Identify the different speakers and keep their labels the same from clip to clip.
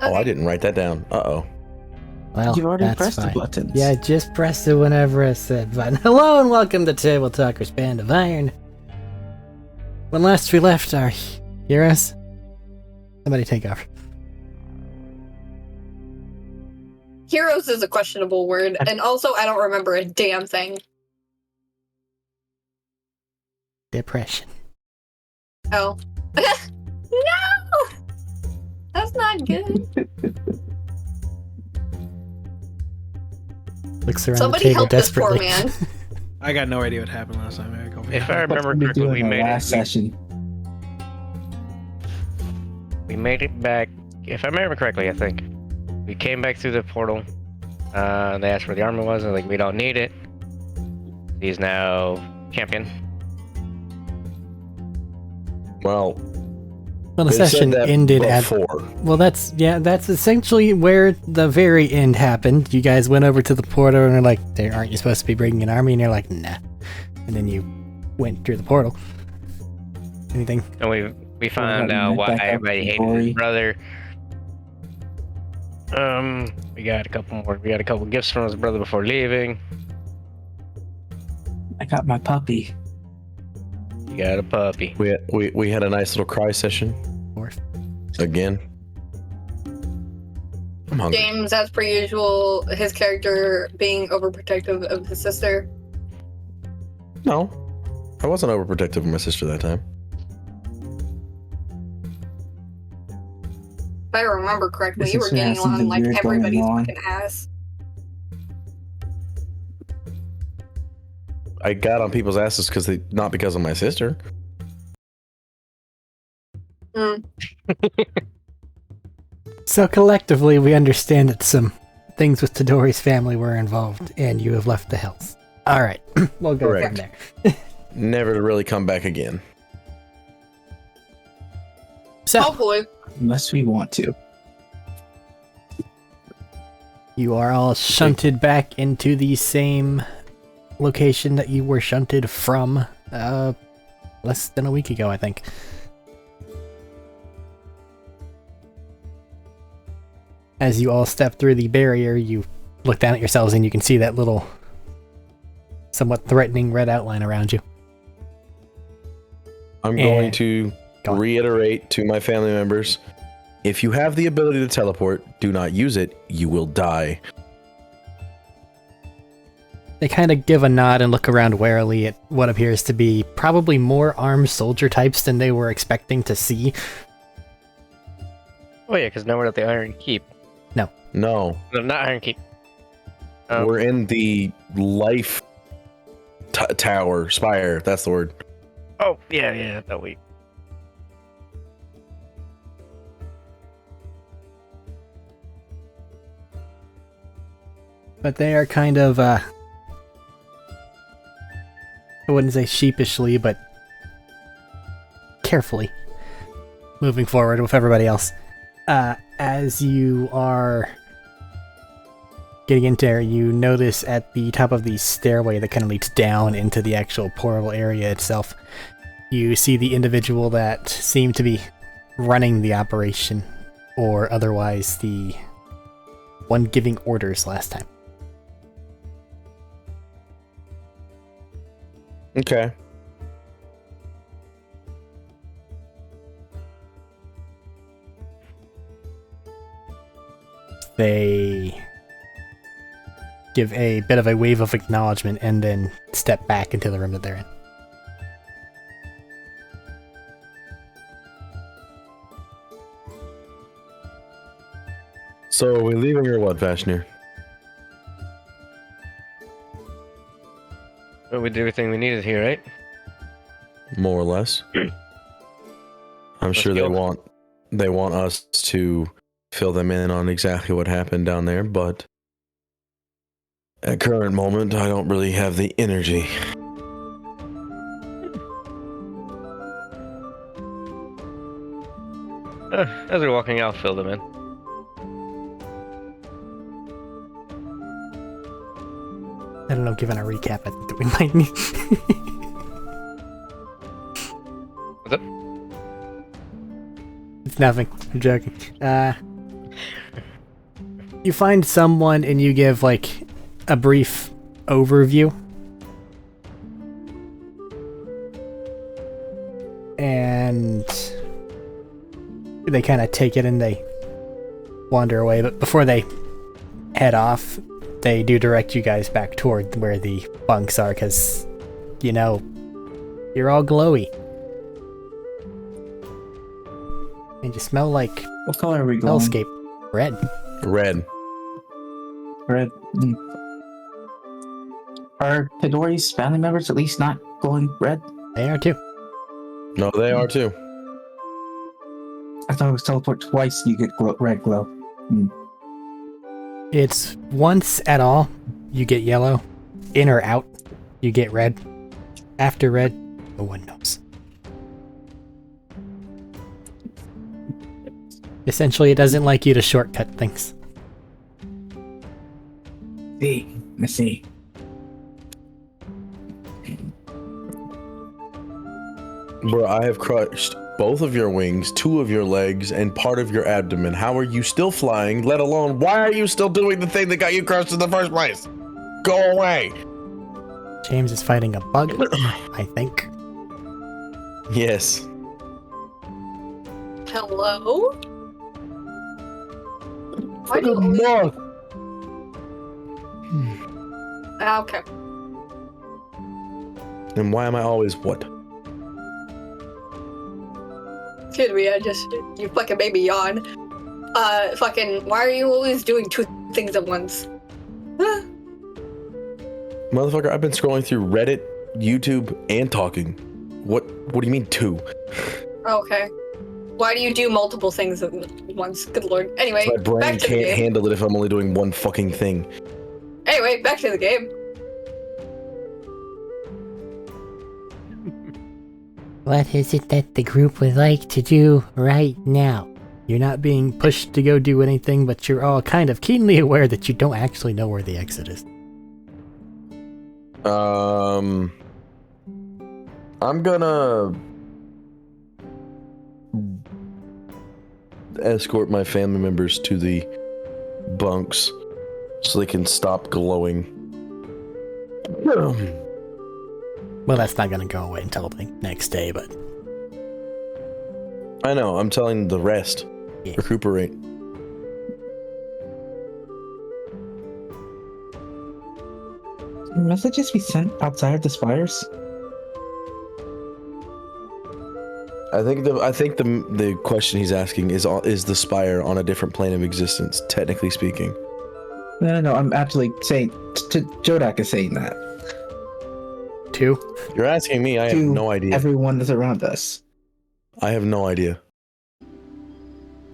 Speaker 1: Oh, I didn't write that down. Uh-oh.
Speaker 2: Well,
Speaker 3: You've already
Speaker 2: that's
Speaker 3: pressed
Speaker 2: fine.
Speaker 3: the buttons.
Speaker 2: Yeah, I just pressed it whenever I said button. Hello and welcome to Tabletalkers Band of Iron. When last we left our heroes, somebody take over.
Speaker 4: Heroes is a questionable word, and also I don't remember a damn thing.
Speaker 2: Depression.
Speaker 4: Oh. No! That's not good.
Speaker 2: Looks around
Speaker 4: Somebody
Speaker 2: the table
Speaker 4: help this poor
Speaker 2: desperately.
Speaker 4: man.
Speaker 5: I got no idea what happened last time, Arik.
Speaker 6: If I remember
Speaker 3: What did we do
Speaker 6: correctly,
Speaker 3: in the last session?
Speaker 6: we made it back. If I remember correctly, I think we came back through the portal. They asked where the armor was. I was like, we don't need it. He's now champion.
Speaker 1: Well,
Speaker 2: Well, the
Speaker 1: they said
Speaker 2: session
Speaker 1: that
Speaker 2: ended
Speaker 1: before.
Speaker 2: Well, that's essentially where the very end happened. You guys went over to the portal and are like, aren't you supposed to be bringing an army? And you're like, nah. And then you went through the portal. Anything?
Speaker 6: And we found out why everybody hated his brother. We got a couple more. We got a couple gifts from his brother before leaving.
Speaker 3: I got my puppy.
Speaker 6: You got a puppy.
Speaker 1: We had a nice little cry session. Again. I'm hungry.
Speaker 4: James, as per usual, his character being overprotective of his sister.
Speaker 1: No. I wasn't overprotective of my sister that time.
Speaker 4: If I remember correctly,
Speaker 3: This
Speaker 4: you were
Speaker 3: is,
Speaker 4: getting on
Speaker 3: something
Speaker 4: like
Speaker 3: weird going
Speaker 4: everybody's
Speaker 3: on.
Speaker 4: fucking ass.
Speaker 1: I got on people's asses not because of my sister.
Speaker 2: So collectively, we understand that some things with Tadori's family were involved, and you have left the hills. All right, we'll go
Speaker 1: Correct.
Speaker 2: from there.
Speaker 1: Never to really come back again.
Speaker 2: So
Speaker 4: Hopefully.
Speaker 3: Unless we want to.
Speaker 2: you are all shunted back into the same location that you were shunted from less than a week ago, I think. As you all step through the barrier, you look down at yourselves and you can see that little somewhat threatening red outline around you.
Speaker 1: I'm going to
Speaker 2: Go on.
Speaker 1: reiterate to my family members, if you have the ability to teleport, do not use it. You will die.
Speaker 2: They kind of give a nod and look around warily at what appears to be probably more armed soldier types than they were expecting to see.
Speaker 6: Oh yeah, because now we're at the Iron Keep.
Speaker 1: No.
Speaker 6: No, not Iron Keep.
Speaker 1: We're in the life tower, spire. That's the word.
Speaker 6: Oh yeah, that week.
Speaker 2: But they are kind of, I wouldn't say sheepishly, but carefully moving forward with everybody else. As you are getting into there, you notice at the top of the stairway that kind of leads down into the actual portal area itself, you see the individual that seemed to be running the operation, or otherwise the one giving orders last time.
Speaker 1: Okay.
Speaker 2: They give a bit of a wave of acknowledgement and then step back into the room that they're in.
Speaker 1: So are we leaving or what, Vashner?
Speaker 6: Well, we did everything we needed here, right?
Speaker 1: More or less. I'm sure they
Speaker 6: go.
Speaker 1: want us to fill them in on exactly what happened down there, but at current moment, I don't really have the energy.
Speaker 6: As we're walking out, fill them in.
Speaker 2: I don't know, given a recap, I think that we might need...
Speaker 6: What's up?
Speaker 2: It's nothing. I'm joking. You find someone and you give like a brief overview. And they kind of take it and they wander away, but before they head off, they do direct you guys back toward where the bunks are, because, you know, you're all glowy. And you smell like
Speaker 3: What color are we going?
Speaker 2: hellscape. Red.
Speaker 1: Red.
Speaker 3: Red. Are Midori's family members at least not glowing red?
Speaker 2: They are too.
Speaker 1: No, they are too.
Speaker 3: I thought it was teleport twice you get red glow.
Speaker 2: It's once at all, you get yellow. In or out, you get red. After red, no one knows. Essentially, it doesn't like you to shortcut things.
Speaker 3: Let's see.
Speaker 1: Bro, I have crushed both of your wings, 2 of your legs, and part of your abdomen. How are you still flying, let alone why are you still doing the thing that got you crushed in the first place? Go away!
Speaker 2: James is fighting a bug, I think.
Speaker 1: Yes.
Speaker 4: Hello? Why do you always... Okay.
Speaker 1: And why am I always what?
Speaker 4: Excuse me, you fucking made me yawn. Why are you always doing 2 things at once?
Speaker 1: Motherfucker, I've been scrolling through Reddit, YouTube, and talking. What do you mean 2?
Speaker 4: Okay. Why do you do multiple things at once? Good lord. Anyway,
Speaker 1: My brain
Speaker 4: back to the
Speaker 1: can't
Speaker 4: game.
Speaker 1: handle it if I'm only doing one fucking thing.
Speaker 4: Anyway, back to the game.
Speaker 2: What is it that the group would like to do right now? You're not being pushed to go do anything, but you're all kind of keenly aware that you don't actually know where the exit is.
Speaker 1: I'm gonna escort my family members to the bunks so they can stop glowing.
Speaker 2: Well, that's not going to go away until the next day, but...
Speaker 1: I know, I'm telling the rest.
Speaker 2: Yeah.
Speaker 1: Recuperate.
Speaker 3: Can messages be sent outside of the spires?
Speaker 1: I think the question he's asking is the spire on a different plane of existence, technically speaking.
Speaker 3: No, I'm actually saying... Jodak is saying that.
Speaker 2: 2?
Speaker 1: You're asking me, I have
Speaker 3: To
Speaker 1: no idea.
Speaker 3: everyone that's around us.
Speaker 1: I have no idea.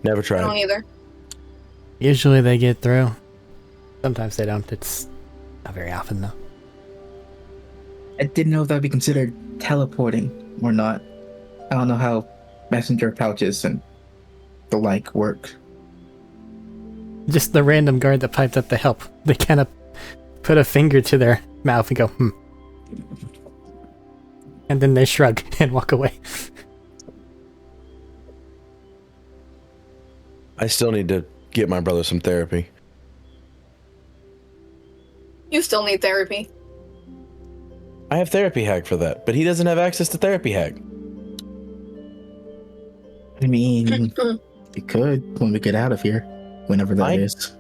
Speaker 1: Never
Speaker 4: I don't
Speaker 1: tried.
Speaker 4: either.
Speaker 2: Usually they get through. Sometimes they don't. It's not very often, though.
Speaker 3: I didn't know if that would be considered teleporting or not. I don't know how messenger pouches and the like work.
Speaker 2: Just the random guard that piped up to help. They kind of put a finger to their mouth and go, And then they shrug and walk away.
Speaker 1: I still need to get my brother some therapy.
Speaker 4: You still need therapy.
Speaker 1: I have Therapy Hack for that, but he doesn't have access to Therapy Hack.
Speaker 3: I mean, we could when we get out of here, whenever that is.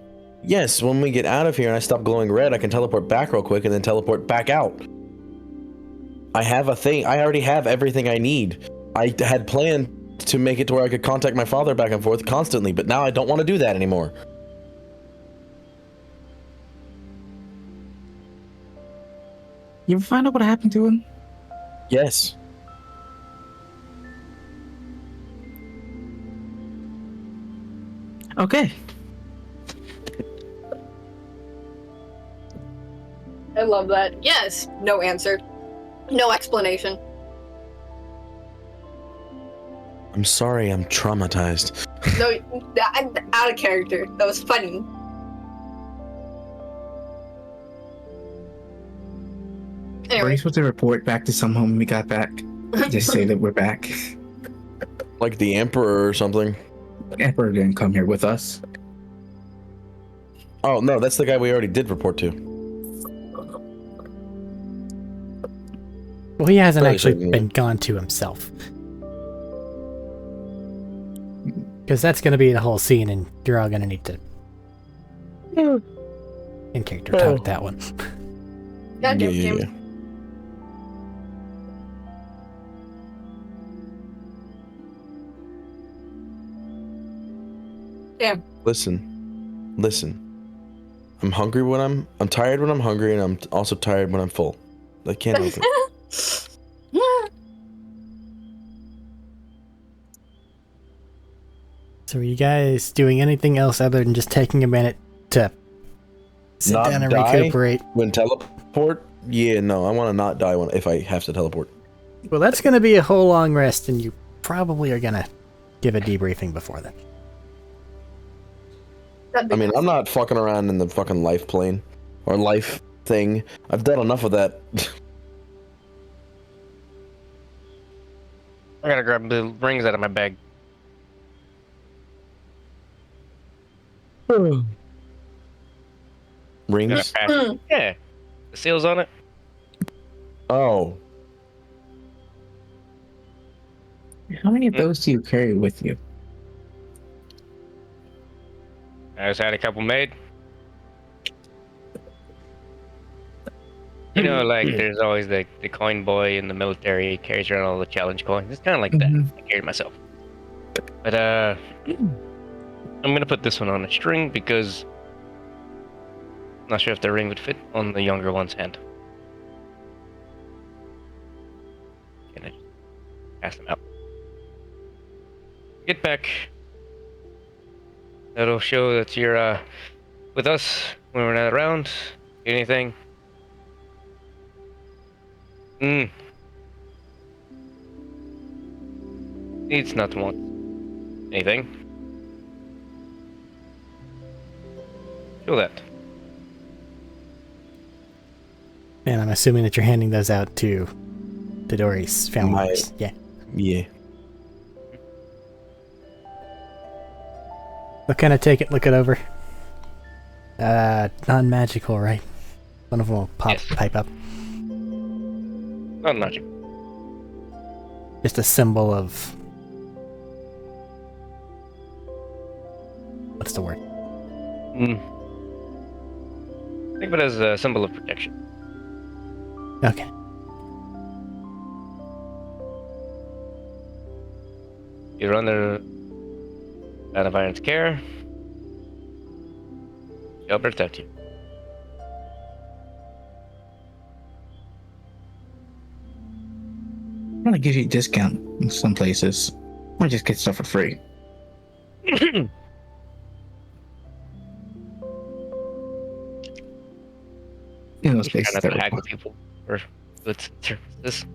Speaker 1: Yes, when we get out of here and I stop glowing red, I can teleport back real quick and then teleport back out. I have a thing. I already have everything I need. I had planned to make it to where I could contact my father back and forth constantly, but now I don't want to do that anymore.
Speaker 3: You ever find out what happened to him?
Speaker 1: Yes.
Speaker 3: Okay.
Speaker 4: I love that. Yes. No answer. No explanation.
Speaker 1: I'm sorry, I'm traumatized.
Speaker 4: No, I'm out of character. That was funny.
Speaker 3: Are
Speaker 4: Anyway,
Speaker 3: we supposed to report back to someone when we got back? Just say that we're back.
Speaker 1: Like the Emperor or something.
Speaker 3: Emperor didn't come here with us.
Speaker 1: Oh no, that's the guy we already did report to.
Speaker 2: Well, he hasn't
Speaker 1: Fairly
Speaker 2: actually
Speaker 1: certain,
Speaker 2: been gone to himself. Because that's going to be the whole scene, and you're all going to need to, in character, talk that one.
Speaker 4: God damn, James. Damn.
Speaker 1: Listen. I'm hungry when I'm tired when I'm hungry, and I'm also tired when I'm full. I can't help it.
Speaker 2: So are you guys doing anything else other than just taking a minute to sit
Speaker 1: Not
Speaker 2: down and
Speaker 1: die?
Speaker 2: recuperate?
Speaker 1: When teleport? Yeah, no, I want to not die if I have to teleport.
Speaker 2: Well, that's going to be a whole long rest, and you probably are going to give a debriefing before then.
Speaker 1: I mean, I'm not fucking around in the fucking life plane or life thing. I've done enough of that.
Speaker 6: I gotta grab the rings out of my bag.
Speaker 1: Rings?
Speaker 6: Yeah. The seals on it.
Speaker 1: Oh.
Speaker 3: How many of those do you carry with you?
Speaker 6: I just had a couple made. You know, like, there's always the coin boy in the military. He carries around all the challenge coins. It's kind of like that. I carry it myself. But, I'm gonna put this one on a string because I'm not sure if the ring would fit on the younger one's hand. Can I just pass them out? Get back. That'll show that you're, with us when we're not around. Anything? Needs not want anything. Show that.
Speaker 2: And I'm assuming that you're handing those out to Dory's family members. Yeah.
Speaker 1: Yeah.
Speaker 2: They'll kind of take it, look it over. Non-magical, right? One of them will pipe up.
Speaker 6: Not magic.
Speaker 2: Just a symbol of... What's the word?
Speaker 6: Think of it as a symbol of protection.
Speaker 2: Okay.
Speaker 6: You're under out of Iron's care. She'll protect you.
Speaker 3: Probably gives you a discount in some places. Or just get stuff for free. In those
Speaker 6: Try
Speaker 3: places
Speaker 6: not
Speaker 3: that
Speaker 6: to
Speaker 3: were
Speaker 6: haggle people for goods and services.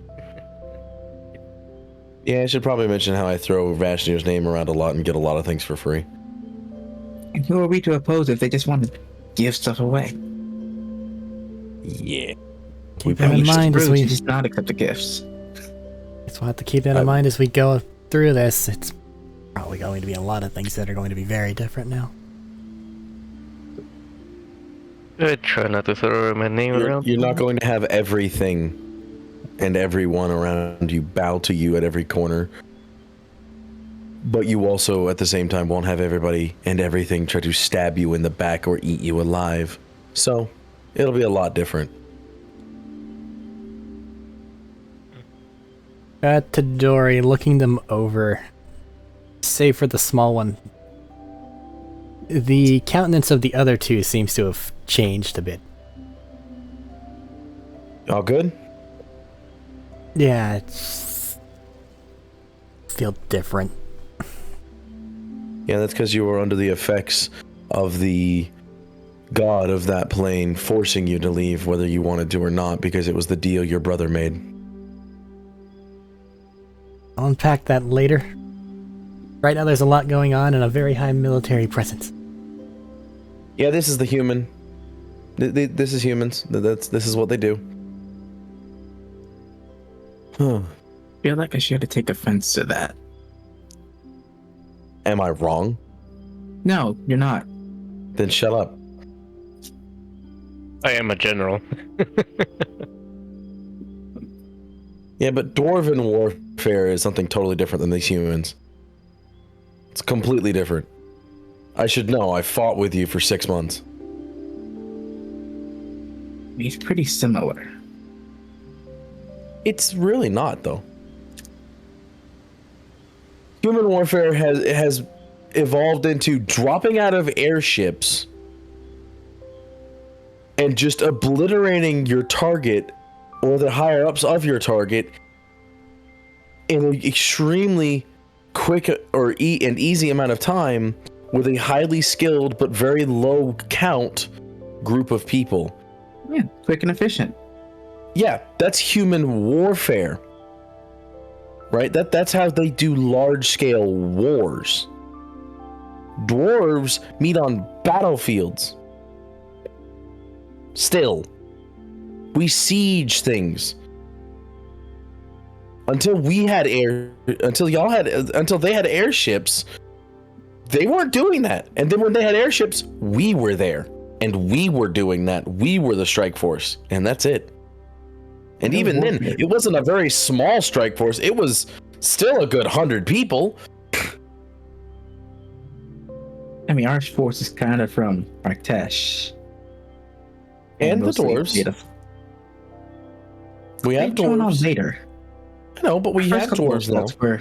Speaker 1: Yeah, I should probably mention how I throw Vashnir's name around a lot and get a lot of things for free.
Speaker 3: And who are we to oppose if they just want to give stuff away?
Speaker 1: Yeah.
Speaker 2: Keep that in mind as we...
Speaker 3: just not accept the gifts.
Speaker 2: So we'll have to keep that in mind as we go through this. It's probably going to be a lot of things that are going to be very different now.
Speaker 6: I try not to throw my name around.
Speaker 1: You're not going to have everything and everyone around you bow to you at every corner. But you also, at the same time, won't have everybody and everything try to stab you in the back or eat you alive. So, it'll be a lot different.
Speaker 2: To Dory, looking them over, save for the small one, the countenance of the other two seems to have changed a bit.
Speaker 1: All good?
Speaker 2: Yeah, it's... feel different.
Speaker 1: Yeah, that's because you were under the effects of the god of that plane forcing you to leave whether you wanted to or not because it was the deal your brother made.
Speaker 2: I'll unpack that later. Right now there's a lot going on and a very high military presence.
Speaker 1: Yeah, this is the human. This is humans. This is what they do. Huh.
Speaker 3: I feel like I should take offense to that.
Speaker 1: Am I wrong?
Speaker 3: No, you're not.
Speaker 1: Then shut up.
Speaker 6: I am a general.
Speaker 1: Yeah, but dwarven warfare is something totally different than these humans. It's completely different. I should know. I fought with you for 6 months.
Speaker 3: He's pretty similar.
Speaker 1: It's really not, though. Human warfare has evolved into dropping out of airships and just obliterating your target or the higher ups of your target in an extremely quick or an easy amount of time with a highly skilled but very low count group of people.
Speaker 3: Yeah, quick and efficient.
Speaker 1: Yeah, that's human warfare. Right? That's how they do large scale wars. Dwarves meet on battlefields. Still, we siege things. Until they had airships, they weren't doing that. And then when they had airships, we were there. And we were doing that. We were the strike force. And that's it. And even then, it wasn't a very small strike force. It was still a good 100 people.
Speaker 3: I mean, our force is kind of from Artesh.
Speaker 1: And the dwarves. We have dwarves.
Speaker 3: Later.
Speaker 1: I know, but we have dwarves now.
Speaker 3: Were...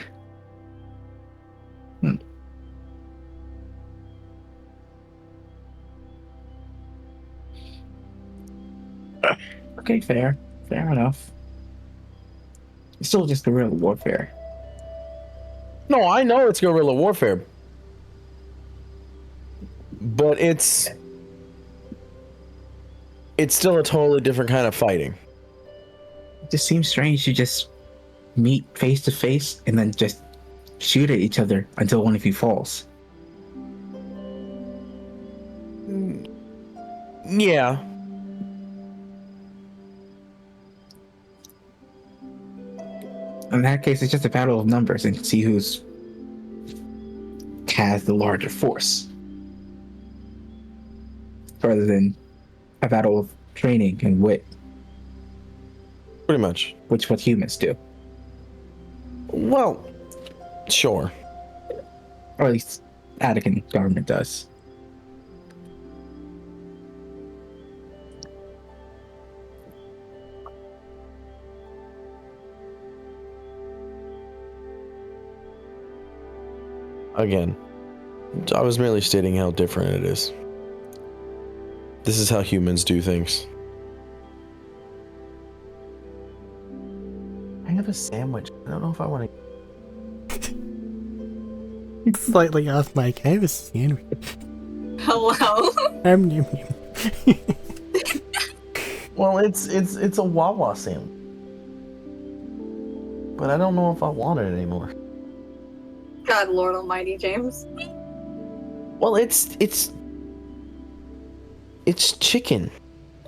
Speaker 3: Okay, fair enough. It's still just guerrilla warfare.
Speaker 1: No, I know it's guerrilla warfare. But it's still a totally different kind of fighting.
Speaker 3: It just seems strange to just meet face to face and then just shoot at each other until one of you falls.
Speaker 1: Yeah.
Speaker 3: In that case, it's just a battle of numbers and see who's has the larger force, rather than a battle of training and wit.
Speaker 1: Pretty much.
Speaker 3: Which is what humans do.
Speaker 1: Well, sure.
Speaker 3: Or at least Attican government does.
Speaker 1: Again, I was merely stating how different it is. This is how humans do things. I have a sandwich. I don't know if I want to.
Speaker 2: Slightly off mic. I have a sandwich.
Speaker 4: Hello.
Speaker 1: Well, it's a Wawa sandwich. But I don't know if I want it anymore.
Speaker 4: God, Lord Almighty, James.
Speaker 1: Well, it's chicken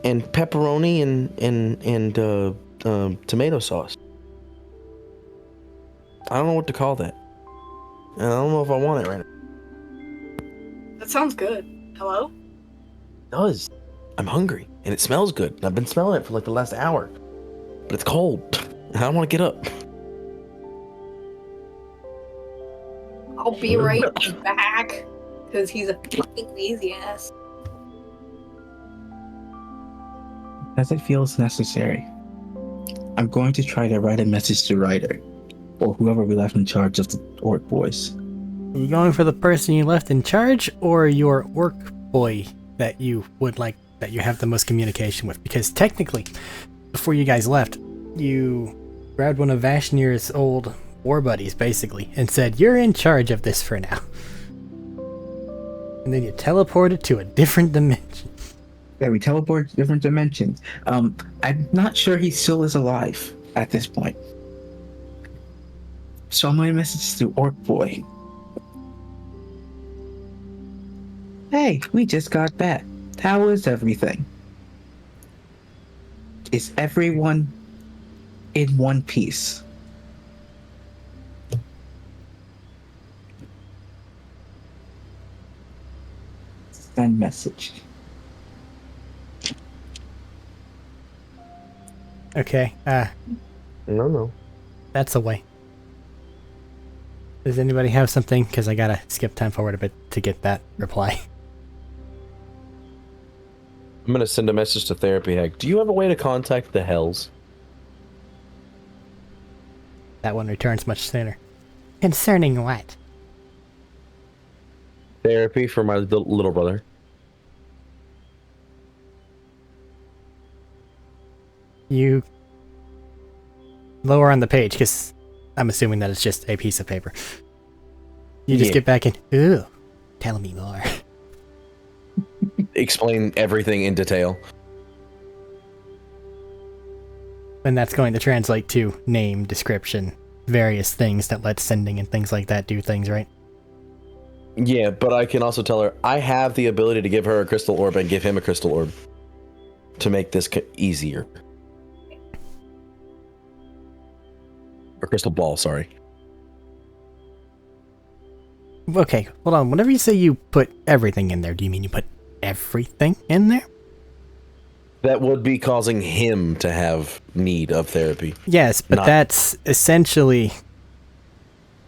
Speaker 1: and pepperoni and tomato sauce. I don't know what to call that. And I don't know if I want it right now.
Speaker 4: That sounds good. Hello?
Speaker 1: It does. I'm hungry and it smells good. And I've been smelling it for like the last hour. But it's cold. And I don't want to get up.
Speaker 4: I'll be right back. Because he's a fucking lazy ass.
Speaker 3: As it feels necessary, I'm going to try to write a message to Ryder, or whoever we left in charge of the orc boys.
Speaker 2: Are you going for the person you left in charge, or your orc boy that you have the most communication with? Because technically, before you guys left, you grabbed one of Vashnir's old war buddies, basically, and said, "You're in charge of this for now." And then you teleported to a different dimension.
Speaker 3: Yeah, we teleport to different dimensions. I'm not sure he still is alive at this point. So I'm going to message to Orc Boy. Hey, we just got back. How is everything? Is everyone in one piece? Send message.
Speaker 2: Okay,
Speaker 1: No.
Speaker 2: that's a way. Does anybody have something? Because I gotta skip time forward a bit to get that reply.
Speaker 1: I'm gonna send a message to Therapy Hack. Do you have a way to contact the Hells?
Speaker 2: That one returns much sooner. Concerning what?
Speaker 1: Therapy for my little brother.
Speaker 2: You lower on the page, because I'm assuming that it's just a piece of paper. You just get back in. Ooh, tell me more.
Speaker 1: Explain everything in detail.
Speaker 2: And that's going to translate to name, description, various things that let sending and things like that do things, right?
Speaker 1: Yeah, but I can also tell her I have the ability to give her a crystal orb and give him a crystal orb to make this easier. Or crystal ball, sorry.
Speaker 2: Okay, hold on. Whenever you say you put everything in there, do you mean you put everything in there?
Speaker 1: That would be causing him to have need of therapy.
Speaker 2: Yes, but that's essentially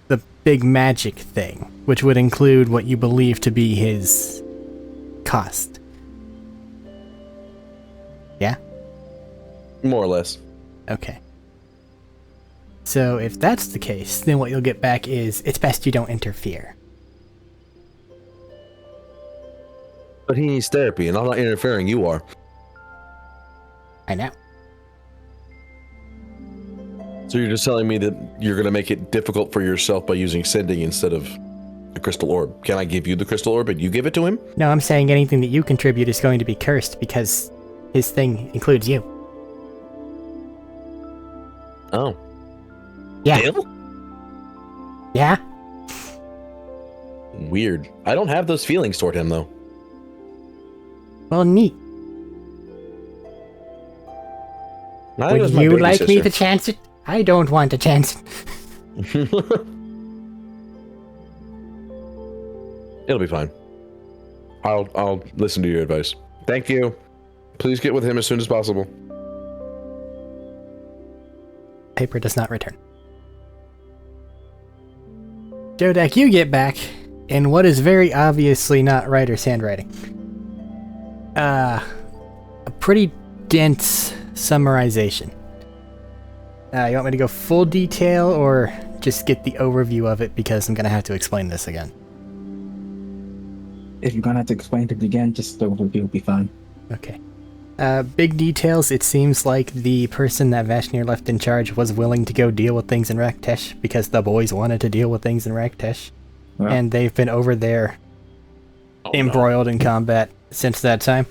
Speaker 2: the big magic thing, which would include what you believe to be his cost. Yeah?
Speaker 1: More or less.
Speaker 2: Okay. So if that's the case, then what you'll get back is, it's best you don't interfere.
Speaker 1: But he needs therapy, and I'm not interfering, you are.
Speaker 2: I know.
Speaker 1: So you're just telling me that you're going to make it difficult for yourself by using sending instead of the crystal orb. Can I give you the crystal orb and you give it to him?
Speaker 2: No, I'm saying anything that you contribute is going to be cursed because his thing includes you.
Speaker 1: Oh.
Speaker 2: Yeah.
Speaker 1: Still?
Speaker 2: Yeah?
Speaker 1: Weird. I don't have those feelings toward him, though.
Speaker 2: Well, neat.
Speaker 1: Neither does
Speaker 2: Would
Speaker 1: my
Speaker 2: you
Speaker 1: baby
Speaker 2: like me
Speaker 1: sister.
Speaker 2: to chance it? I don't want to chance it.
Speaker 1: It'll be fine. I'll listen to your advice. Thank you. Please get with him as soon as possible.
Speaker 2: Paper does not return. Jodak, you get back in what is very obviously not writer's handwriting. A pretty dense summarization. You want me to go full detail or just get the overview of it because I'm going to have to explain this again?
Speaker 3: If you're gonna have to explain it again, just the overview will be fine.
Speaker 2: Okay. Big details, it seems like the person that Vashnir left in charge was willing to go deal with things in Raktesh because the boys wanted to deal with things in Raktesh.
Speaker 3: Wow.
Speaker 2: And they've been over there embroiled in combat since that time.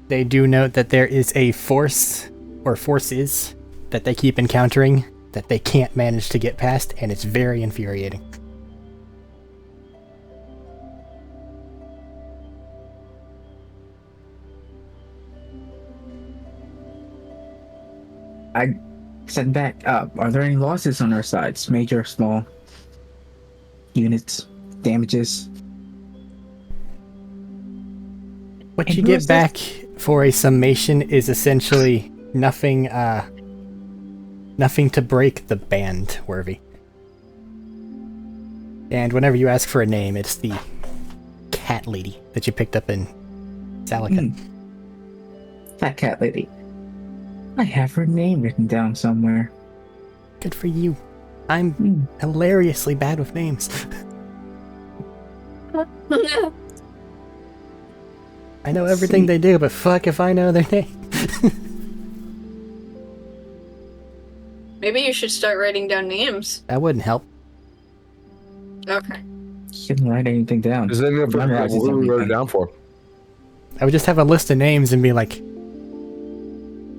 Speaker 2: They do note that there is a force, or forces, that they keep encountering that they can't manage to get past, and it's very infuriating.
Speaker 3: I send back. Are there any losses on our sides? Major, small, units, damages?
Speaker 2: What
Speaker 3: And
Speaker 2: you
Speaker 3: who
Speaker 2: get
Speaker 3: is
Speaker 2: back for a summation is essentially nothing, nothing to break the band, Worthy. And whenever you ask for a name, it's the cat lady that you picked up in Salika.
Speaker 3: That cat lady. I have her name written down somewhere.
Speaker 2: Good for you. I'm hilariously bad with names. I know everything they do, but fuck if I know their name.
Speaker 4: Maybe you should start writing down names.
Speaker 2: That wouldn't help.
Speaker 4: Okay.
Speaker 3: Shouldn't write anything down.
Speaker 1: Because then what
Speaker 3: Memorizes
Speaker 1: do we wrote it
Speaker 3: everything.
Speaker 1: down for?
Speaker 2: I would just have a list of names and be like,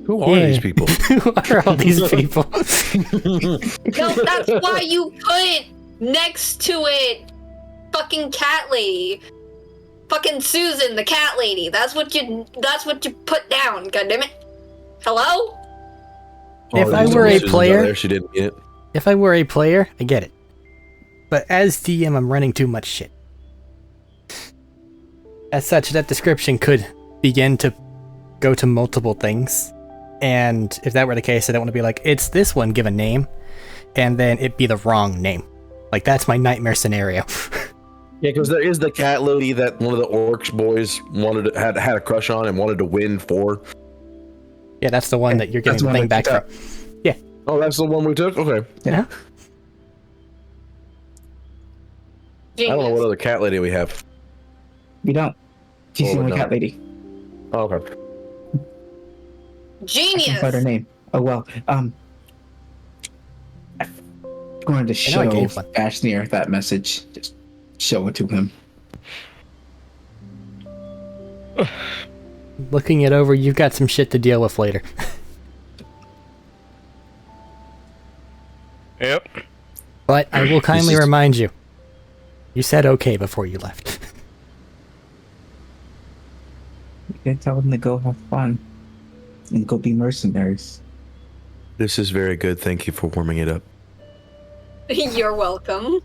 Speaker 1: Who are these people?
Speaker 2: who are all these people?
Speaker 4: No, that's why you put next to it fucking cat lady. Fucking Susan, the cat lady. That's what you put down, goddammit. Hello?
Speaker 2: If I
Speaker 1: there's
Speaker 2: were
Speaker 1: some
Speaker 2: a
Speaker 1: Susans out
Speaker 2: player-
Speaker 1: there, she didn't get it.
Speaker 2: If I were a player, I get it. But as DM, I'm running too much shit. As such, that description could begin to go to multiple things. And if that were the case, I don't want to be like, it's this one, give a name, and then it be the wrong name. Like, that's my nightmare scenario.
Speaker 1: Yeah, because there is the cat lady that one of the orcs boys had a crush on and wanted to win for.
Speaker 2: Yeah, that's the one that you're getting the thing back from. Yeah.
Speaker 1: Oh, that's the one we took? Okay.
Speaker 2: Yeah.
Speaker 1: I don't know what other cat lady we have.
Speaker 3: We don't. She's the only cat lady.
Speaker 1: Oh, okay.
Speaker 3: I
Speaker 4: Genius.
Speaker 3: can't find her name. Oh well. I'm going to show Ashnir that message. Just show it to him.
Speaker 2: Looking it over, you've got some shit to deal with later.
Speaker 6: Yep.
Speaker 2: But I will kindly remind you, you said okay before you left.
Speaker 3: You can tell them to go have fun and go be mercenaries.
Speaker 1: This is very good. Thank you for warming it up.
Speaker 4: You're welcome.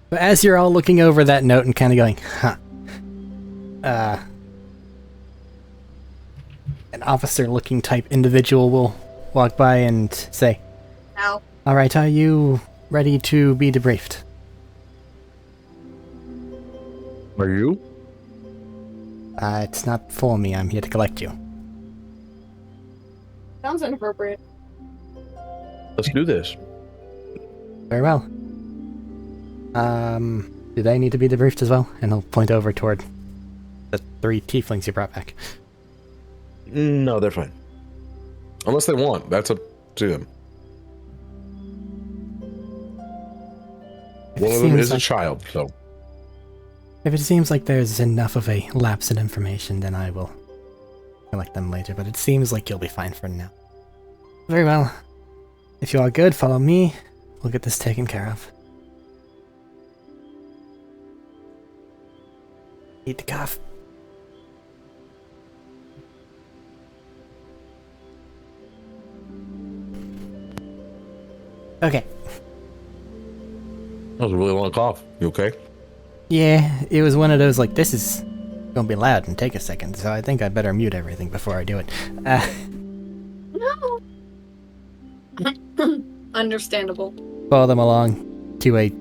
Speaker 2: But as you're all looking over that note and kind of going, huh. An officer-looking type individual will walk by and say,
Speaker 4: Ow.
Speaker 2: Alright, are you ready to be debriefed?
Speaker 1: Are you?
Speaker 2: It's not for me, I'm here to collect you.
Speaker 4: Sounds inappropriate.
Speaker 1: Let's do this.
Speaker 2: Very well. Do they need to be debriefed as well? And he'll point over toward the 3 tieflings you brought back.
Speaker 1: No, they're fine. Unless they want. That's up to them. One of them is a child, so...
Speaker 2: If it seems like there's enough of a lapse in information, then I will collect them later, but it seems like you'll be fine for now. Very well. If you are good, follow me. We'll get this taken care of. Eat the cough. Okay.
Speaker 1: That was a really long cough. You okay?
Speaker 2: Yeah, it was one of those, like, this is gonna be loud and take a second, so I think I better mute everything before I do it.
Speaker 4: No. Understandable.
Speaker 2: Follow them along to a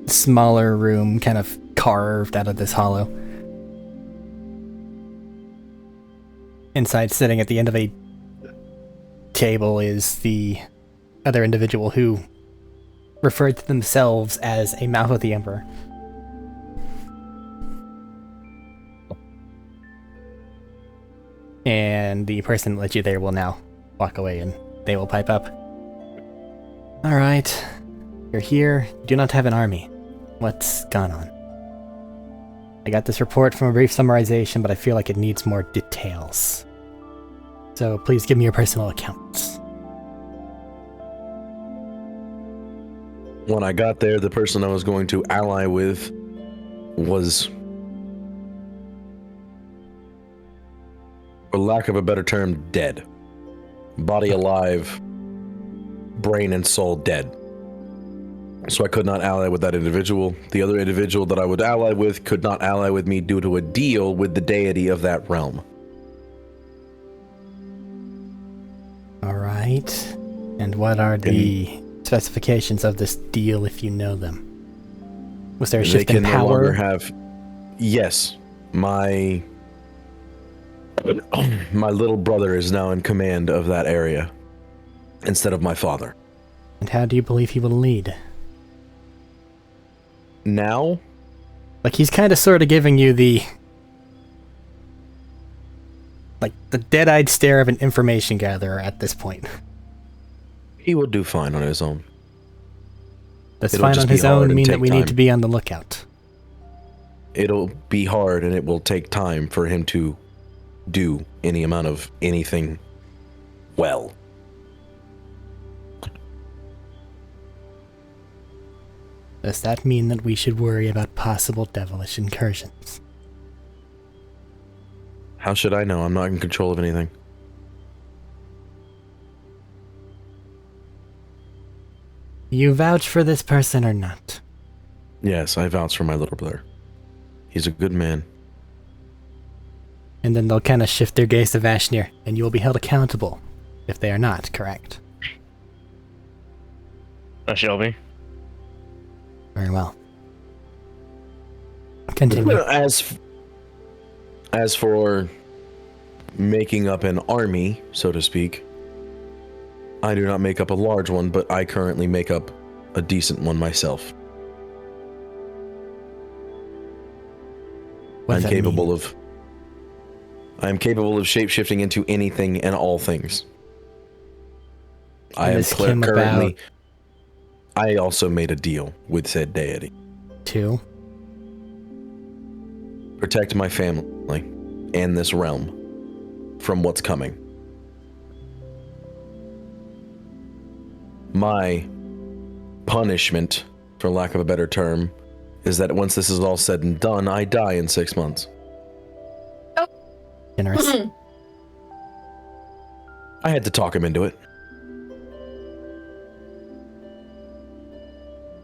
Speaker 2: smaller room, kind of carved out of this hollow. Inside, sitting at the end of a table, is the other individual who referred to themselves as a mouth of the Emperor. And the person that let you there will now walk away and they will pipe up. Alright, you're here. You do not have an army. What's gone on? I got this report from a brief summarization, but I feel like it needs more details. So please give me your personal accounts.
Speaker 1: When I got there, the person I was going to ally with was, for lack of a better term, dead. Body alive, brain and soul dead. So I could not ally with that individual. The other individual that I would ally with could not ally with me due to a deal with the deity of that realm.
Speaker 2: Alright. And what are the specifications of this deal, if you know them? Was there a shift in power?
Speaker 1: They can no longer have... Yes. My little brother is now in command of that area instead of my father.
Speaker 2: And how do you believe he will lead?
Speaker 1: Now?
Speaker 2: Like, he's kind of sort of giving you the... like, the dead-eyed stare of an information gatherer at this point.
Speaker 1: He will do fine on his own.
Speaker 2: Does fine on his own mean that we need to be on the lookout?
Speaker 1: It'll be hard and it will take time for him to do any amount of anything well.
Speaker 2: Does that mean that we should worry about possible devilish incursions?
Speaker 1: How should I know? I'm not in control of anything.
Speaker 2: You vouch for this person or not?
Speaker 1: Yes, I vouch for my little brother. He's a good man.
Speaker 2: And then they'll kind of shift their gaze to Vashnir, and you will be held accountable if they are not, correct?
Speaker 6: I shall be.
Speaker 2: Very well. Continue.
Speaker 1: As for making up an army, so to speak, I do not make up a large one, but I currently make up a decent one myself.
Speaker 2: What does that mean?
Speaker 1: I am capable of shapeshifting into anything and all things.
Speaker 2: And
Speaker 1: I also made a deal with said deity.
Speaker 2: To?
Speaker 1: Protect my family and this realm from what's coming. My punishment, for lack of a better term, is that once this is all said and done, I die in 6 months.
Speaker 2: Generous.
Speaker 1: I had to talk him into it.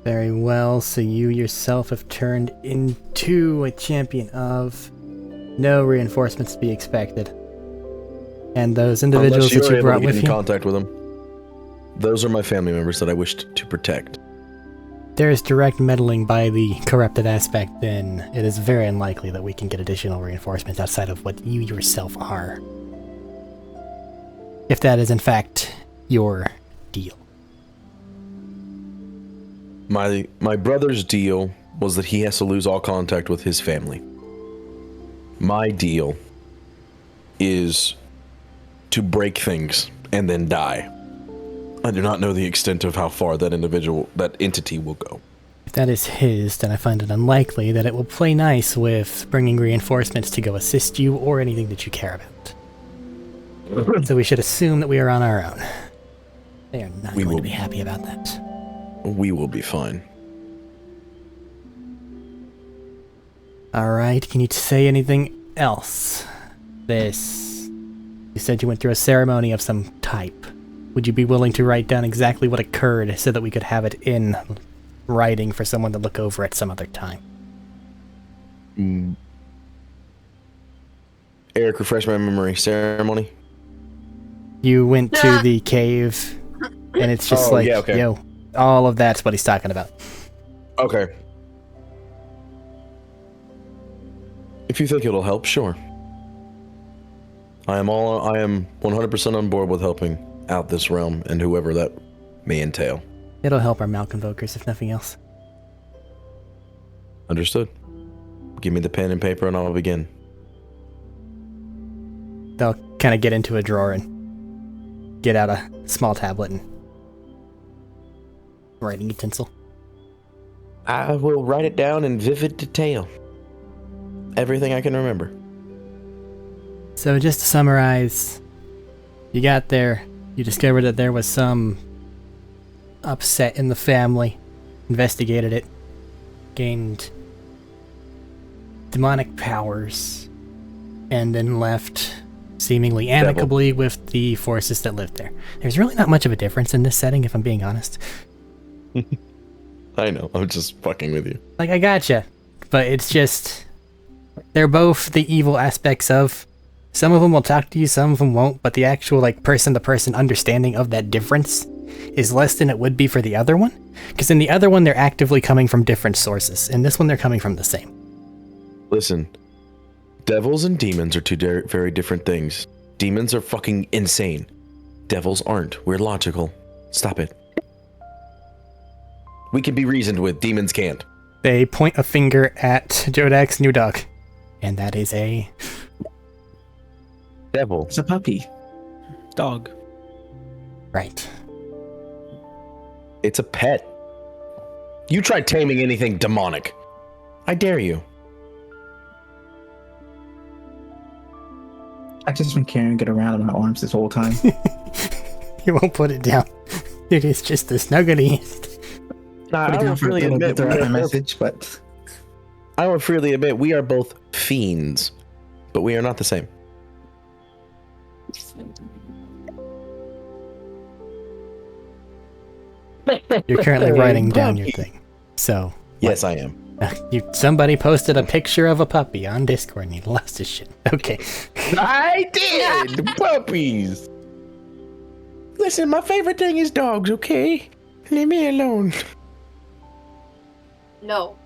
Speaker 2: Very well, so you yourself have turned into a champion of no reinforcements to be expected. And those individuals that you brought with you?
Speaker 1: In contact with them. Those are my family members that I wished to protect.
Speaker 2: There is direct meddling by the corrupted aspect, then it is very unlikely that we can get additional reinforcements outside of what you yourself are. If that is in fact your deal.
Speaker 1: My brother's deal was that he has to lose all contact with his family. My deal is to break things and then die. I do not know the extent of how far that entity will go.
Speaker 2: If that is his, then I find it unlikely that it will play nice with bringing reinforcements to go assist you or anything that you care about. So we should assume that we are on our own. They are not going to be happy about that.
Speaker 1: We will be fine.
Speaker 2: Alright, can you say anything else? You said you went through a ceremony of some type. Would you be willing to write down exactly what occurred so that we could have it in writing for someone to look over at some other time?
Speaker 1: Arik, refresh my memory. Ceremony?
Speaker 2: You went to the cave, and it's just yo, all of that's what he's talking about.
Speaker 1: Okay. If you think it'll help, sure. I am 100% on board with helping out this realm and whoever that may entail.
Speaker 2: It'll help our Malconvokers, if nothing else.
Speaker 1: Understood. Give me the pen and paper and I'll begin.
Speaker 2: They'll kind of get into a drawer and get out a small tablet and writing utensil.
Speaker 1: I will write it down in vivid detail. Everything I can remember.
Speaker 2: So just to summarize, you got there, you discovered that there was some upset in the family, investigated it, gained demonic powers, and then left seemingly amicably with the forces that lived there. There's really not much of a difference in this setting, if I'm being honest.
Speaker 1: I know, I'm just fucking with you.
Speaker 2: Like, I gotcha, but it's just, they're both the evil aspects of, some of them will talk to you, some of them won't, but the actual, like, person-to-person understanding of that difference is less than it would be for the other one. Because in the other one, they're actively coming from different sources. In this one, they're coming from the same.
Speaker 1: Listen, devils and demons are two very different things. Demons are fucking insane. Devils aren't. We're logical. Stop it. We can be reasoned with. Demons can't.
Speaker 2: They point a finger at Jodak's new dog. And that is a...
Speaker 1: devil.
Speaker 3: It's a puppy.
Speaker 5: Dog.
Speaker 2: Right.
Speaker 1: It's a pet. You try taming anything demonic. I dare you.
Speaker 3: I've just been carrying it around in my arms this whole time.
Speaker 2: You won't put it down. It is just the snuggliest.
Speaker 1: Nah, I will freely admit we are both fiends, but we are not the same.
Speaker 2: You're currently writing down your thing, so...
Speaker 1: Yes, I am.
Speaker 2: Somebody posted a picture of a puppy on Discord and he lost his shit. Okay.
Speaker 1: I did! Puppies! Listen, my favorite thing is dogs, okay? Leave me alone.
Speaker 4: No.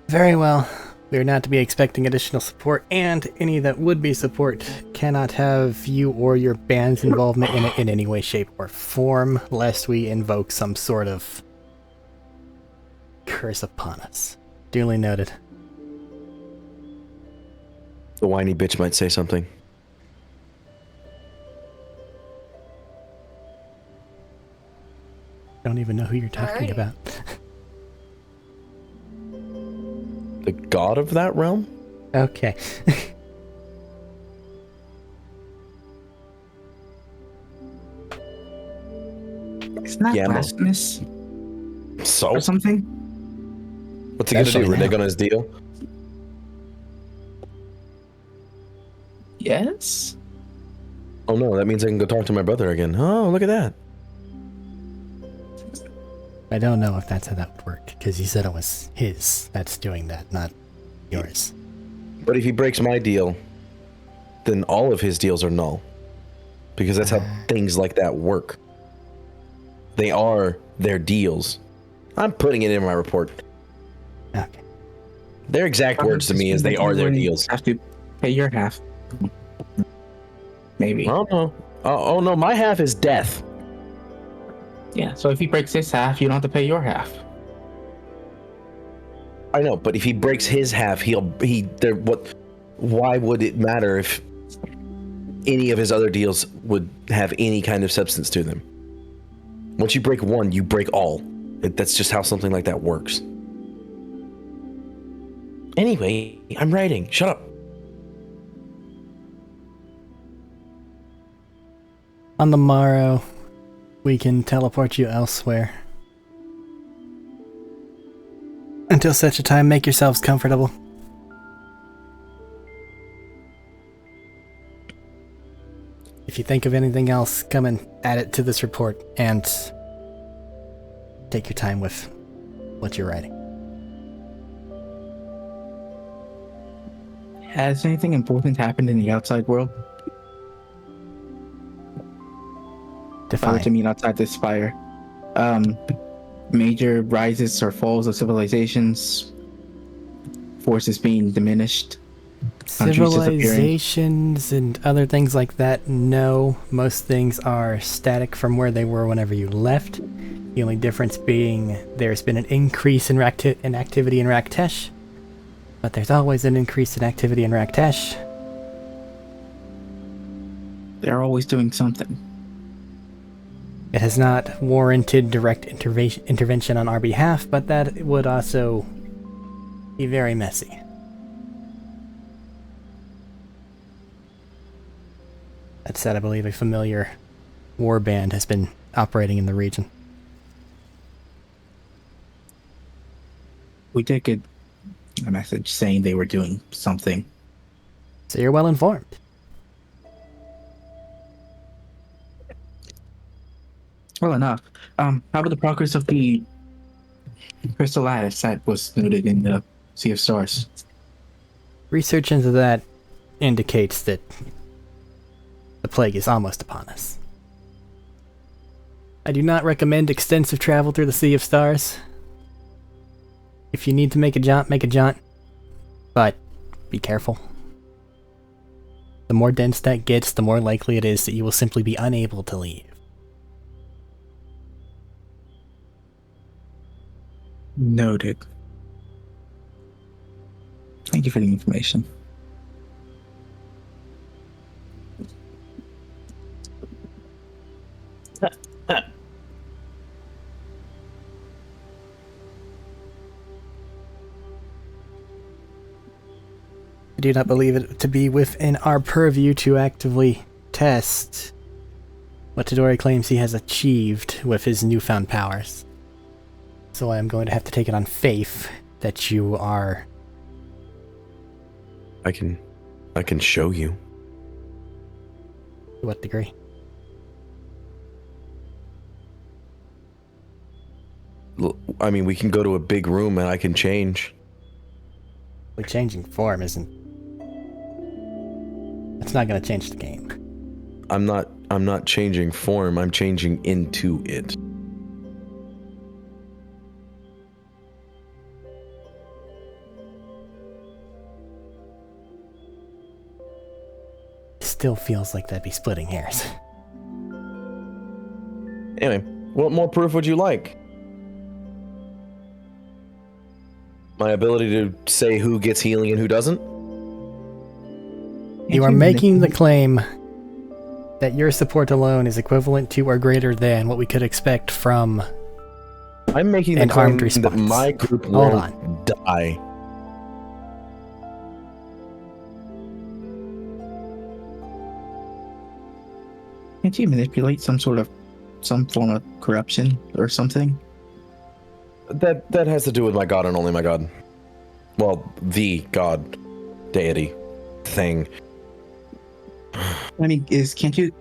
Speaker 2: Very well. We are not to be expecting additional support, and any that would be support cannot have you or your band's involvement in it in any way, shape, or form, lest we invoke some sort of curse upon us. Duly noted.
Speaker 1: The whiny bitch might say something.
Speaker 2: Don't even know who you're talking
Speaker 4: Alright.
Speaker 2: about.
Speaker 1: The god of that realm?
Speaker 2: Okay.
Speaker 3: It's not
Speaker 1: Yeah,
Speaker 3: blasphemous
Speaker 1: So?
Speaker 3: or something.
Speaker 1: What's he gonna do?
Speaker 2: Especially
Speaker 1: Renege
Speaker 2: now.
Speaker 1: on his deal?
Speaker 3: Yes.
Speaker 1: Oh no, that means I can go talk to my brother again. Oh, look at that.
Speaker 2: I don't know if that's how that would work, because you said it was his that's doing that, not yours.
Speaker 1: But if he breaks my deal, then all of his deals are null. Because that's how things like that work. They are their deals. I'm putting it in my report.
Speaker 2: Okay.
Speaker 1: Their exact words to me is they are their deals.
Speaker 3: Have to pay your half. Maybe.
Speaker 1: Oh no. Oh no, my half is death.
Speaker 3: Yeah. So if he breaks his half, you don't have to pay your half.
Speaker 1: I know, but if he breaks his half, why would it matter if any of his other deals would have any kind of substance to them? Once you break one, you break all. That's just how something like that works. Anyway, I'm writing. Shut up.
Speaker 2: On the morrow, we can teleport you elsewhere. Until such a time, make yourselves comfortable. If you think of anything else, come and add it to this report, and take your time with what you're writing.
Speaker 3: Has anything important happened in the outside world? If I were to
Speaker 2: Define.
Speaker 3: meet outside this spire, major rises or falls of civilizations, forces being diminished, countries disappearing.
Speaker 2: Civilizations and other things like that, no. Most things are static from where they were whenever you left. The only difference being there's been an increase in activity in Raktesh, but there's always an increase in activity in Raktesh.
Speaker 3: They're always doing something.
Speaker 2: It has not warranted direct intervention on our behalf, but that would also be very messy. That said, I believe a familiar war band has been operating in the region.
Speaker 3: We did get a message saying they were doing something.
Speaker 2: So you're well informed.
Speaker 3: Well enough. How about the progress of the crystal lattice that was noted in the Sea of Stars?
Speaker 2: Research into that indicates that the plague is almost upon us. I do not recommend extensive travel through the Sea of Stars. If you need to make a jaunt, make a jaunt. But be careful. The more dense that gets, the more likely it is that you will simply be unable to leave.
Speaker 3: Noted. Thank you for the information.
Speaker 2: I do not believe it to be within our purview to actively test what Tadori claims he has achieved with his newfound powers. So I am going to have to take it on faith that you are...
Speaker 1: I can show you.
Speaker 2: To what degree?
Speaker 1: I mean, we can go to a big room and I can change.
Speaker 2: Like, changing form isn't... It's not gonna change the game.
Speaker 1: I'm not changing form, I'm changing into it.
Speaker 2: Still feels like that'd be splitting hairs.
Speaker 1: Anyway, what more proof would you like? My ability to say who gets healing and who doesn't?
Speaker 2: You are making the claim that your support alone is equivalent to or greater than what we could expect from
Speaker 1: I'm making the
Speaker 2: an
Speaker 1: claim
Speaker 2: armed
Speaker 1: that
Speaker 2: response.
Speaker 1: my group
Speaker 2: Hold
Speaker 1: won't die.
Speaker 3: Can't you manipulate some form of corruption or something?
Speaker 1: That has to do with my god and only my god. Well, the god, deity, thing.
Speaker 3: I mean, can't you?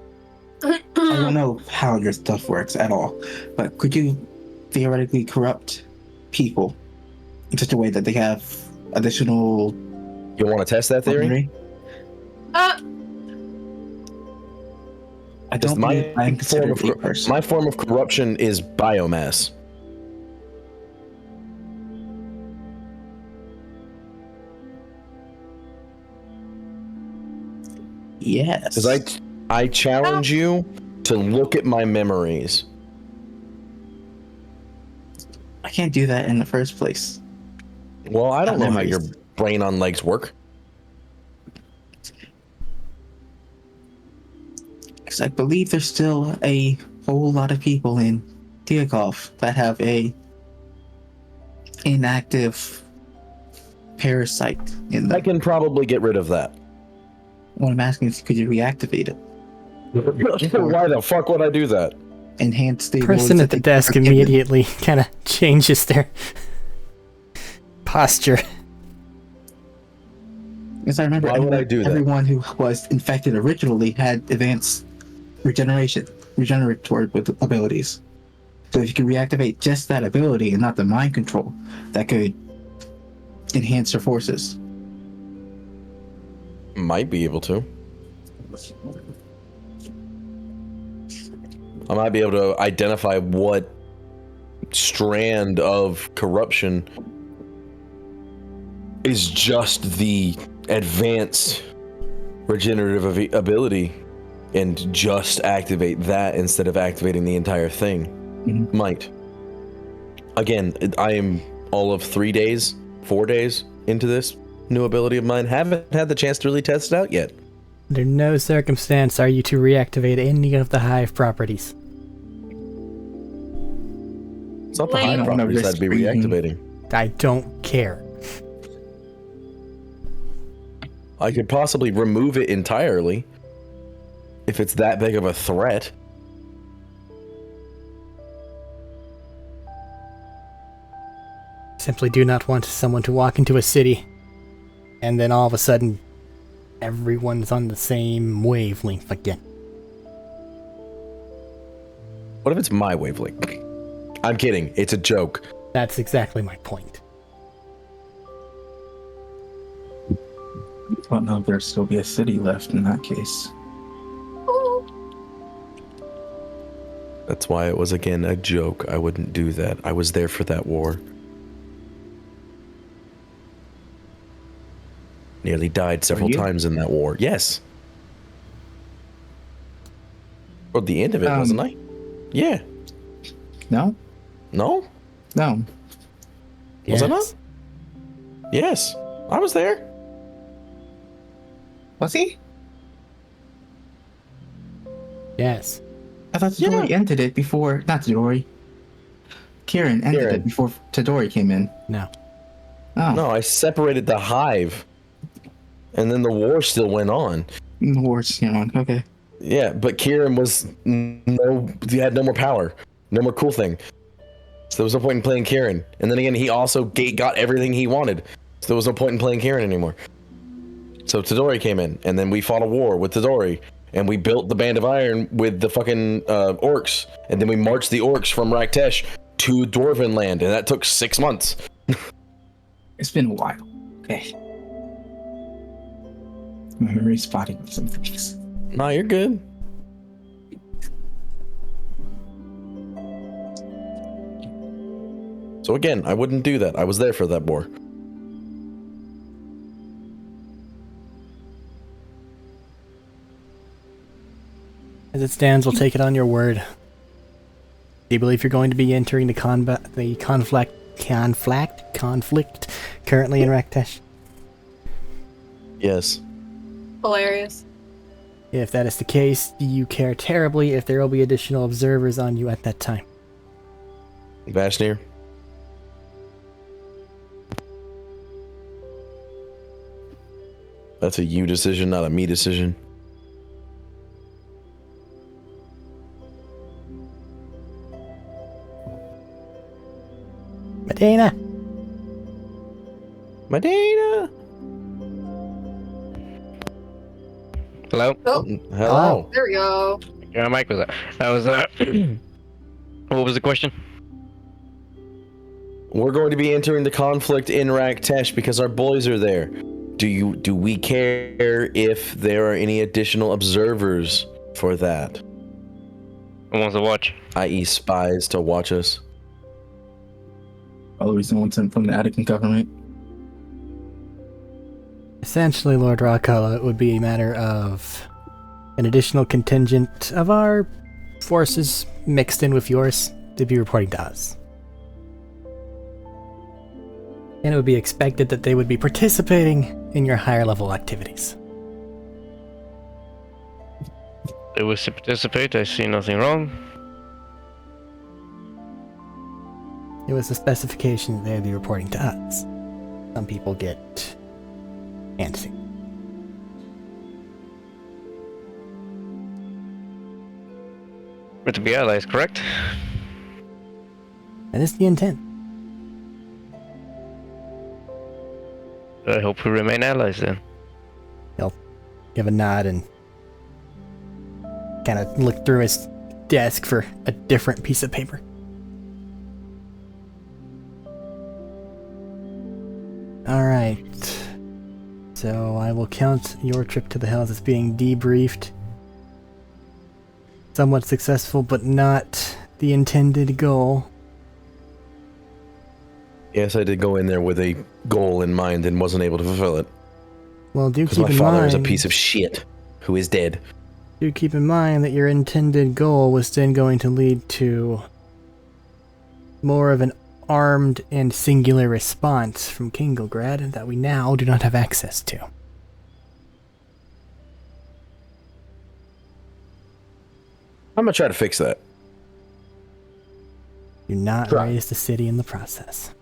Speaker 3: I don't know how your stuff works at all, but could you theoretically corrupt people in such a way that they have additional?
Speaker 1: You want to test that theory?
Speaker 3: Memory? I don't believe I'm considered a person.
Speaker 1: My form of corruption is biomass.
Speaker 3: Yes.
Speaker 1: Because I challenge you to look at my memories.
Speaker 3: I can't do that in the first place.
Speaker 1: Well, I don't know how your
Speaker 3: Memories.
Speaker 1: brain on legs work.
Speaker 3: Because I believe there's still a whole lot of people in Diakov that have a inactive parasite in
Speaker 1: I
Speaker 3: them.
Speaker 1: can probably get rid of that.
Speaker 3: What I'm asking is, could you reactivate it?
Speaker 1: Why the fuck would I do that?
Speaker 3: Enhance the
Speaker 2: Person
Speaker 3: abilities
Speaker 2: at the
Speaker 3: that they
Speaker 2: desk
Speaker 3: are given.
Speaker 2: immediately kind of changes their posture.
Speaker 3: Because I remember
Speaker 1: Why would I do that?
Speaker 3: everyone who was infected originally had advanced regeneratory abilities. So if you could reactivate just that ability and not the mind control, that could enhance your forces.
Speaker 1: Might be able to. I might be able to identify what strand of corruption is just the advanced regenerative ability and just activate that instead of activating the entire thing.
Speaker 3: Mhm.
Speaker 1: Might. Again, I am all of 4 days into this new ability of mine. Haven't had the chance to really test it out yet.
Speaker 2: Under no circumstance are you to reactivate any of the hive properties.
Speaker 1: It's not the
Speaker 4: Wait.
Speaker 1: high
Speaker 3: I don't wanna
Speaker 1: properties
Speaker 3: risk
Speaker 1: I'd be
Speaker 3: breathing.
Speaker 1: reactivating.
Speaker 2: I don't care.
Speaker 1: I could possibly remove it entirely if it's that big of a threat.
Speaker 2: Simply do not want someone to walk into a city and then all of a sudden everyone's on the same wavelength again.
Speaker 1: What if it's my wavelength? I'm kidding. It's a joke.
Speaker 2: That's exactly my point.
Speaker 3: I don't know if there'll still be a city left in that case.
Speaker 1: That's why it was, again, a joke. I wouldn't do that. I was there for that war. Nearly died several
Speaker 3: you?
Speaker 1: times in that war. Yes. Or the end of it, wasn't I? Yeah.
Speaker 3: No?
Speaker 1: No?
Speaker 3: No.
Speaker 1: Was I not?
Speaker 2: Yes.
Speaker 1: Yes. I was there.
Speaker 3: Was he?
Speaker 2: Yes.
Speaker 3: I thought Tadori ended it before. Not Tadori. Kieran ended
Speaker 1: Kieran.
Speaker 3: it before Tadori came in.
Speaker 2: No.
Speaker 3: Oh.
Speaker 1: No, I separated the hive. And then the war still went on.
Speaker 3: The war's on. Okay.
Speaker 1: Yeah, but Kieran was he had no more power. No more cool thing. So there was no point in playing Kieran. And then again, he also got everything he wanted. So there was no point in playing Kieran anymore. So Tadori came in, and then we fought a war with Tadori. And we built the Band of Iron with the fucking orcs. And then we marched the orcs from Raktesh to Dwarven land, and that took 6 months.
Speaker 3: It's been a while. Okay. Memory spotting some things.
Speaker 1: Nah, you're good. So again, I wouldn't do that. I was there for that war.
Speaker 2: As it stands, we'll take it on your word. Do you believe you're going to be entering the conflict currently in Raktesh?
Speaker 1: Yes.
Speaker 4: Hilarious.
Speaker 2: If that is the case, do you care terribly if there will be additional observers on you at that time?
Speaker 1: Vashnir? That's a you decision, not a me decision.
Speaker 2: Medina!
Speaker 1: Medina!
Speaker 6: Hello?
Speaker 4: Oh,
Speaker 1: Hello.
Speaker 4: there we go.
Speaker 6: Yeah, my mic was up. That was what was the question?
Speaker 1: We're going to be entering the conflict in Raktesh because our boys are there. Do we care if there are any additional observers for that?
Speaker 6: Who wants to watch?
Speaker 1: I.e. spies to watch us?
Speaker 3: All the reason one sent from the Attican government.
Speaker 2: Essentially, Lord Rakala, it would be a matter of an additional contingent of our forces mixed in with yours to be reporting to us. And it would be expected that they would be participating in your higher level activities.
Speaker 6: They wish to participate. I see nothing wrong.
Speaker 2: It was the specification that they would be reporting to us. Some people get antsy.
Speaker 6: We're to be allies, correct?
Speaker 2: That is the intent.
Speaker 6: I hope we remain allies then.
Speaker 2: He'll give a nod and kind of look through his desk for a different piece of paper. Alright. So I will count your trip to the Hells as being debriefed. Somewhat successful, but not the intended goal.
Speaker 1: Yes, I did go in there with a goal in mind and wasn't able to fulfill it.
Speaker 2: Well, do
Speaker 1: Because
Speaker 2: keep
Speaker 1: my
Speaker 2: in
Speaker 1: father
Speaker 2: mind...
Speaker 1: is a piece of shit who is dead.
Speaker 2: Do keep in mind that your intended goal was then going to lead to more of an armed and singular response from Kinglegrad that we now do not have access to.
Speaker 1: I'm gonna try to fix that.
Speaker 2: Do not
Speaker 1: Try.
Speaker 2: raise the city in the process.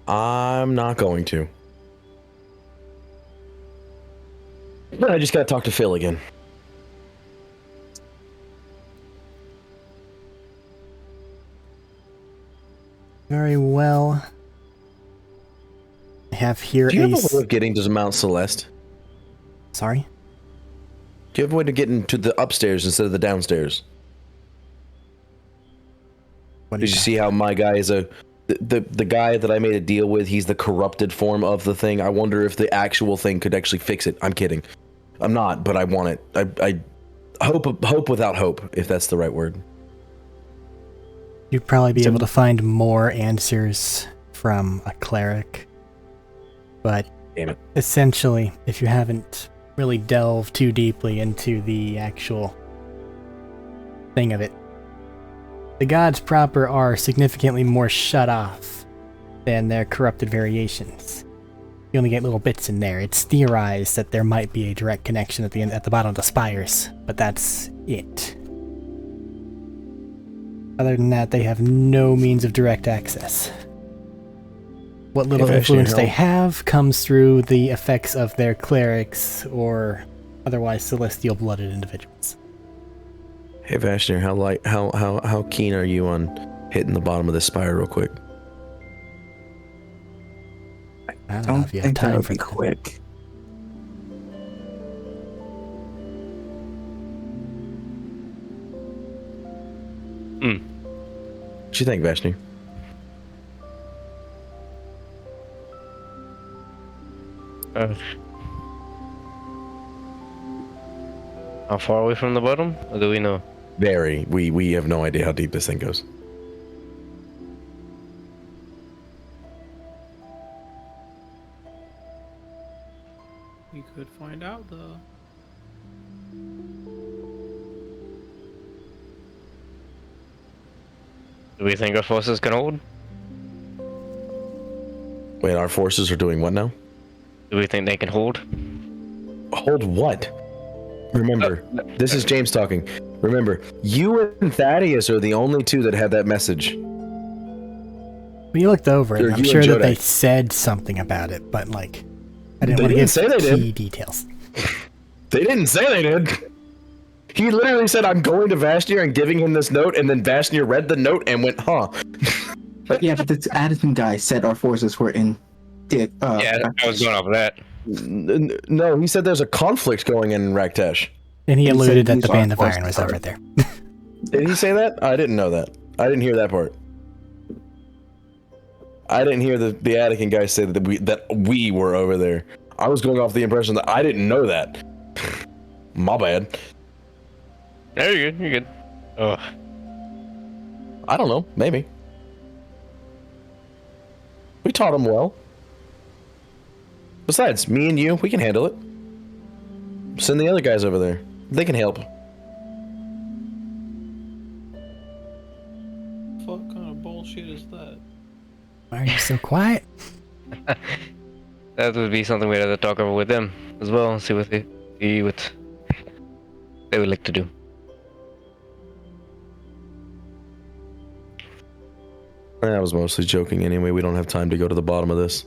Speaker 1: I'm not going to. But I just gotta talk to Phil again.
Speaker 2: Very well. I have here
Speaker 1: Do you have
Speaker 2: a...
Speaker 1: a way of getting to Mount Celeste?
Speaker 2: Sorry?
Speaker 1: Do you have a way to get into the upstairs instead of the downstairs?
Speaker 2: What
Speaker 1: Did you see how my guy is the guy that I made a deal with, he's the corrupted form of the thing. I wonder if the actual thing could actually fix it. I'm kidding. I'm not, but I want it. I hope without hope, if that's the right word.
Speaker 2: You'd probably be able to find more answers from a cleric. But
Speaker 1: Damn it.
Speaker 2: essentially, if you haven't really delved too deeply into the actual thing of it, the gods proper are significantly more shut off than their corrupted variations. You only get little bits in there. It's theorized that there might be a direct connection at the bottom of the spires, but that's it. Other than that, they have no means of direct access. What little influence they have comes through the effects of their clerics or otherwise celestial-blooded individuals.
Speaker 1: Hey Vashnir, how keen are you on hitting the bottom of this spire real quick?
Speaker 2: I don't know
Speaker 3: Don't
Speaker 2: if you have
Speaker 3: think
Speaker 2: time
Speaker 3: that'll
Speaker 2: for
Speaker 3: be
Speaker 2: that.
Speaker 3: quick.
Speaker 1: What you think, Vashnir?
Speaker 6: Uh, how far away from the bottom? Or do we know?
Speaker 1: Very. We have no idea how deep this thing goes.
Speaker 5: We could find out though.
Speaker 6: Do we think our forces can hold?
Speaker 1: Wait, our forces are doing what now?
Speaker 6: Do we think they can hold?
Speaker 1: Hold what? Remember, this is James talking. Remember, you and Thaddeus are the only two that had that message.
Speaker 2: We looked over it.
Speaker 1: Or
Speaker 2: I'm
Speaker 1: you
Speaker 2: sure
Speaker 1: and
Speaker 2: that
Speaker 1: Jodak.
Speaker 2: they said something about it, but like, I didn't
Speaker 1: They
Speaker 2: want to
Speaker 1: didn't
Speaker 2: give
Speaker 1: say they
Speaker 2: key
Speaker 1: did.
Speaker 2: details.
Speaker 1: They didn't say they did. He literally said, I'm going to Vashtir and giving him this note, and then Vashtir read the note and went, huh.
Speaker 3: But yeah, but the Addison guy said our forces were in.
Speaker 6: Yeah, I was going off of that.
Speaker 1: No, he said there's a conflict going in Raktesh.
Speaker 2: And he
Speaker 3: He
Speaker 2: alluded
Speaker 3: said
Speaker 2: that
Speaker 3: these
Speaker 2: the
Speaker 3: are
Speaker 2: Band of
Speaker 3: forces
Speaker 2: Iron was
Speaker 3: are-
Speaker 2: over there.
Speaker 1: Did he say that? I didn't know that. I didn't hear that part. I didn't hear the Attican guy say that we were over there. I was going off the impression that I didn't know that. My bad.
Speaker 6: No, you're good. You're good. Oh,
Speaker 1: I don't know. Maybe. We taught him well. Besides, me and you, we can handle it. Send the other guys over there. They can help.
Speaker 5: What kind of bullshit is that?
Speaker 2: Why are you so quiet?
Speaker 6: that would be something we'd have to talk over with them as well and see what they would like to do.
Speaker 1: I was mostly joking anyway. We don't have time to go to the bottom of this.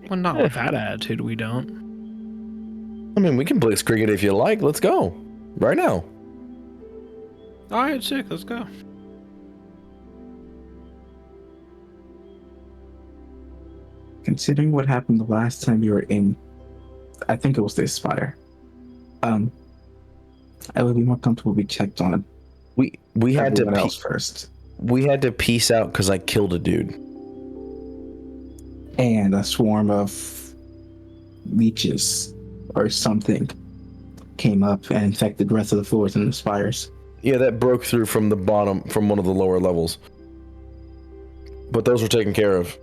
Speaker 5: Well, not with that attitude, we don't.
Speaker 1: I mean, we can blitzkrieg it if you like. Let's go. Right now.
Speaker 5: Alright, sick, let's go.
Speaker 3: Considering what happened the last time you were in, I think it was this fire. I would be more comfortable we checked on
Speaker 1: We had to
Speaker 3: everyone else first.
Speaker 1: we had to peace out because I killed a dude.
Speaker 3: And a swarm of leeches or something came up and infected the rest of the floors and the spires.
Speaker 1: Yeah, that broke through from the bottom, from one of the lower levels. But those were taken care of.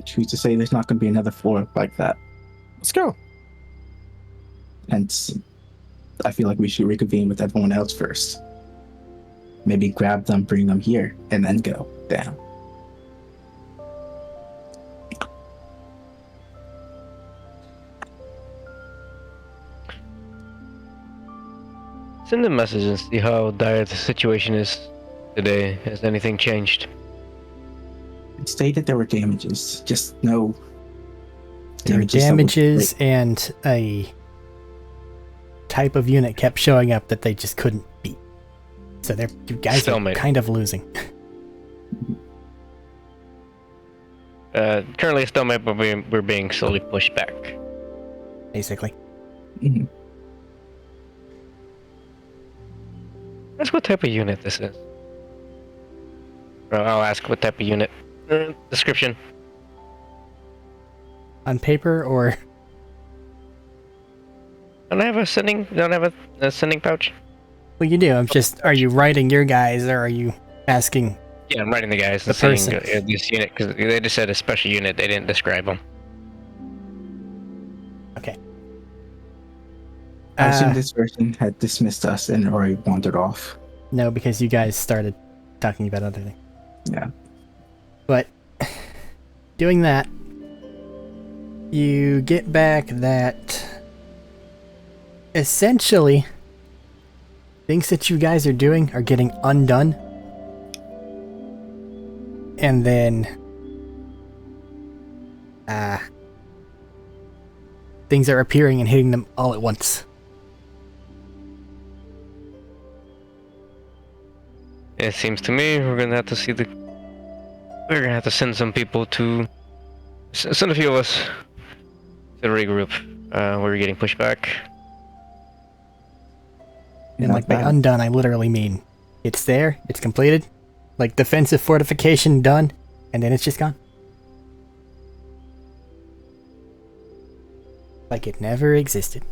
Speaker 3: Choose to say there's not going to be another floor like that.
Speaker 1: Let's go.
Speaker 3: And I feel like we should reconvene with everyone else first. Maybe grab them, bring them here, and then go down.
Speaker 6: Send a message and see how dire the situation is today. Has anything changed?
Speaker 3: It stated there were damages, just no
Speaker 2: There were
Speaker 3: that would-
Speaker 2: damages, and a type of unit kept showing up that they just couldn't beat. So you guys
Speaker 6: Stalemate.
Speaker 2: are kind of losing.
Speaker 6: Currently a stalemate, but we're being slowly pushed back.
Speaker 2: Basically.
Speaker 3: Mhm.
Speaker 6: Ask what type of unit this is. Or I'll ask what type of unit. Description.
Speaker 2: On paper, or
Speaker 6: Don't I have a sending? Don't I have a sending pouch?
Speaker 2: well, you do. I'm just. Are you writing your guys, or are you asking?
Speaker 6: Yeah, I'm writing the guys.
Speaker 2: The
Speaker 6: and seeing,
Speaker 2: person.
Speaker 6: this unit because they just said a special unit. They didn't describe them.
Speaker 2: Okay.
Speaker 3: I assume this person had dismissed us and already wandered off.
Speaker 2: No, because you guys started talking about other things.
Speaker 3: Yeah.
Speaker 2: But doing that, you get back that essentially things that you guys are doing are getting undone. And then things are appearing and hitting them all at once.
Speaker 6: It seems to me we're gonna have to see the. We're gonna have to send some people to. Send a few of us to regroup. We're getting pushed back.
Speaker 2: And
Speaker 3: Not
Speaker 2: like by
Speaker 3: bad.
Speaker 2: undone, I literally mean it's there, it's completed, like defensive fortification done, and then it's just gone. like it never existed.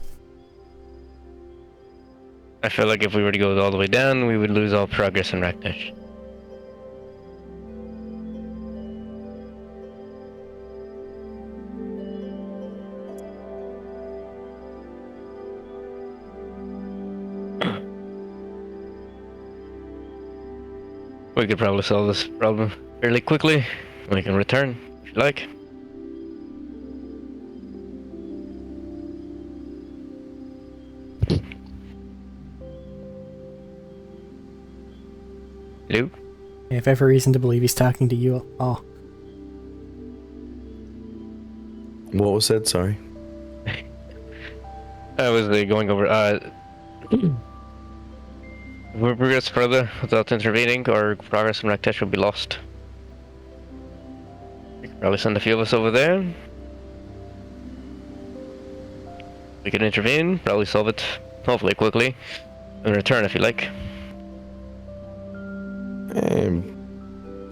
Speaker 6: I feel like if we were to go all the way down, we would lose all progress in Raknesh. We could probably solve this problem fairly quickly. We can return, if you like. Hello?
Speaker 2: I have every reason to believe he's talking to you all.
Speaker 1: What was said? Sorry.
Speaker 6: I was going over, if we progress further without intervening, our progress in Raktesh will be lost. We could probably send a few of us over there. We can intervene, probably solve it, hopefully quickly, and return if you like.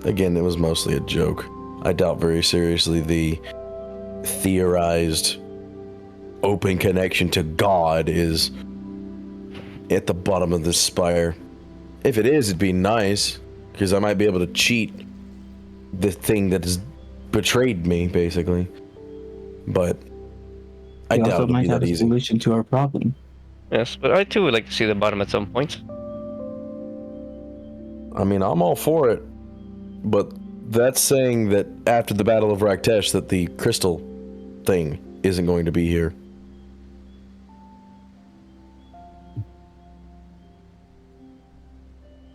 Speaker 1: Again, it was mostly a joke. I doubt very seriously the theorized open connection to God is at the bottom of this spire. If it is, it'd be nice, because I might be able to cheat the thing that has betrayed me, basically. But I
Speaker 3: We
Speaker 1: doubt
Speaker 3: also
Speaker 1: it'll
Speaker 3: might
Speaker 1: be
Speaker 3: have
Speaker 1: that
Speaker 3: a
Speaker 1: easy.
Speaker 3: solution to our problem.
Speaker 6: Yes, but I too would like to see the bottom at some point.
Speaker 1: I mean, I'm all for it, but that's saying that after the Battle of Raktesh that the crystal thing isn't going to be here.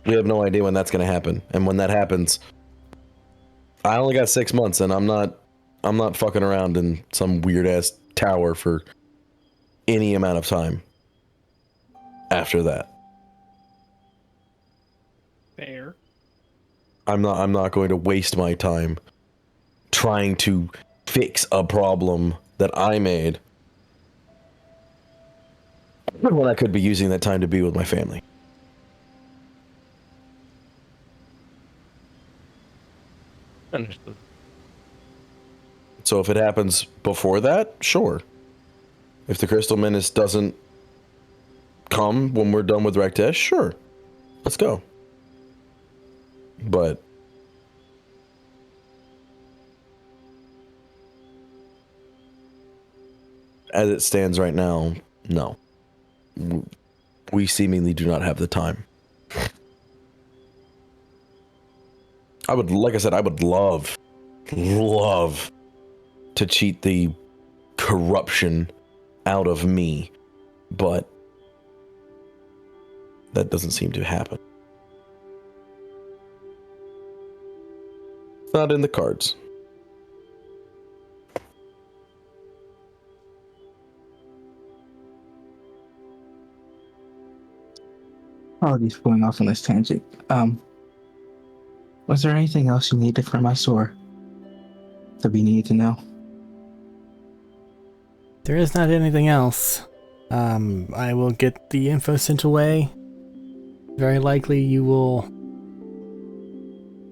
Speaker 1: We have no idea when that's going to happen, and when that happens, I only got 6 months, and I'm not fucking around in some weird ass tower for any amount of time after that.
Speaker 5: Fair.
Speaker 1: I'm not going to waste my time trying to fix a problem that I made when I could be using that time to be with my family.
Speaker 6: Understood.
Speaker 1: So if it happens before that, sure. If the Crystal Menace doesn't come when we're done with Raktesh, sure. Let's go. But as it stands right now, no. We seemingly do not have the time. Like I said, I would love to cheat the corruption out of me, but that doesn't seem to happen. It's not in the cards.
Speaker 3: Apologies for going off on this tangent. Was there anything else you needed from us or that we needed to know?
Speaker 2: There is not anything else. I will get the info sent away. Very likely you will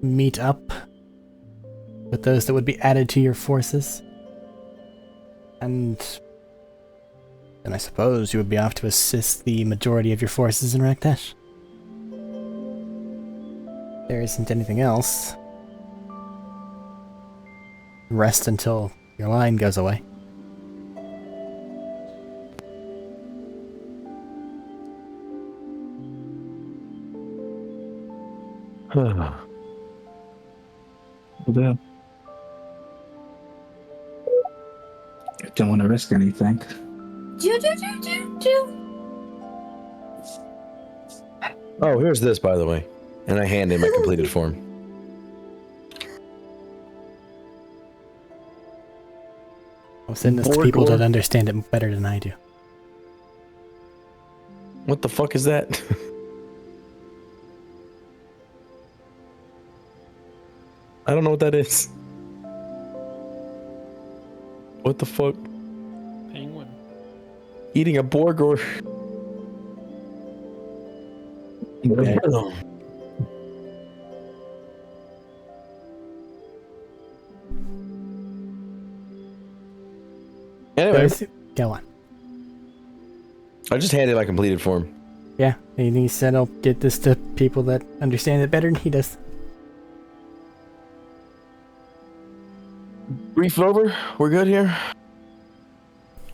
Speaker 2: meet up with those that would be added to your forces. And then I suppose you would be off to assist the majority of your forces in Raktesh. There isn't anything else. Rest until your line goes away.
Speaker 3: Yeah. Don't want to risk anything.
Speaker 1: Oh, here's this, by the way. And I hand in my completed form.
Speaker 2: I'll send this to people that understand it better than I do.
Speaker 1: What the fuck is that? I don't know what that is. What the fuck?
Speaker 5: Penguin.
Speaker 1: Eating a Borgor.
Speaker 3: Okay.
Speaker 1: Anyway,
Speaker 2: Go on.
Speaker 1: I just handed my completed form.
Speaker 2: Yeah, and he said I'll get this to people that understand it better than he does.
Speaker 1: Brief over. We're good here.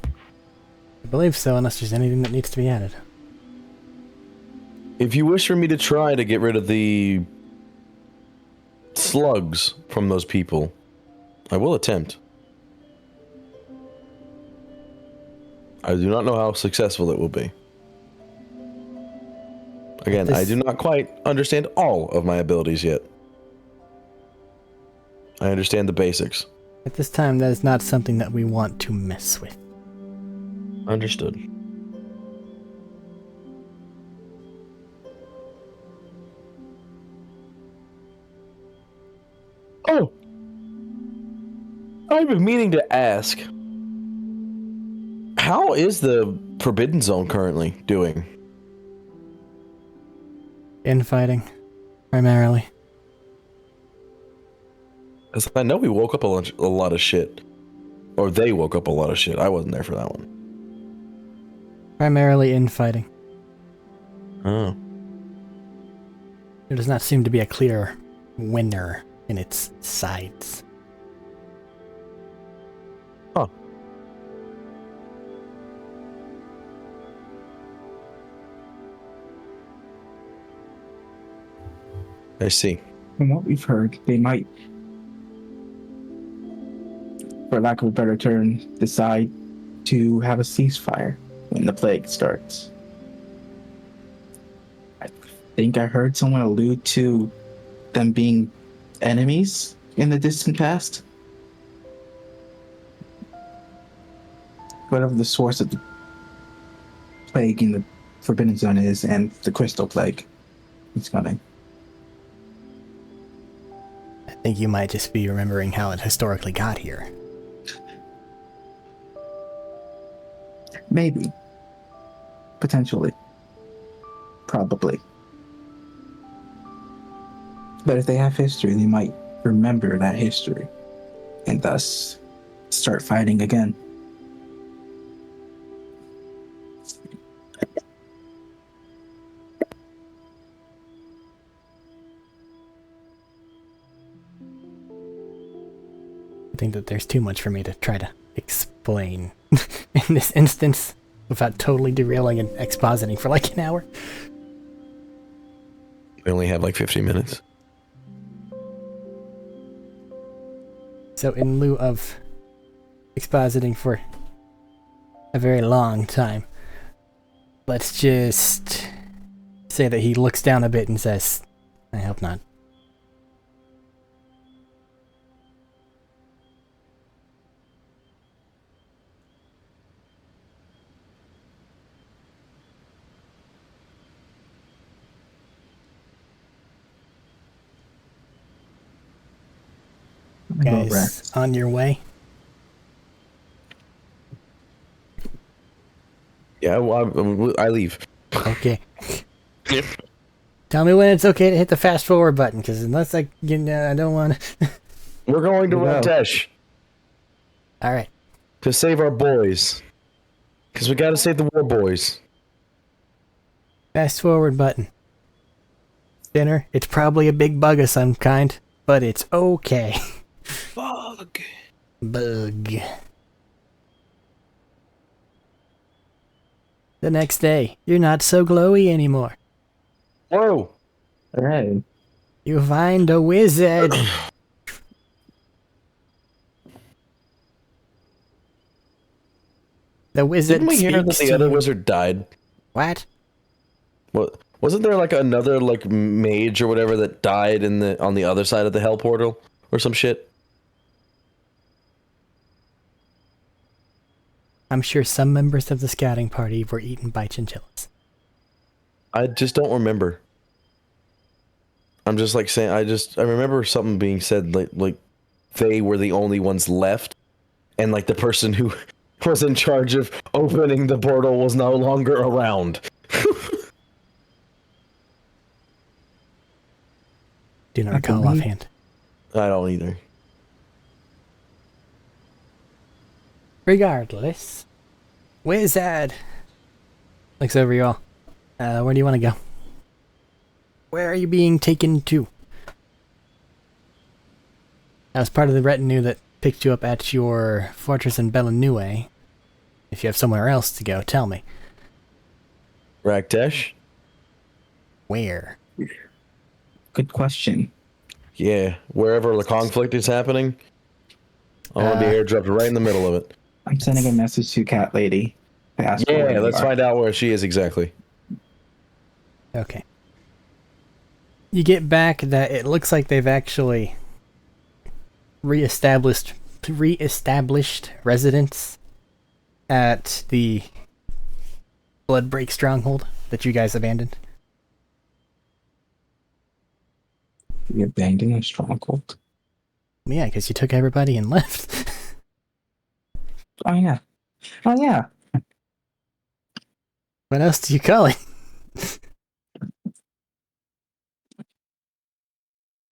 Speaker 2: I believe so, unless there's anything that needs to be added.
Speaker 1: If you wish for me to try to get rid of the slugs from those people, I will attempt. I do not know how successful it will be. Again, I do not quite understand all of my abilities yet. I understand the basics.
Speaker 2: At this time, that is not something that we want to mess with.
Speaker 1: Understood. Oh! I've been meaning to ask. How is the Forbidden Zone currently doing?
Speaker 2: Infighting, primarily.
Speaker 1: Because I know we woke up a lot of shit. Or they woke up a lot of shit. I wasn't there for that one.
Speaker 2: Primarily infighting.
Speaker 1: Oh.
Speaker 2: There does not seem to be a clear winner in its sides.
Speaker 1: Huh. I see.
Speaker 3: From what we've heard, they might, for lack of a better term, decide to have a ceasefire when the plague starts. I think I heard someone allude to them being enemies in the distant past. Whatever the source of the plague in the Forbidden Zone is, and the Crystal Plague is coming.
Speaker 2: I think you might just be remembering how it historically got here.
Speaker 3: Maybe. Potentially. Probably. But if they have history, they might remember that history and thus start fighting again.
Speaker 2: I think that there's too much for me to try to explain in this instance without totally derailing and expositing for like an hour.
Speaker 1: We only have like 50 minutes.
Speaker 2: So in lieu of expositing for a very long time, let's just say that he looks down a bit and says, I hope not. Guys, on your way?
Speaker 1: Yeah, well, I leave.
Speaker 2: Okay.
Speaker 6: Yep.
Speaker 2: Tell me when it's okay to hit the fast forward button, because unless I don't want to...
Speaker 1: We're going to
Speaker 3: No.
Speaker 1: Rantesh
Speaker 2: Alright.
Speaker 1: to save our boys. Because we gotta save the war boys.
Speaker 2: Fast forward button. Dinner, it's probably a big bug of some kind, but it's okay.
Speaker 1: Bug.
Speaker 2: Bug. The next day, you're not so glowy anymore.
Speaker 1: Whoa.
Speaker 3: Hey.
Speaker 2: You find a wizard. The wizard
Speaker 1: Didn't we hear that
Speaker 2: speaks
Speaker 1: the
Speaker 2: to
Speaker 1: other
Speaker 2: you.
Speaker 1: wizard died?
Speaker 2: What?
Speaker 1: What? Wasn't there like another like mage or whatever that died on the other side of the hell portal or some shit?
Speaker 2: I'm sure some members of the scouting party were eaten by chinchillas.
Speaker 1: I just don't remember. I'm just like saying I remember something being said like they were the only ones left, and like the person who was in charge of opening the portal was no longer around.
Speaker 2: Do not
Speaker 3: I
Speaker 2: recall
Speaker 3: believe-
Speaker 2: offhand.
Speaker 1: I don't either.
Speaker 2: Regardless, Wizard! Looks over you all. Where do you want to go? Where are you being taken to? I was part of the retinue that picked you up at your fortress in Bellinue. If you have somewhere else to go, tell me.
Speaker 1: Raktesh?
Speaker 2: Where?
Speaker 3: Good question.
Speaker 1: Yeah, wherever the conflict is happening, I want to be airdropped right in the middle of it.
Speaker 3: I'm sending a message to Cat Lady. To ask her where
Speaker 1: Yeah,
Speaker 3: we
Speaker 1: let's
Speaker 3: are.
Speaker 1: find out where she is exactly.
Speaker 2: Okay. You get back that it looks like they've actually reestablished residence at the Bloodbreak stronghold that you guys abandoned.
Speaker 3: We abandoned a stronghold.
Speaker 2: Yeah, because you took everybody and left.
Speaker 3: Oh yeah. Oh yeah.
Speaker 2: What else do you call it?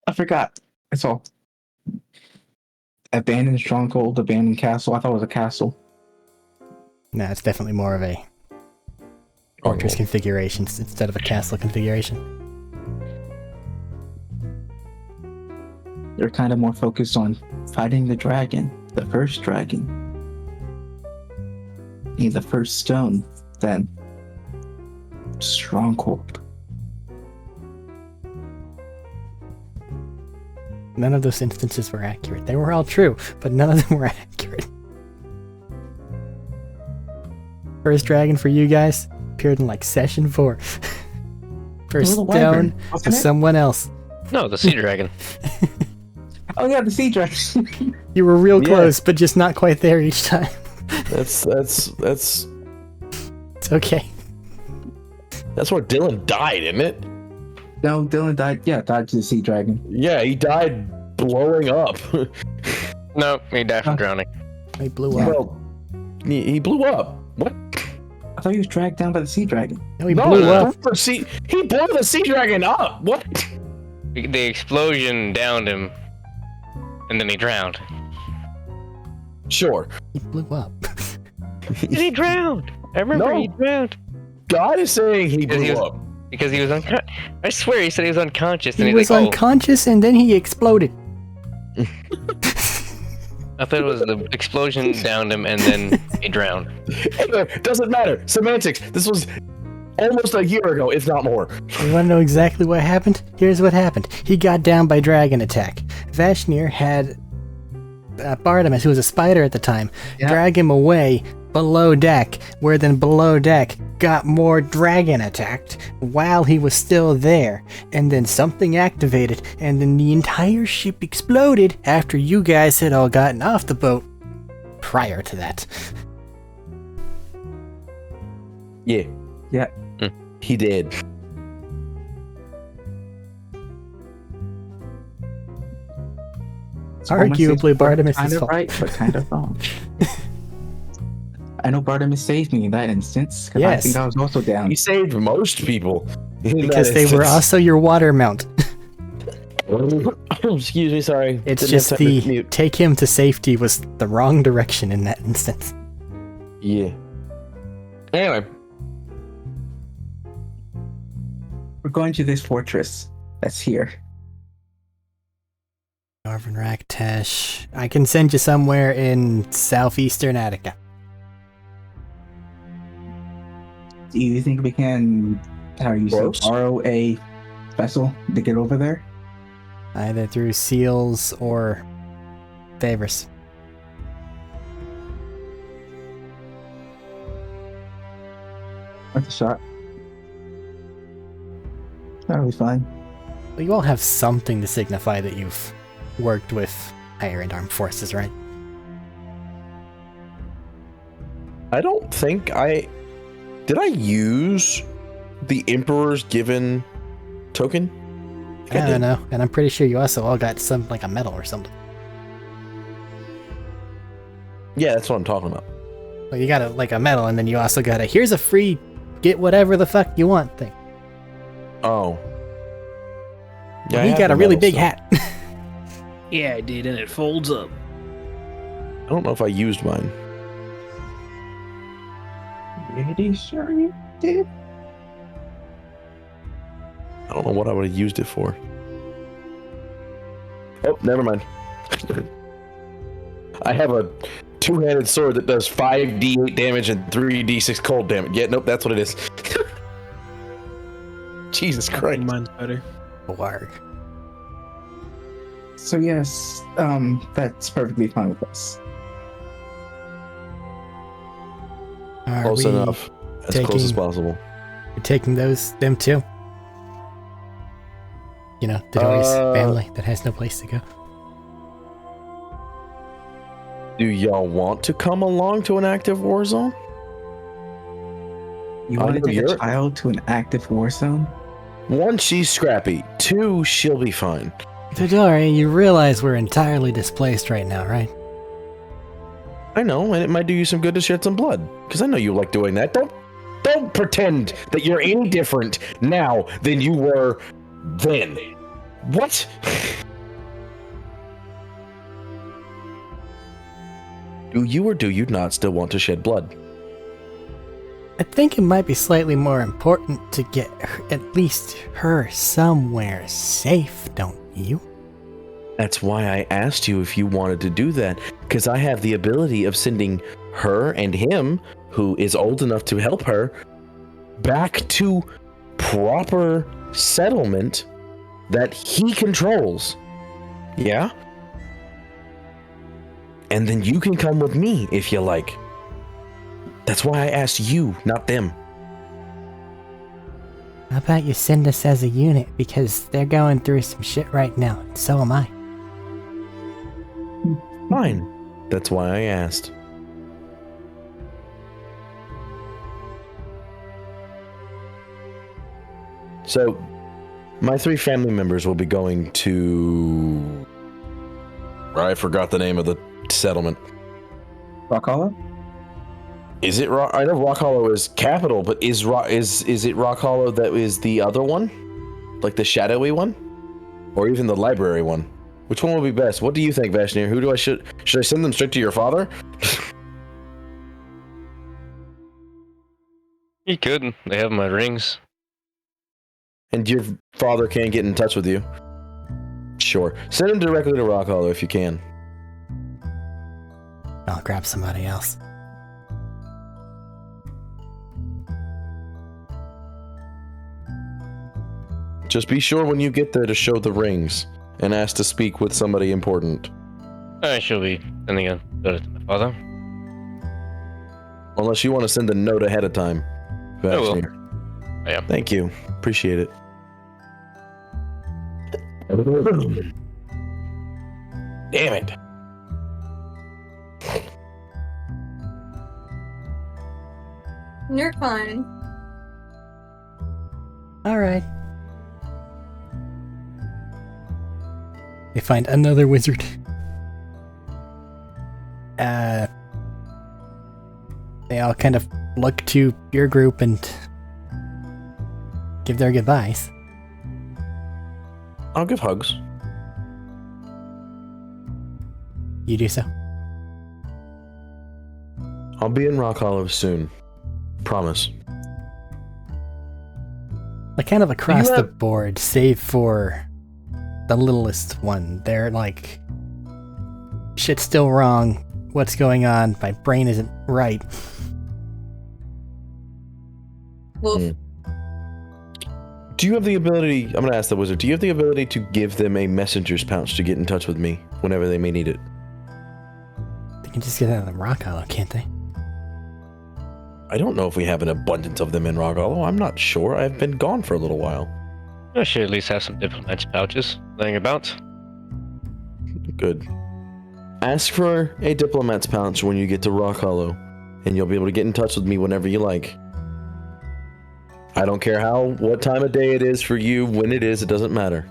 Speaker 3: I forgot. That's all. Abandoned stronghold, abandoned castle. I thought it was a castle.
Speaker 2: No, it's definitely more of a fortress configuration instead of a castle configuration.
Speaker 3: They're kind of more focused on fighting the dragon, the first dragon. Need the first stone, then stronghold.
Speaker 2: None of those instances were accurate. They were all true, but none of them were accurate. First dragon for you guys appeared in like session 4. First
Speaker 3: little
Speaker 2: stone
Speaker 3: wyvern,
Speaker 2: to
Speaker 3: wasn't it?
Speaker 2: someone else.
Speaker 6: No, the sea dragon.
Speaker 3: Oh yeah, the sea dragon.
Speaker 2: You were real
Speaker 1: Yeah.
Speaker 2: close, but just not quite there each time.
Speaker 1: That's
Speaker 2: It's okay.
Speaker 1: that's where Dylan died, isn't it?
Speaker 3: No, Dylan died. Yeah, died to the sea dragon.
Speaker 1: Yeah, he died blowing up.
Speaker 6: No, he died from drowning.
Speaker 2: They blew
Speaker 3: Yeah.
Speaker 2: up.
Speaker 1: Well, he blew up. What?
Speaker 3: I thought he was dragged down by the sea dragon.
Speaker 2: No, he blew up.
Speaker 1: He blew the sea dragon up. What?
Speaker 6: The explosion downed him, and then he drowned.
Speaker 1: Sure.
Speaker 2: He blew up.
Speaker 6: And he drowned. I remember
Speaker 1: No.
Speaker 6: he drowned
Speaker 1: God is saying he
Speaker 6: Because he
Speaker 1: blew
Speaker 6: was-
Speaker 1: up.
Speaker 6: because he was unconscious. I swear he said he was unconscious, and
Speaker 2: He
Speaker 6: he's
Speaker 2: was
Speaker 6: like,
Speaker 2: unconscious and then he exploded.
Speaker 6: I thought it was the explosion downed him, and then he drowned.
Speaker 1: Anyway, doesn't matter. Semantics. This was almost a year ago, if not more.
Speaker 2: You want to know exactly what happened? Here's what happened. He got down by dragon attack. Vashnir had Bartimus, who was a spider at the time,
Speaker 3: Yeah.
Speaker 2: drag him away below deck, where then below deck got more dragon attacked while he was still there. And then something activated, and then the entire ship exploded after you guys had all gotten off the boat prior to that.
Speaker 1: Yeah.
Speaker 3: Yeah.
Speaker 1: He did.
Speaker 2: Arguably, Bartimus
Speaker 3: kind
Speaker 2: is
Speaker 3: of
Speaker 2: fault.
Speaker 3: right, but kind of wrong. I know Bartimus saved me in that instance because I
Speaker 2: Yes.
Speaker 3: think I was also down.
Speaker 1: He saved most people. in
Speaker 2: Because
Speaker 1: that
Speaker 2: they were
Speaker 1: instance.
Speaker 2: also your water mount.
Speaker 1: Excuse me, sorry.
Speaker 2: It's
Speaker 1: Didn't
Speaker 2: just
Speaker 1: have time to
Speaker 2: the
Speaker 1: mute.
Speaker 2: take him to safety was the wrong direction in that instance.
Speaker 1: Yeah. Anyway,
Speaker 3: We're going to this fortress that's here.
Speaker 2: Northern Raktesh. I can send you somewhere in southeastern Attica.
Speaker 3: Do you think we can, how do you say,
Speaker 1: Close.
Speaker 3: borrow a vessel to get over there?
Speaker 2: Either through seals or favors.
Speaker 3: Worth a shot. That'll be fine.
Speaker 2: Well, you all have something to signify that you've worked with higher end armed forces, right?
Speaker 1: I don't think did I use the Emperor's given token? think
Speaker 2: I
Speaker 1: did.
Speaker 2: don't know. And I'm pretty sure you also all got some, like a medal or something.
Speaker 1: Yeah, that's what I'm talking about.
Speaker 2: Well, you got a medal, and then you also got here's a free get whatever the fuck you want thing.
Speaker 1: Oh.
Speaker 2: Well,
Speaker 1: I
Speaker 2: he
Speaker 1: have
Speaker 2: got
Speaker 1: the
Speaker 2: a really
Speaker 1: medal
Speaker 2: big
Speaker 1: still.
Speaker 2: hat.
Speaker 5: Yeah, I did, and it folds up.
Speaker 1: I don't know if I used mine.
Speaker 3: pretty sure you did.
Speaker 1: I don't know what I would have used it for. Oh, never mind. I have a two-handed sword that does 5d8 damage and 3d6 cold damage. Yeah, nope, that's what it is. Jesus Christ.
Speaker 5: Mine's better.
Speaker 2: Warg.
Speaker 3: So yes, that's perfectly fine with us.
Speaker 2: Are
Speaker 1: Close
Speaker 2: we
Speaker 1: enough. As close as possible.
Speaker 2: taking them too? You know, Dodori's family that has no place to go.
Speaker 1: Do y'all want to come along to an active war zone?
Speaker 3: You want to take
Speaker 1: you're-
Speaker 3: a child to an active war zone?
Speaker 1: One, she's scrappy. Two, she'll be fine.
Speaker 2: Dodori, you realize we're entirely displaced right now, right?
Speaker 1: I know, and it might do you some good to shed some blood. Because I know you like doing that. Don't pretend that you're any different now than you were then. What? Do you or do you not still want to shed blood?
Speaker 2: I think it might be slightly more important to get at least her somewhere safe, don't you?
Speaker 1: That's why I asked you if you wanted to do that, because I have the ability of sending her and him, who is old enough to help her, back to proper settlement that he controls. Yeah? And then you can come with me if you like. That's why I asked you, not them.
Speaker 2: How about you send us as a unit, because they're going through some shit right now, and so am I.
Speaker 1: Fine. That's why I asked. So, my 3 family members will be going to... I forgot the name of the settlement.
Speaker 3: Rock Hollow?
Speaker 1: Is it Rock? I know Rock Hollow is capital, but is it Rock Hollow that is the other one? Like the shadowy one? Or even the library one? Which one would be best? What do you think, Vashnir? Who do I should I send them straight to your father?
Speaker 6: You could. They have my rings.
Speaker 1: And your father can't get in touch with you? Sure. Send him directly to Rock Hollow if you can.
Speaker 2: I'll grab somebody else.
Speaker 1: Just be sure when you get there to show the rings and ask to speak with somebody important.
Speaker 6: I shall be sending a letter to my father.
Speaker 1: Unless you want to send a note ahead of time.
Speaker 6: I will.
Speaker 1: Vashnir.
Speaker 6: I am.
Speaker 1: Thank you. Appreciate it. Damn it.
Speaker 4: You're fine.
Speaker 2: Alright. They find another wizard. They all kind of look to your group and give their goodbyes.
Speaker 1: I'll give hugs.
Speaker 2: You do so.
Speaker 1: I'll be in Rock Hollow soon. Promise.
Speaker 2: Like kind of across
Speaker 1: You
Speaker 2: the
Speaker 1: have-
Speaker 2: board, save for the littlest one. They're like, shit's still wrong. What's going on? My brain isn't right.
Speaker 4: Wolf.
Speaker 1: Mm. Do you have the ability, I'm going to ask the wizard, do you have the ability to give them a messenger's pouch to get in touch with me whenever they may need it?
Speaker 2: They can just get out of the rock hollow, can't they?
Speaker 1: I don't know if we have an abundance of them in Rock Hollow. I'm not sure. I've been gone for a little while.
Speaker 6: I should at least have some diplomats' pouches laying about.
Speaker 1: Good. Ask for a diplomat's pouch when you get to Rock Hollow, and you'll be able to get in touch with me whenever you like. I don't care what time of day it is for you, when it is, it doesn't matter.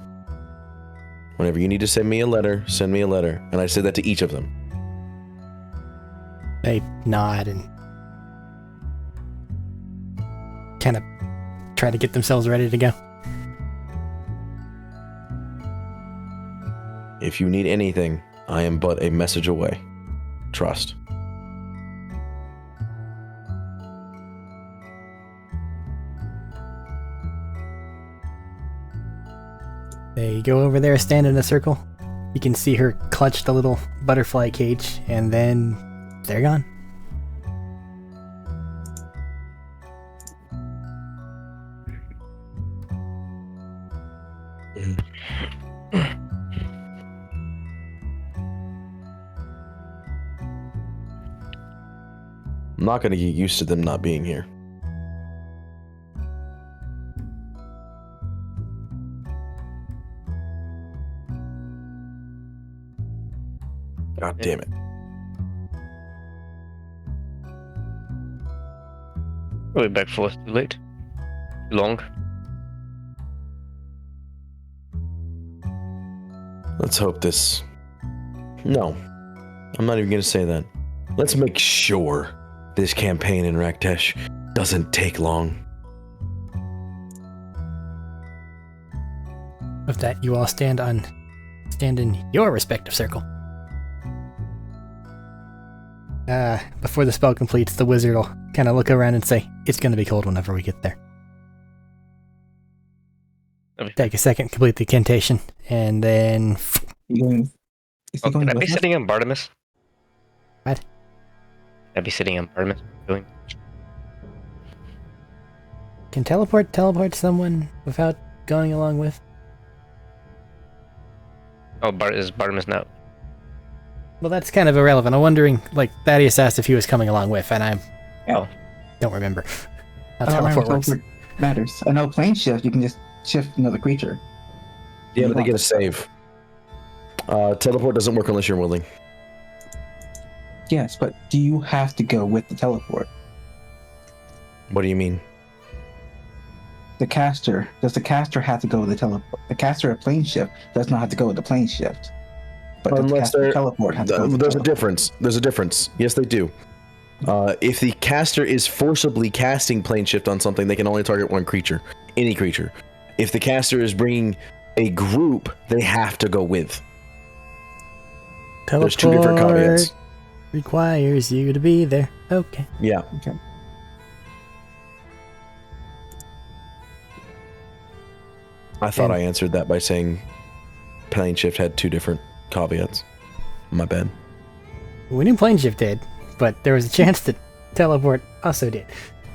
Speaker 1: Whenever you need to send me a letter, send me a letter. And I say that to each of them.
Speaker 2: They nod and kind of try to get themselves ready to go.
Speaker 1: If you need anything, I am but a message away. Trust.
Speaker 2: They go over there, stand in a circle. You can see her clutch the little butterfly cage, and then they're gone.
Speaker 1: I'm not going to get used to them not being here. God damn it.
Speaker 6: Probably back for us too late. Too long.
Speaker 1: Let's hope this... No. I'm not even going to say that. Let's make sure this campaign in Raktesh doesn't take long.
Speaker 2: With that, you all stand in your respective circle. Before the spell completes, the wizard will kind of look around and say, "It's going to be cold whenever we get there."
Speaker 6: Okay.
Speaker 2: Take a second, complete the incantation, and then...
Speaker 3: Is he going
Speaker 6: Can I be
Speaker 3: with us?
Speaker 6: sitting on Bartimus?
Speaker 2: What?
Speaker 6: Can I be sitting on Bartimus? Doing?
Speaker 2: Can teleport someone without going along with?
Speaker 6: Oh, is Bartimus now?
Speaker 2: Well, that's kind of irrelevant. I'm wondering, like, Thaddeus asked if he was coming along with, and I don't remember how teleport works.
Speaker 3: Matters. I know plane shift, you can just shift another creature.
Speaker 1: Yeah, but they get a save. Teleport doesn't work unless you're willing.
Speaker 3: Yes, but do you have to go with the teleport?
Speaker 1: What do you mean?
Speaker 3: Does the caster have to go with the teleport? The caster of plane shift does not have to go with the plane shift. But does the
Speaker 1: Unless
Speaker 3: caster
Speaker 1: they're...
Speaker 3: of teleport have to go with the
Speaker 1: There's a
Speaker 3: teleport?
Speaker 1: difference. There's a difference. Yes, they do. If the caster is forcibly casting plane shift on something, they can only target one creature. Any creature. If the caster is bringing a group, they have to go with. There's two different caveats.
Speaker 2: Requires you to be there. Okay.
Speaker 1: Yeah.
Speaker 3: Okay.
Speaker 1: I thought I answered that by saying plane shift had two different caveats. My bad.
Speaker 2: We knew plane shift did, but there was a chance that teleport also did.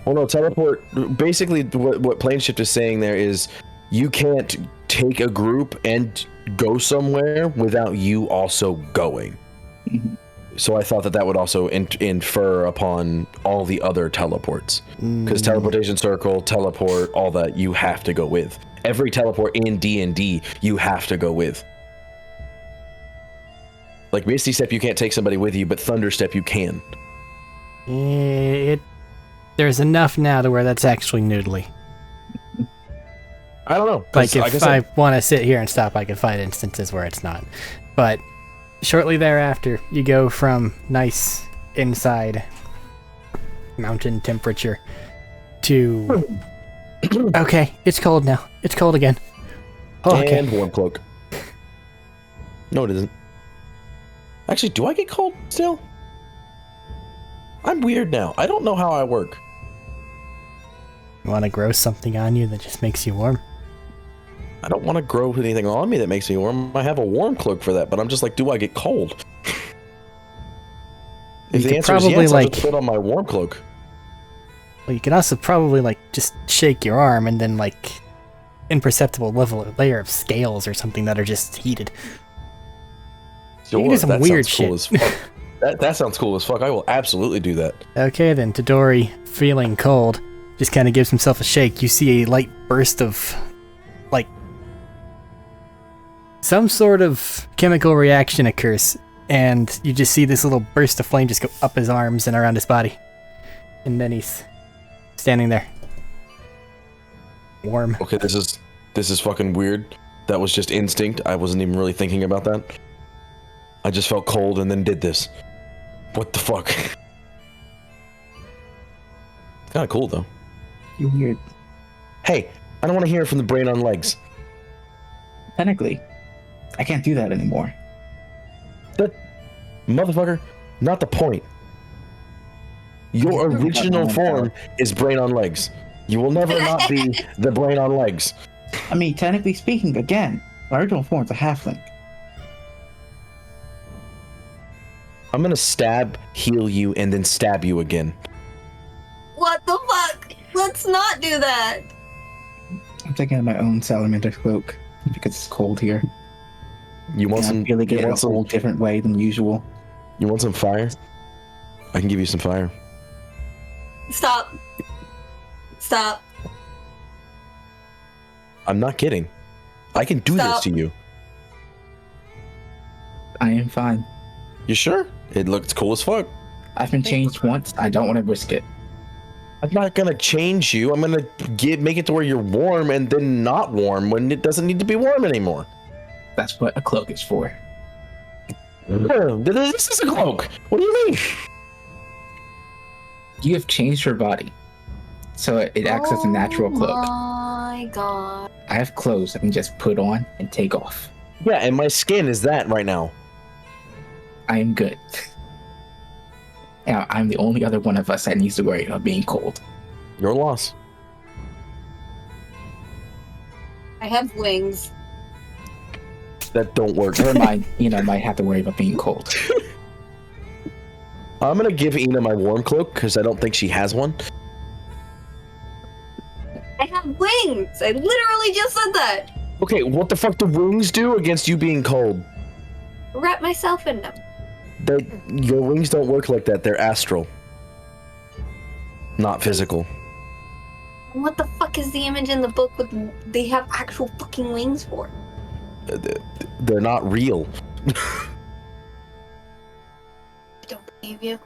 Speaker 1: Well, no, teleport... Basically, what plane shift is saying there is you can't take a group and go somewhere without you also going.
Speaker 3: Mhm.
Speaker 1: So I thought that would also infer upon all the other teleports. Because teleportation circle, teleport, all that, you have to go with. Every teleport in D&D, you have to go with. Like Misty Step, you can't take somebody with you, but Thunder Step, you can.
Speaker 2: There's enough now to where that's actually noodly.
Speaker 1: I don't know.
Speaker 2: Like, if I want to sit here and stop, I can find instances where it's not. But shortly thereafter, you go from nice inside mountain temperature to... Okay, it's cold now. It's cold again. Oh, okay.
Speaker 1: And warm cloak. No, it isn't. Actually, do I get cold still? I'm weird now. I don't know how I work.
Speaker 2: You want to grow something on you that just makes you warm?
Speaker 1: I don't want to grow anything on me that makes me warm. I have a warm cloak for that, but I'm just like, do I get cold? If the answer is yes, I'll just put on my warm cloak.
Speaker 2: Well, you could also probably, like, just shake your arm and then, like, imperceptible layer of scales or something that are just heated.
Speaker 1: Sure,
Speaker 2: you can do some weird shit.
Speaker 1: Cool as fuck. That sounds cool as fuck. I will absolutely do that.
Speaker 2: Okay, then, Tadori, feeling cold, just kind of gives himself a shake. You see a light burst of, like, some sort of chemical reaction occurs, and you just see this little burst of flame just go up his arms and around his body. And then he's standing there. Warm.
Speaker 1: Okay, this is fucking weird. That was just instinct. I wasn't even really thinking about that. I just felt cold and then did this. What the fuck? It's kind of cool, though.
Speaker 3: You weird.
Speaker 1: Hey, I don't want to hear it from the brain on legs.
Speaker 3: Technically, I can't do that anymore.
Speaker 1: Motherfucker, not the point. Your original form is brain on legs. You will never not be the brain on legs.
Speaker 3: I mean, technically speaking, again, My original form's a halfling.
Speaker 1: I'm gonna stab, heal you, and then stab you again.
Speaker 4: What the fuck? Let's not do that.
Speaker 3: I'm taking out my own salamander cloak because it's cold here.
Speaker 1: You want
Speaker 3: And
Speaker 1: some?
Speaker 3: I'm feeling it
Speaker 1: You
Speaker 3: in a
Speaker 1: want some?
Speaker 3: whole different way than usual.
Speaker 1: You want some fire? I can give you some fire.
Speaker 4: Stop. Stop.
Speaker 1: I'm not kidding. I can do
Speaker 4: Stop.
Speaker 1: this to you.
Speaker 3: I am fine.
Speaker 1: You sure? It looks cool as fuck.
Speaker 3: I've been changed once. I don't want to risk it.
Speaker 1: I'm not gonna change you. I'm gonna make it to where you're warm and then not warm when it doesn't need to be warm anymore.
Speaker 3: That's what a cloak is for.
Speaker 1: This is a cloak. What do you mean?
Speaker 3: You have changed your body, so it acts as a natural cloak.
Speaker 4: Oh my god.
Speaker 3: I have clothes I can just put on and take off.
Speaker 1: Yeah, and my skin is that right now.
Speaker 3: I am good. Now, I'm the only other one of us that needs to worry about being cold.
Speaker 1: Your loss.
Speaker 4: I have wings.
Speaker 1: That don't work.
Speaker 3: Never mind, might have to worry about being cold.
Speaker 1: I'm gonna give Ina my warm cloak because I don't think she has one.
Speaker 4: I have wings. I literally just said that.
Speaker 1: Okay, what the fuck do wings do against you being cold?
Speaker 4: Wrap myself in them.
Speaker 1: Your wings don't work like that. They're astral, not physical.
Speaker 4: What the fuck is the image in the book with they have actual fucking wings for?
Speaker 1: They're not real.
Speaker 4: I don't believe you.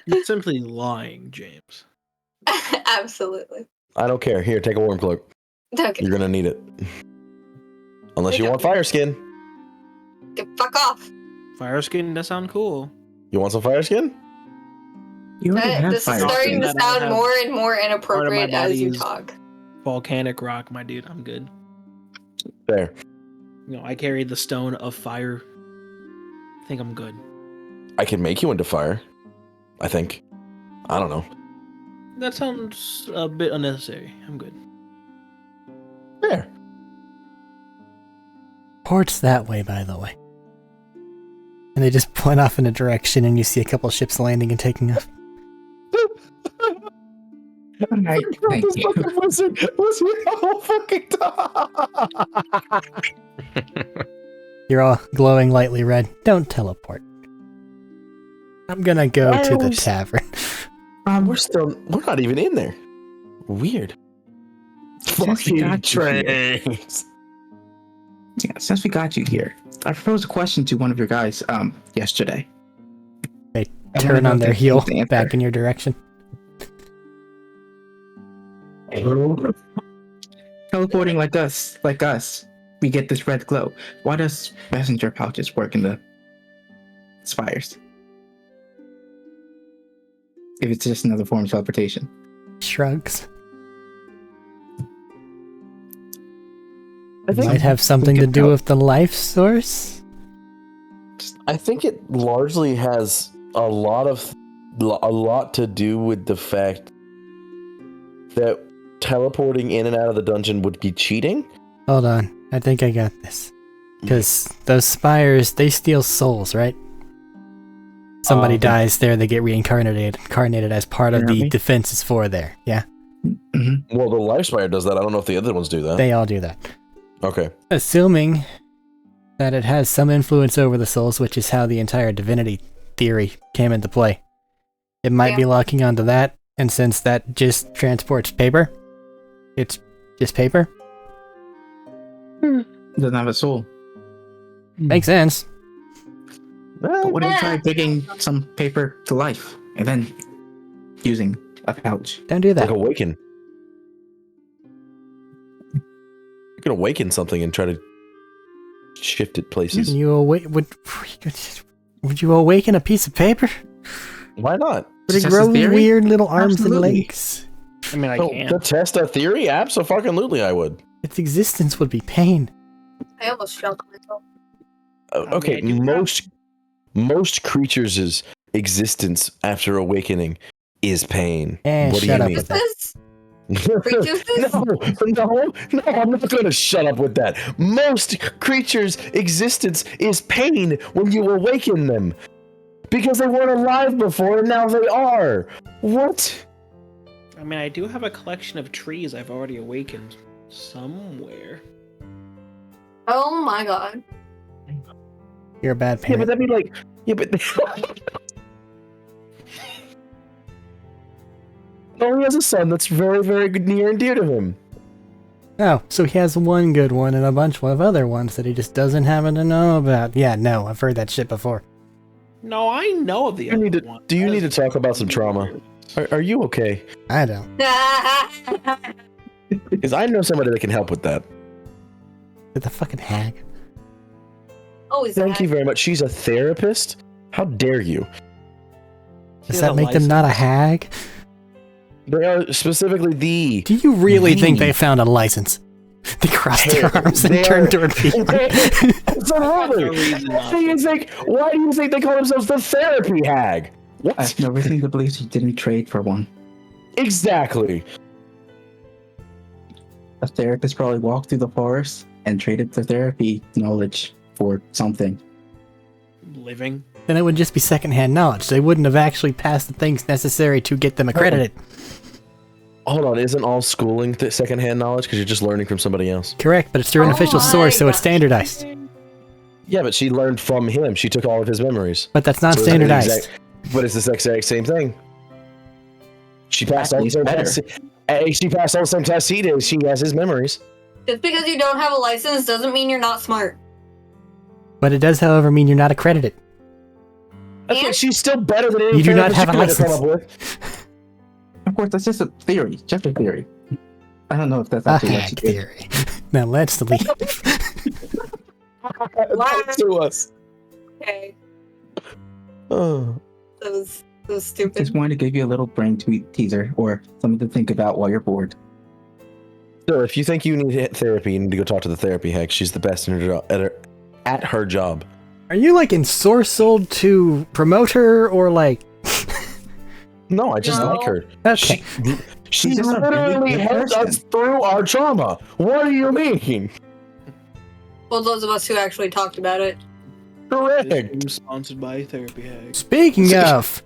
Speaker 5: You're simply lying, James.
Speaker 4: Absolutely.
Speaker 1: I don't care. Here, take a warm cloak.
Speaker 4: Okay.
Speaker 1: You're gonna need it. Unless you want fire skin.
Speaker 4: Fuck off.
Speaker 5: Fire skin, that sound cool.
Speaker 1: You want some fire skin?
Speaker 3: You already have
Speaker 4: This is
Speaker 3: fire
Speaker 4: starting
Speaker 3: skin.
Speaker 4: to
Speaker 5: That I
Speaker 4: sound
Speaker 5: have
Speaker 4: more and more
Speaker 5: part of
Speaker 4: inappropriate
Speaker 5: my
Speaker 4: as
Speaker 5: body
Speaker 4: you
Speaker 5: is-
Speaker 4: talk.
Speaker 5: Volcanic rock, my dude. I'm good.
Speaker 1: There.
Speaker 5: I carry the stone of fire. I think I'm good.
Speaker 1: I can make you into fire. I think. I don't know.
Speaker 5: That sounds a bit unnecessary. I'm good.
Speaker 1: There.
Speaker 2: Port's that way, by the way. And they just point off in a direction, and you see a couple ships landing and taking off.
Speaker 3: Alright, thank you.
Speaker 1: Was here the whole fucking time.
Speaker 2: You're all glowing lightly red. Don't teleport. I'm gonna go to the tavern.
Speaker 1: We're not even in there. Weird.
Speaker 3: Since we got you here,
Speaker 1: trains.
Speaker 3: since we got you here, I proposed a question to one of your guys yesterday.
Speaker 2: They
Speaker 3: I
Speaker 2: turn
Speaker 3: wanna
Speaker 2: on
Speaker 3: know
Speaker 2: their
Speaker 3: if they
Speaker 2: heel
Speaker 3: can answer.
Speaker 2: back in your direction.
Speaker 3: Teleporting like us, we get this red glow. Why does messenger pouches work in the spires? If it's just another form of teleportation.
Speaker 2: Shrugs.
Speaker 1: I think,
Speaker 2: Might have something to
Speaker 3: can
Speaker 2: do
Speaker 3: help.
Speaker 2: with the life source.
Speaker 1: I think it largely has a lot to do with the fact that teleporting in and out of the dungeon would be cheating.
Speaker 2: Hold on. I think I got this. Because those spires, they steal souls, right? Somebody dies there, they get reincarnated as part of the
Speaker 3: Apparently.
Speaker 2: defenses for there. Yeah,
Speaker 3: Mm-hmm.
Speaker 1: Well, the Life Spire does that. I don't know if the other ones do that.
Speaker 2: they all do that.
Speaker 1: Okay.
Speaker 2: Assuming that it has some influence over the souls, which is how the entire divinity theory came into play. It might be locking onto that, and since that just transports paper, it's just paper.
Speaker 3: Doesn't have a soul.
Speaker 2: Makes sense.
Speaker 3: But what if you try digging some paper to life and then using a pouch?
Speaker 2: Don't do that.
Speaker 1: Like awaken. You can awaken something and try to shift it places.
Speaker 2: Would you awaken a piece of paper?
Speaker 1: Why not?
Speaker 2: Would it
Speaker 3: Test
Speaker 2: grow
Speaker 3: the theory?
Speaker 2: weird little arms
Speaker 3: Absolutely.
Speaker 2: and legs?
Speaker 5: I mean, I
Speaker 1: Oh,
Speaker 5: can.
Speaker 1: to test a theory? Absolutely, I would.
Speaker 2: Its existence would be pain.
Speaker 4: I almost shot myself.
Speaker 1: Okay,
Speaker 5: I do
Speaker 1: most creatures' existence after awakening is pain.
Speaker 2: Eh,
Speaker 1: what do
Speaker 2: shut
Speaker 1: you
Speaker 2: up
Speaker 1: mean?
Speaker 2: with
Speaker 4: This is Creatures?
Speaker 1: No, I'm not going to shut up with that. Most creatures' existence is pain when you awaken them. Because they weren't alive before, and now they are. What?
Speaker 5: I mean, I do have a collection of trees I've already awakened somewhere.
Speaker 4: Oh my god.
Speaker 2: You're a bad
Speaker 1: Yeah,
Speaker 2: parent.
Speaker 1: but that'd be like... Yeah, but... Oh, he has a son that's very, very near and dear to him.
Speaker 2: Oh, so he has one good one and a bunch of other ones that he just doesn't happen to know about. Yeah, no, I've heard that shit before.
Speaker 5: No, I know of the
Speaker 1: Do
Speaker 5: other
Speaker 1: you
Speaker 5: one.
Speaker 1: need to talk about some trauma? Are you okay?
Speaker 2: I don't.
Speaker 1: Because I know somebody that can help with that.
Speaker 2: With the fucking hag.
Speaker 4: Always
Speaker 1: Thank
Speaker 4: that.
Speaker 1: you very much. She's a therapist? How dare you?
Speaker 2: Does
Speaker 5: She
Speaker 2: that
Speaker 5: has a
Speaker 2: make them not a
Speaker 5: license.
Speaker 2: hag?
Speaker 1: They are specifically the...
Speaker 2: Do you really think
Speaker 1: The-
Speaker 2: they found a license? They crossed their
Speaker 1: Hey,
Speaker 2: arms and
Speaker 1: they
Speaker 2: turned
Speaker 1: are-
Speaker 2: toward people.
Speaker 1: Absolutely.
Speaker 5: No reason not
Speaker 1: Thing is, like, why do you think they call themselves the therapy hag?
Speaker 3: I
Speaker 1: What?
Speaker 3: have no reason to believe she didn't trade for one.
Speaker 1: Exactly.
Speaker 3: A therapist probably walked through the forest and traded the therapy knowledge for something.
Speaker 5: Living.
Speaker 2: Then it would just be secondhand knowledge. They wouldn't have actually passed the things necessary to get them accredited.
Speaker 1: Hold on, isn't all schooling secondhand knowledge because you're just learning from somebody else?
Speaker 2: Correct, but it's through an
Speaker 4: Oh
Speaker 2: official
Speaker 4: my
Speaker 2: source, so it's
Speaker 4: gosh.
Speaker 2: standardized.
Speaker 1: Yeah, but she learned from him. She took all of his memories.
Speaker 2: But that's not
Speaker 1: So it's the
Speaker 2: standardized.
Speaker 1: but it's the exact same thing. She passed all the same
Speaker 3: Better.
Speaker 1: tests. She passed all the same tests he did. She has his memories.
Speaker 4: Just because you don't have a license doesn't mean you're not smart.
Speaker 2: But it does, however, mean you're not accredited.
Speaker 1: That's
Speaker 4: And-
Speaker 1: what, she's still better than any
Speaker 2: You do not
Speaker 1: therapist
Speaker 2: have a
Speaker 1: you could ever
Speaker 2: license.
Speaker 1: come up with.
Speaker 3: Of course, that's just a theory. Just a theory. I don't know if that's
Speaker 2: A
Speaker 3: actually what
Speaker 2: hag
Speaker 3: she did.
Speaker 2: theory. Now let's leave.
Speaker 1: Talk to us.
Speaker 4: Okay.
Speaker 1: Oh.
Speaker 4: That was stupid.
Speaker 3: Just wanted to give you a little brain teaser or something to think about while you're bored.
Speaker 1: So if you think you need therapy, you need to go talk to the therapy hag. She's the best in at her job.
Speaker 2: Are you like ensorcelled to promote her or like...
Speaker 1: No, I just
Speaker 4: No.
Speaker 1: like her.
Speaker 2: Okay.
Speaker 1: She
Speaker 3: She's just a really
Speaker 1: literally
Speaker 3: good
Speaker 1: helped
Speaker 3: person.
Speaker 1: us through our trauma. What do you mean?
Speaker 4: Well, those of us who actually talked about it.
Speaker 1: Correct.
Speaker 5: This is sponsored by Therapy Hag.
Speaker 2: Speaking of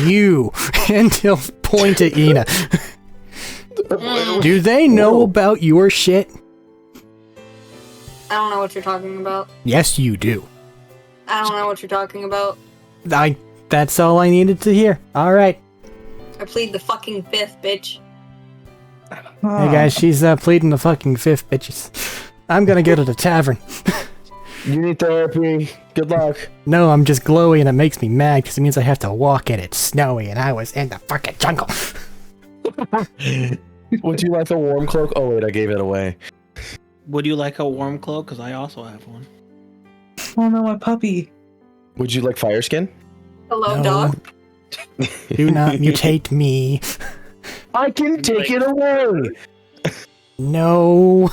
Speaker 2: you, and he'll point at Ina. Do they know
Speaker 1: Whoa.
Speaker 2: about your shit?
Speaker 4: I don't know what you're talking about.
Speaker 2: Yes, you do.
Speaker 4: I don't know what you're talking about.
Speaker 2: That's all I needed to hear. All right.
Speaker 4: I plead the fucking fifth, bitch.
Speaker 2: Hey guys, she's pleading the fucking fifth, bitches. I'm gonna go to the tavern.
Speaker 1: You need therapy. Good luck.
Speaker 2: No, I'm just glowy and it makes me mad because it means I have to walk and it's snowy and I was in the fucking jungle.
Speaker 1: Would you like a warm cloak? Oh wait, I gave it away.
Speaker 5: Would you like a warm cloak? Because I also have one.
Speaker 3: Oh no, my puppy.
Speaker 1: Would you like fire skin?
Speaker 4: Hello,
Speaker 2: No.
Speaker 4: dog.
Speaker 2: Do not mutate me.
Speaker 1: I can take it away.
Speaker 2: No.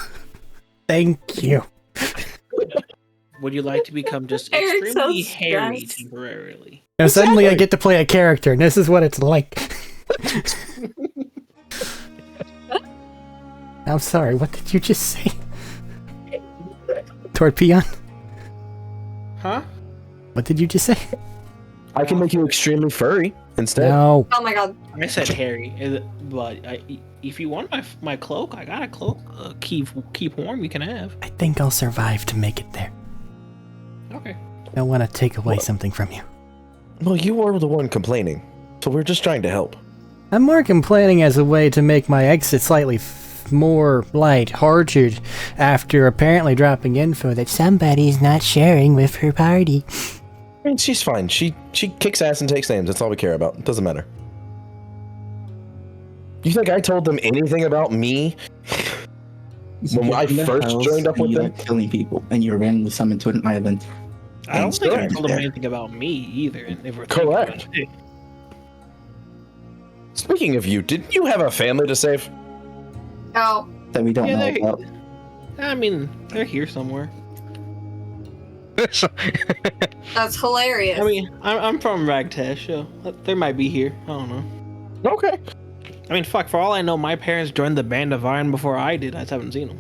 Speaker 2: Thank you.
Speaker 5: Would you like to become just
Speaker 4: Eric's so
Speaker 5: extremely hairy
Speaker 4: stressed.
Speaker 5: temporarily?
Speaker 2: Now suddenly I
Speaker 1: Exactly.
Speaker 2: get to play a character and this is what it's like. I'm sorry, what did you just say? Torpeon?
Speaker 5: Huh?
Speaker 2: What did you just say?
Speaker 1: I can make you extremely furry instead.
Speaker 2: No.
Speaker 4: Oh my god.
Speaker 5: I said hairy, but if you want my cloak, I got a cloak. Keep warm. You can have.
Speaker 2: I think I'll survive to make it there.
Speaker 5: Okay.
Speaker 2: I don't want to take away
Speaker 1: What?
Speaker 2: something from you.
Speaker 1: Well, you were the one complaining, so we're just trying to help.
Speaker 2: I'm more complaining as a way to make my exit slightly more light-hearted after apparently dropping info that somebody's not sharing with her party.
Speaker 1: I mean, she's fine. She kicks ass and takes names. That's all we care about. It doesn't matter. You think I told them anything about me? When I
Speaker 3: Get in the
Speaker 1: first
Speaker 3: house
Speaker 1: joined up
Speaker 3: and
Speaker 1: with
Speaker 3: you
Speaker 1: them?
Speaker 3: like killing people, and you're randomly summoned to an island.
Speaker 5: I don't think I
Speaker 3: Correct.
Speaker 5: told them anything about me either. And they were
Speaker 1: Correct.
Speaker 5: thinking about it.
Speaker 1: Speaking of you, didn't you have a family to save?
Speaker 4: Oh.
Speaker 3: That we don't
Speaker 5: Yeah,
Speaker 3: know
Speaker 5: they-
Speaker 3: about.
Speaker 5: I mean, they're here somewhere.
Speaker 4: That's hilarious.
Speaker 5: I mean, I'm from Ragtash, so they might be here. I don't know.
Speaker 1: Okay.
Speaker 5: I mean, fuck. For all I know, my parents joined the Band of Iron before I did. I just haven't seen them.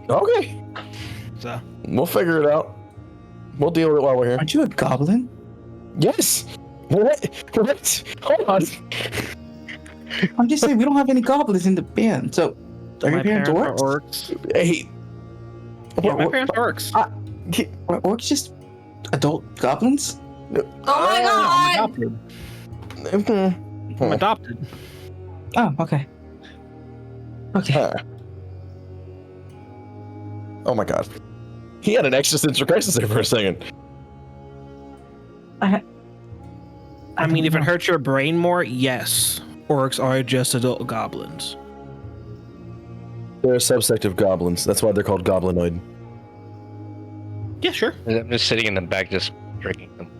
Speaker 1: Okay.
Speaker 5: So
Speaker 1: We'll figure it out. We'll deal with it while we're here.
Speaker 3: Aren't you a goblin?
Speaker 1: Yes. What? Hold on.
Speaker 3: I'm just saying we don't have any goblins in the band. So are your
Speaker 5: my
Speaker 3: parents
Speaker 5: are
Speaker 3: orcs?
Speaker 5: orcs.
Speaker 1: Hey.
Speaker 5: Yeah, my parents are orcs.
Speaker 3: Are orcs just adult goblins?
Speaker 4: Oh my
Speaker 5: I'm
Speaker 4: god!
Speaker 5: adopted. I'm adopted.
Speaker 3: Oh, okay. Okay.
Speaker 1: Oh my god. He had an existential crisis there for a second.
Speaker 5: I mean, if it
Speaker 3: don't know.
Speaker 5: hurts your brain more, yes. Orcs are just adult goblins.
Speaker 1: They're a subsect of goblins. That's why they're called goblinoid.
Speaker 5: Yeah, sure.
Speaker 6: I'm just sitting in the back, just drinking them.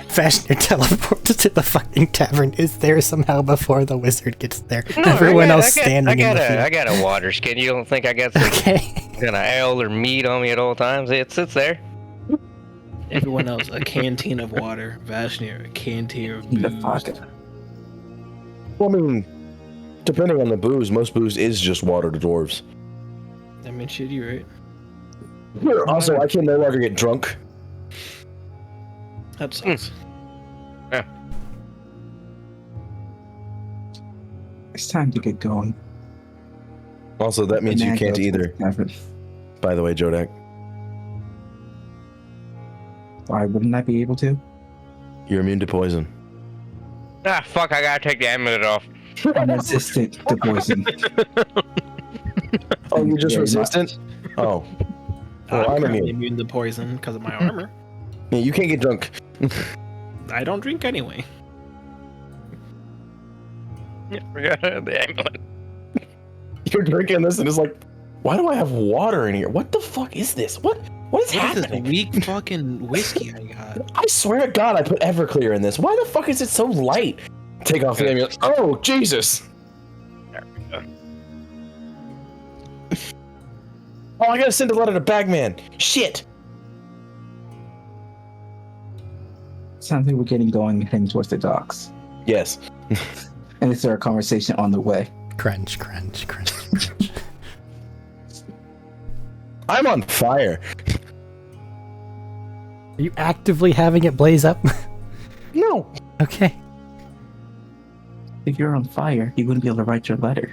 Speaker 2: Fashion your teleport to the fucking tavern is there somehow before the wizard gets there.
Speaker 6: No,
Speaker 2: Everyone else standing in the field.
Speaker 6: I got a water skin. You don't think I got some
Speaker 2: Okay.
Speaker 6: kind of ale or meat on me at all times? It sits there.
Speaker 5: Everyone else, a canteen of water. Vashnir, a canteen of
Speaker 3: The
Speaker 5: booze.
Speaker 3: fuck?
Speaker 1: Well, I mean, depending on the booze, most booze is just water to dwarves.
Speaker 5: I mean, shit, you right.
Speaker 1: Also, I can no longer get drunk.
Speaker 5: That sucks.
Speaker 3: It's time to get going.
Speaker 1: Also, that means you
Speaker 3: Now
Speaker 1: can't
Speaker 3: go to
Speaker 1: either,
Speaker 3: the tavern.
Speaker 1: by the way, Jodak.
Speaker 3: Why wouldn't I be able to?
Speaker 1: You're immune to poison.
Speaker 6: Ah, fuck, I gotta take the amulet off.
Speaker 3: I'm resistant to poison.
Speaker 1: Oh, you're just
Speaker 3: Very
Speaker 1: resistant? Oh. Well,
Speaker 5: I'm
Speaker 1: I'm
Speaker 5: currently
Speaker 1: immune.
Speaker 5: immune to poison because of my armor.
Speaker 1: Yeah, you can't get drunk.
Speaker 5: I don't drink anyway.
Speaker 6: I forgot the amulet.
Speaker 1: You're drinking this and it's like, why do I have water in here? What the fuck is this? What is
Speaker 5: What is this
Speaker 1: happening?
Speaker 5: weak fucking whiskey I got?
Speaker 1: I swear to God, I put Everclear in this. Why the fuck is it so light? Take off the amulet. Oh, Jesus.
Speaker 6: There we go.
Speaker 1: Oh, I gotta send a letter to Bagman. Shit.
Speaker 3: Sounds like we're getting going and heading towards the docks.
Speaker 1: Yes.
Speaker 3: And is there a conversation on the way?
Speaker 2: Crunch, crunch, crunch.
Speaker 1: I'm on fire.
Speaker 2: Are you actively having it blaze up?
Speaker 1: No.
Speaker 2: Okay.
Speaker 3: If you're on fire, you wouldn't be able to write your letter.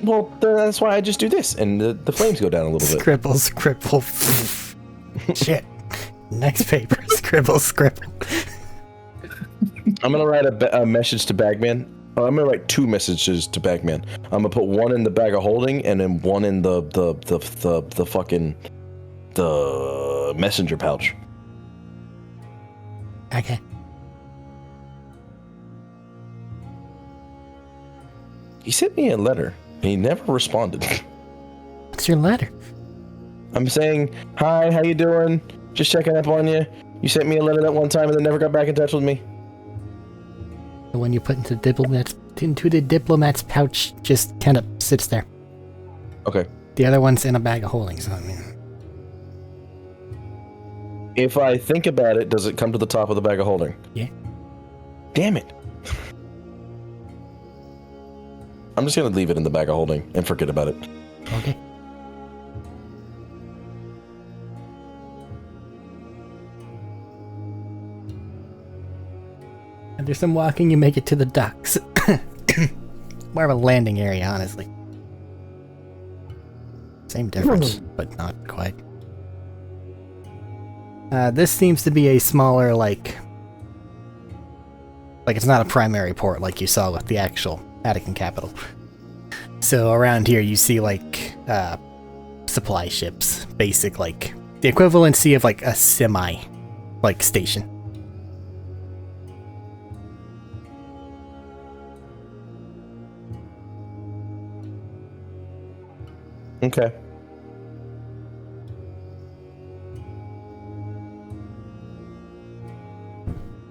Speaker 1: Well, that's why I just do this, and the flames go down a little bit.
Speaker 2: Scribble, scribble. Shit. Next paper. Scribble, scribble.
Speaker 1: I'm gonna write a message to Bagman. I'm gonna write 2 messages to Bagman. I'm gonna put one in the bag of holding, and then one in the fucking the messenger pouch.
Speaker 2: Okay.
Speaker 1: He sent me a letter. He never responded.
Speaker 2: What's your letter?
Speaker 1: I'm saying, hi, how you doing? Just checking up on you. You sent me a letter that one time and then never got back in touch with me.
Speaker 2: The one you put into the diplomat's pouch just kind of sits there.
Speaker 1: Okay.
Speaker 2: The other one's in a bag of holding, so I mean...
Speaker 1: If I think about it, does it come to the top of the bag of holding?
Speaker 2: Yeah.
Speaker 1: Damn it. I'm just gonna leave it in the bag of holding and forget about it.
Speaker 2: Okay. After some walking, you make it to the docks. More of a landing area, honestly. Same difference, but not quite. This seems to be a smaller, like it's not a primary port like you saw with the actual Attican capital. So around here you see like supply ships, basic like the equivalency of like a semi like station.
Speaker 1: Okay.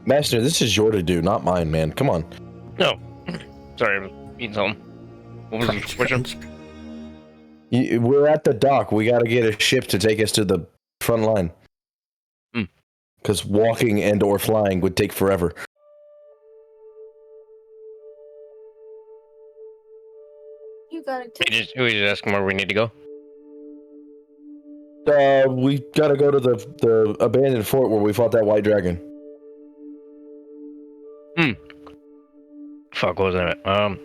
Speaker 1: Master, this is your to do, not mine, man. Come on.
Speaker 6: No. Sorry, I was eating something. What was the
Speaker 2: Crunch,
Speaker 6: question?
Speaker 2: crunch.
Speaker 1: We're at the dock. We gotta get a ship to take us to the front line. Because walking and or flying would take forever.
Speaker 4: got it.
Speaker 6: We just ask him where we need to go.
Speaker 1: We gotta go to the abandoned fort where we fought that white dragon.
Speaker 6: Fuck, what was that? I'll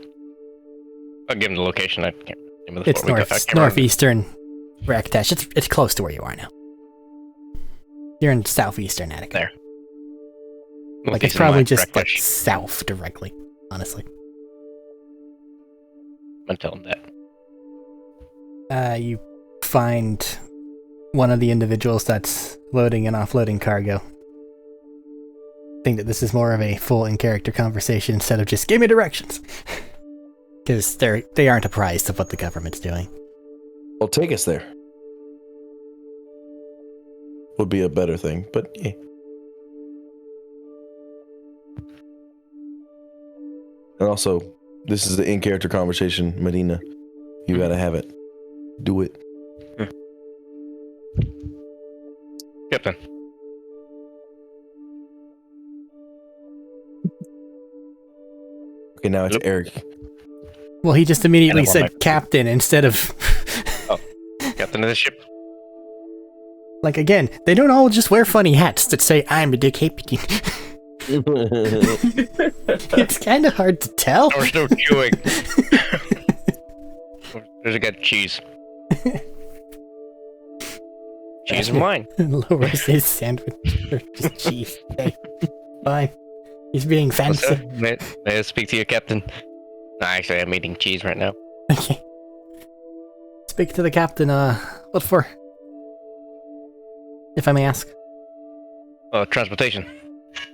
Speaker 6: give him the location. I can't remember the
Speaker 2: It's
Speaker 6: fort we got. I can't remember.
Speaker 2: northeastern Raktash. It's close to where you are now. You're in southeastern Attica.
Speaker 6: There.
Speaker 2: Like it's
Speaker 6: Northeastern
Speaker 2: probably
Speaker 6: line,
Speaker 2: just like
Speaker 6: Raktash.
Speaker 2: south directly, honestly.
Speaker 6: I'm gonna tell him that.
Speaker 2: You find one of the individuals that's loading and offloading cargo. Think that this is more of a full in-character conversation instead of just give me directions. Because they aren't apprised of what the government's doing.
Speaker 1: Well, take us there. Would be a better thing, but yeah. And also, this is the in-character conversation, Medina. You gotta have it. Do it.
Speaker 6: Captain.
Speaker 1: Okay, now it's Arik.
Speaker 2: Well, he just immediately
Speaker 6: And I
Speaker 2: said
Speaker 6: want my-
Speaker 2: captain instead of...
Speaker 6: Captain of the ship.
Speaker 2: Like, again, they don't all just wear funny hats that say, I'm the captain. It's kind of hard to tell.
Speaker 6: We're still chewing. There's a guy cheese. Cheese and wine.
Speaker 2: Lowers his sandwich for just cheese. Okay, fine. He's being
Speaker 6: What's
Speaker 2: fancy.
Speaker 6: that? May I speak to you, Captain? No, actually, I'm eating cheese right now.
Speaker 2: Okay. Speak to the captain, what for? If I may ask.
Speaker 6: Oh, transportation.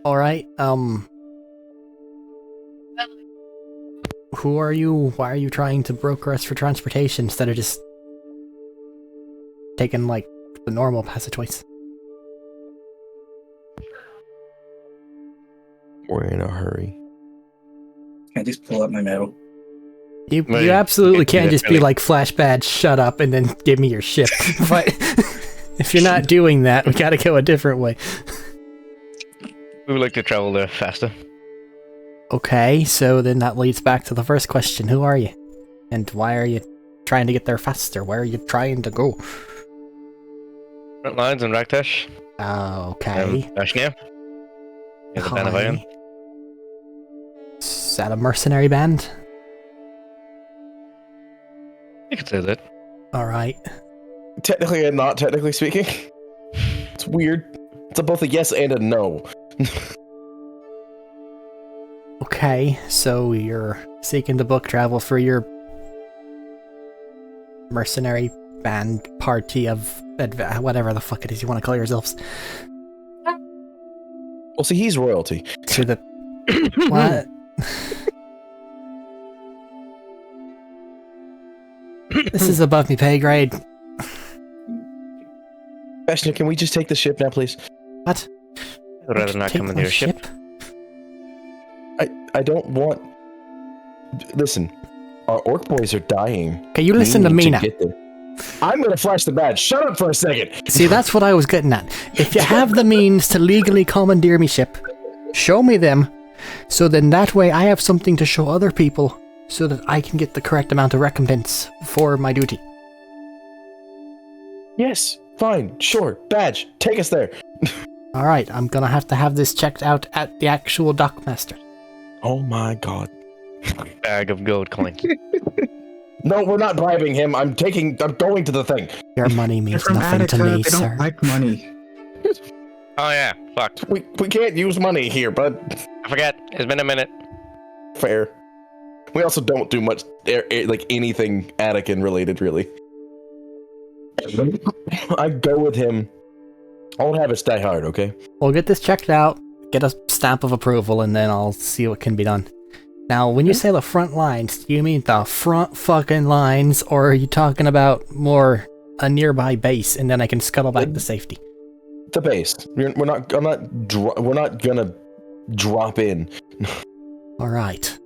Speaker 2: Alright, who are you? Why are you trying to broker us for transportation instead of just taking, like, the normal passageways?
Speaker 1: We're in a hurry.
Speaker 3: Can I just pull up my medal?
Speaker 2: You
Speaker 6: Well,
Speaker 2: absolutely can't just be
Speaker 6: really-
Speaker 2: like, Flashbad, shut up, and then give me your ship. But if you're not doing that, we gotta go a different way.
Speaker 6: We would like to travel there faster.
Speaker 2: Okay, so then that leads back to the first question. Who are you? And why are you trying to get there faster? Where are you trying to go?
Speaker 6: Front lines in Raktash.
Speaker 2: Okay.
Speaker 6: Ashnia. Yeah, the band of iron.
Speaker 2: Hi. Is that a mercenary band?
Speaker 6: You could say that.
Speaker 2: Alright.
Speaker 1: Technically and not technically speaking. It's weird. It's both a yes and a no.
Speaker 2: Okay, so you're seeking to book travel for your mercenary band party of whatever the fuck it is you want to call yourselves.
Speaker 1: Well, see, he's royalty.
Speaker 2: To the what? This is above me pay grade.
Speaker 1: Bastion, can we just take the ship now, please?
Speaker 2: What?
Speaker 6: I'd rather not
Speaker 2: Take
Speaker 6: come into
Speaker 2: my
Speaker 6: your ship.
Speaker 1: I don't want... Listen, our orc boys are dying.
Speaker 2: Okay, you listen to
Speaker 1: We
Speaker 2: me
Speaker 1: need
Speaker 2: now.
Speaker 1: get there. I'm gonna flash the badge. Shut up for a second.
Speaker 2: See, that's what I was getting at. If you have the means to legally commandeer me ship, show me them, so then that way I have something to show other people, so that I can get the correct amount of recompense for my duty.
Speaker 1: Yes, fine, sure. Badge, take us there.
Speaker 2: Alright, I'm gonna have to have this checked out at the actual dockmaster.
Speaker 1: Oh my god.
Speaker 6: Bag of gold coins.
Speaker 1: No, we're not bribing him. I'm going to the thing.
Speaker 2: Your money
Speaker 3: They're
Speaker 2: means
Speaker 3: from
Speaker 2: nothing
Speaker 3: Attica.
Speaker 2: to me,
Speaker 3: They don't
Speaker 2: sir.
Speaker 3: like money.
Speaker 6: Oh yeah, fuck.
Speaker 1: We can't use money here, bud.
Speaker 6: I forgot. It's been a minute.
Speaker 1: Fair. We also don't do much, like anything Attican related, really. I go with him. I'll have us die hard, okay?
Speaker 2: We'll get this checked out, get a stamp of approval, and then I'll see what can be done. Now, when you say the front lines, do you mean the front fucking lines, or are you talking about more a nearby base, and then I can scuttle back to safety?
Speaker 1: The base. We're not gonna drop in.
Speaker 2: All right.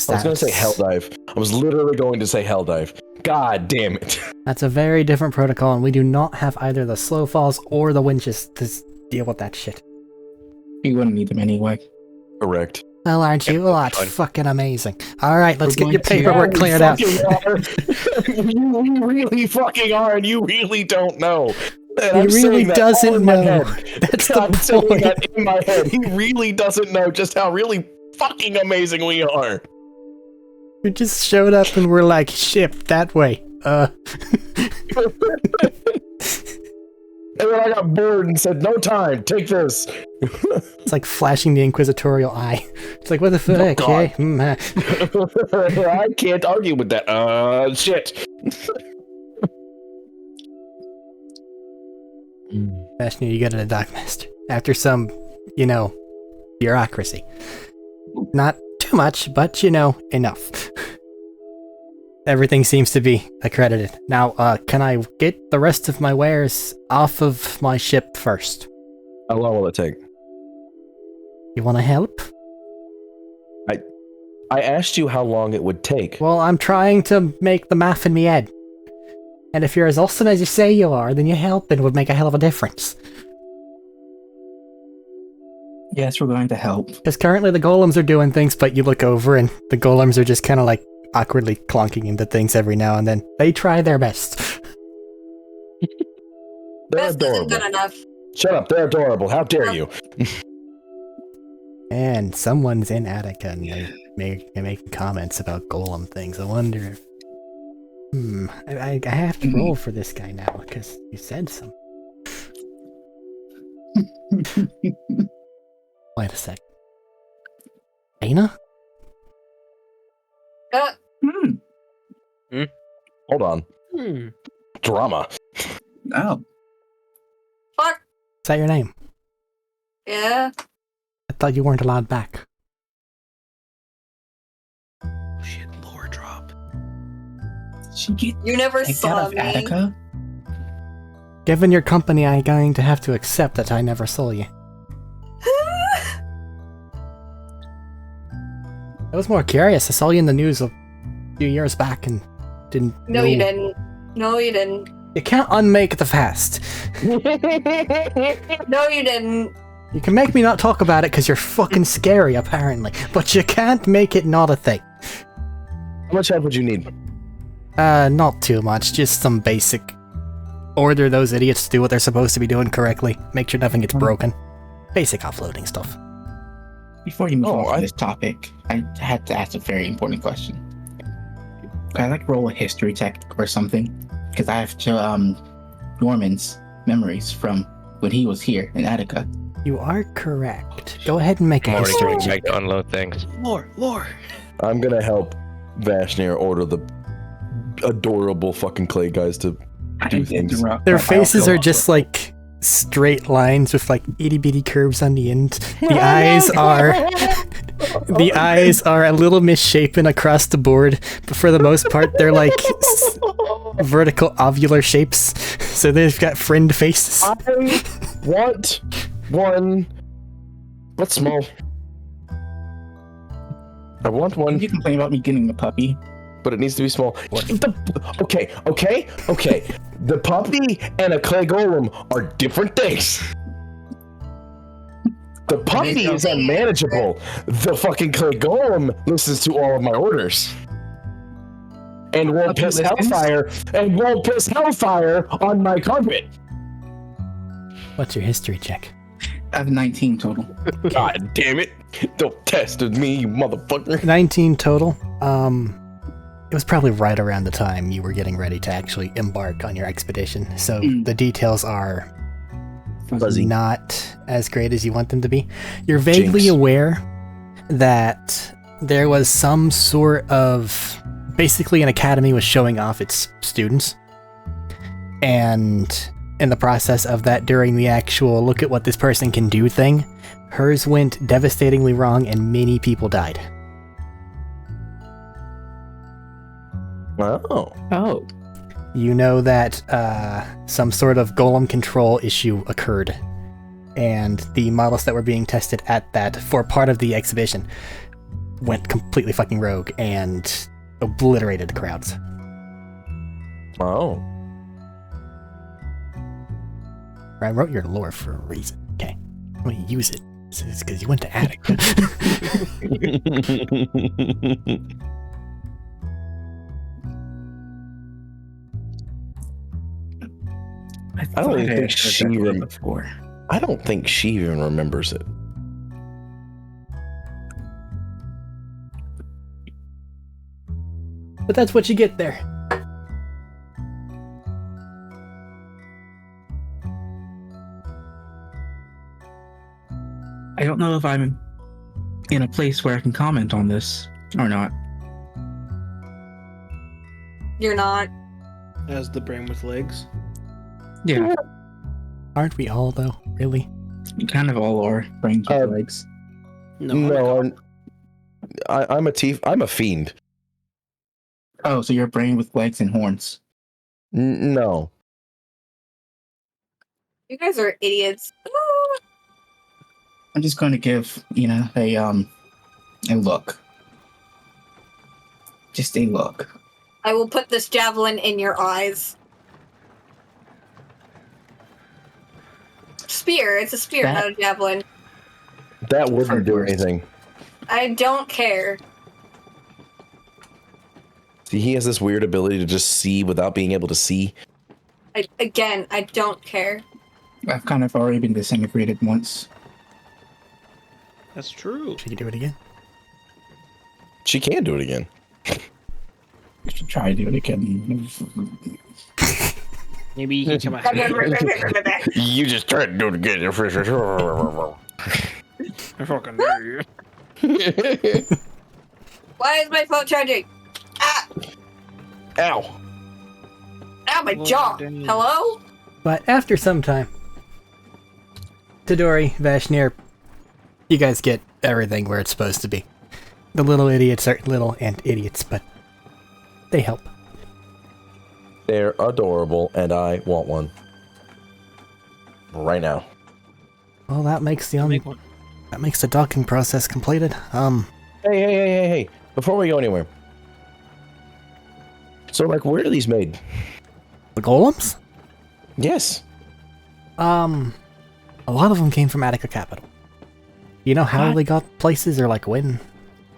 Speaker 1: I was gonna say hell dive. I was literally going to say hell dive. God damn it.
Speaker 2: That's a very different protocol, and we do not have either the slow falls or the winches to deal with that shit.
Speaker 3: You wouldn't need them anyway.
Speaker 1: Correct.
Speaker 2: Well, aren't you?
Speaker 6: Yep,
Speaker 2: Well, that's
Speaker 6: fine.
Speaker 2: fucking amazing. All right, let's
Speaker 3: We're
Speaker 2: get your
Speaker 3: going to-
Speaker 2: paperwork
Speaker 1: You
Speaker 2: cleared out.
Speaker 1: fucking are. You really fucking are, and you really don't know. And
Speaker 2: He
Speaker 1: I'm saying
Speaker 2: really
Speaker 1: that all
Speaker 2: doesn't
Speaker 1: in my
Speaker 2: know.
Speaker 1: head.
Speaker 2: That's the
Speaker 1: I'm saying
Speaker 2: point.
Speaker 1: that in my head. He really doesn't know just how really fucking amazing we are.
Speaker 2: We just showed up and we're like, ship that way.
Speaker 1: And then I got bored and said, "No time. Take this."
Speaker 2: It's like flashing the inquisitorial eye. It's like, what the fuck,
Speaker 1: God.
Speaker 2: eh?
Speaker 1: I can't argue with that. Shit.
Speaker 2: Vashni, you get a dockmaster. After some, bureaucracy. Not too much, but, enough. Everything seems to be accredited. Now, can I get the rest of my wares off of my ship first?
Speaker 1: How long will it take?
Speaker 2: You want to help?
Speaker 1: I asked you how long it would take.
Speaker 2: Well, I'm trying to make the math in me head. And if you're as awesome as you say you are, then your helping would make a hell of a difference.
Speaker 3: Yes, we're going to help.
Speaker 2: Because currently the golems are doing things, but you look over and the golems are just kind of like awkwardly clonking into things every now and then. They try their best.
Speaker 1: They're
Speaker 4: Best isn't
Speaker 1: adorable.
Speaker 4: good enough.
Speaker 1: Shut up, they're adorable. How dare you?
Speaker 2: And someone's in Attica and they're making comments about golem things. I wonder if... I have to roll for this guy now, because you said some. Wait a sec. Aina?
Speaker 1: Hold on. Drama.
Speaker 3: Oh,
Speaker 4: Fuck.
Speaker 2: Is that your name?
Speaker 4: Yeah.
Speaker 2: I thought you weren't allowed back.
Speaker 1: Shit, lore drop.
Speaker 3: she get
Speaker 4: You never
Speaker 3: kicked
Speaker 4: saw
Speaker 3: out of
Speaker 4: me.
Speaker 3: Attica?
Speaker 2: Given your company, I'm going to have to accept that I never saw you. I was more curious. I saw you in the news a few years back and didn't
Speaker 4: No,
Speaker 2: know.
Speaker 4: you didn't. No, you didn't.
Speaker 2: You can't unmake the fast.
Speaker 4: No, you didn't.
Speaker 2: You can make me not talk about it because you're fucking scary, apparently. But you can't make it not a thing.
Speaker 1: How much help would you need?
Speaker 2: Not too much. Just some basic... Order those idiots to do what they're supposed to be doing correctly. Make sure nothing gets broken. Basic offloading stuff.
Speaker 3: Before you move
Speaker 1: Oh,
Speaker 3: on from this topic, I had to ask a very important question. Can I roll a history check or something? Because I have to, Norman's memories from when he was here in Attica.
Speaker 2: You are correct. Go ahead and make a
Speaker 6: I'm already
Speaker 2: history
Speaker 6: going
Speaker 2: check.
Speaker 6: back to unload things.
Speaker 5: Lore.
Speaker 1: I'm gonna help Vashnir order the adorable fucking clay guys to do things.
Speaker 2: Their faces are just like straight lines with like itty bitty curves on the end. The eyes are a little misshapen across the board, but for the most part they're like vertical ovular shapes. So they've got friend faces.
Speaker 1: I want one, but small. I want one,
Speaker 3: You complain about me getting a puppy.
Speaker 1: but it needs to be small. Okay. The puppy and a clay golem are different things. The puppy is unmanageable. The fucking clay golem listens to all of my orders. And won't piss hellfire on my carpet.
Speaker 2: What's your history check?
Speaker 3: I have 19 total.
Speaker 1: God damn it. Don't test with me, you motherfucker.
Speaker 2: 19 total. It was probably right around the time you were getting ready to actually embark on your expedition, so the details are
Speaker 1: Fuzzy.
Speaker 2: not as great as you want them to be. You're vaguely
Speaker 1: Jinx.
Speaker 2: aware that there was some sort of... Basically, an academy was showing off its students, and in the process of that, during the actual look at what this person can do thing, hers went devastatingly wrong and many people died.
Speaker 1: Oh.
Speaker 2: You know that some sort of golem control issue occurred, and the models that were being tested at that for part of the exhibition went completely fucking rogue and obliterated the crowds.
Speaker 1: Oh.
Speaker 2: I wrote your lore for a reason. Okay, I'm gonna use it. It's because you went to Arik.
Speaker 1: I don't even think
Speaker 3: heard
Speaker 1: she
Speaker 3: that name before.
Speaker 1: I don't think she even remembers it.
Speaker 2: But that's what you get there.
Speaker 3: I don't know if I'm in a place where I can comment on this or not.
Speaker 4: You're not.
Speaker 5: As the brain with legs.
Speaker 3: Yeah,
Speaker 2: Aren't we all, though? Really?
Speaker 3: you kind of all are brains with legs.
Speaker 1: No, I'm a fiend.
Speaker 3: Oh, so you're a brain with legs and horns.
Speaker 1: No.
Speaker 4: You guys are idiots. Ooh.
Speaker 3: I'm just going to give a look. Just a look.
Speaker 4: I will put this javelin in your eyes. Spear. It's a spear, not a javelin.
Speaker 1: That wouldn't do
Speaker 3: Worse.
Speaker 1: anything.
Speaker 4: I don't care.
Speaker 1: See, he has this weird ability to just see without being able to see.
Speaker 4: I don't care.
Speaker 3: I've kind of already been disintegrated once.
Speaker 5: That's true.
Speaker 2: She can do it again.
Speaker 1: She can do it again.
Speaker 3: I should try to do it again.
Speaker 5: Maybe you can come out.
Speaker 1: You just tried to do it again.
Speaker 5: I fucking dare you.
Speaker 4: Why is my phone charging? Ah!
Speaker 1: Ow.
Speaker 4: Ow, my
Speaker 5: Well,
Speaker 4: jaw.
Speaker 5: then-
Speaker 4: Hello?
Speaker 2: But after some time, Tadori, Vashnir, you guys get everything where it's supposed to be. The little idiots are little and idiots, but they help.
Speaker 1: They're adorable, and I want one. Right now.
Speaker 2: Well, that makes the
Speaker 5: Make one.
Speaker 2: that makes the docking process completed.
Speaker 1: Hey. Before we go anywhere. So, like, where are these made?
Speaker 2: The golems?
Speaker 1: Yes.
Speaker 2: A lot of them came from Attica Capital. You know how
Speaker 1: What?
Speaker 2: they got places, or like when?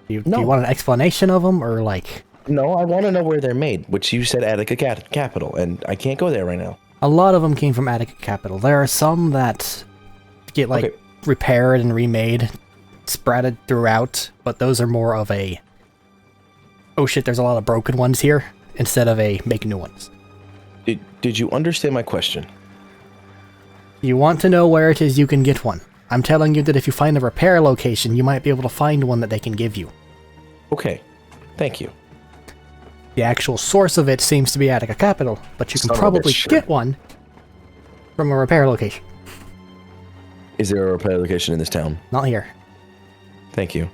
Speaker 2: Do
Speaker 1: No.
Speaker 2: you want an explanation of them, or like?
Speaker 1: No, I want to know where they're made, which you said Attica Capital, and I can't go there right now.
Speaker 2: A lot of them came from Attica Capital. There are some that get like
Speaker 1: Okay.
Speaker 2: repaired and remade, spread throughout, but those are more of a, oh shit, there's a lot of broken ones here, instead of a make new ones.
Speaker 1: Did you understand my question?
Speaker 2: You want to know where it is you can get one. I'm telling you that if you find a repair location, you might be able to find one that they can give you.
Speaker 1: Okay. Thank you.
Speaker 2: The actual source of it seems to be Attica Capital, but you can
Speaker 1: Son of a
Speaker 2: probably
Speaker 1: bitch.
Speaker 2: get one from a repair location.
Speaker 1: Is there a repair location in this town?
Speaker 2: Not here.
Speaker 1: Thank you.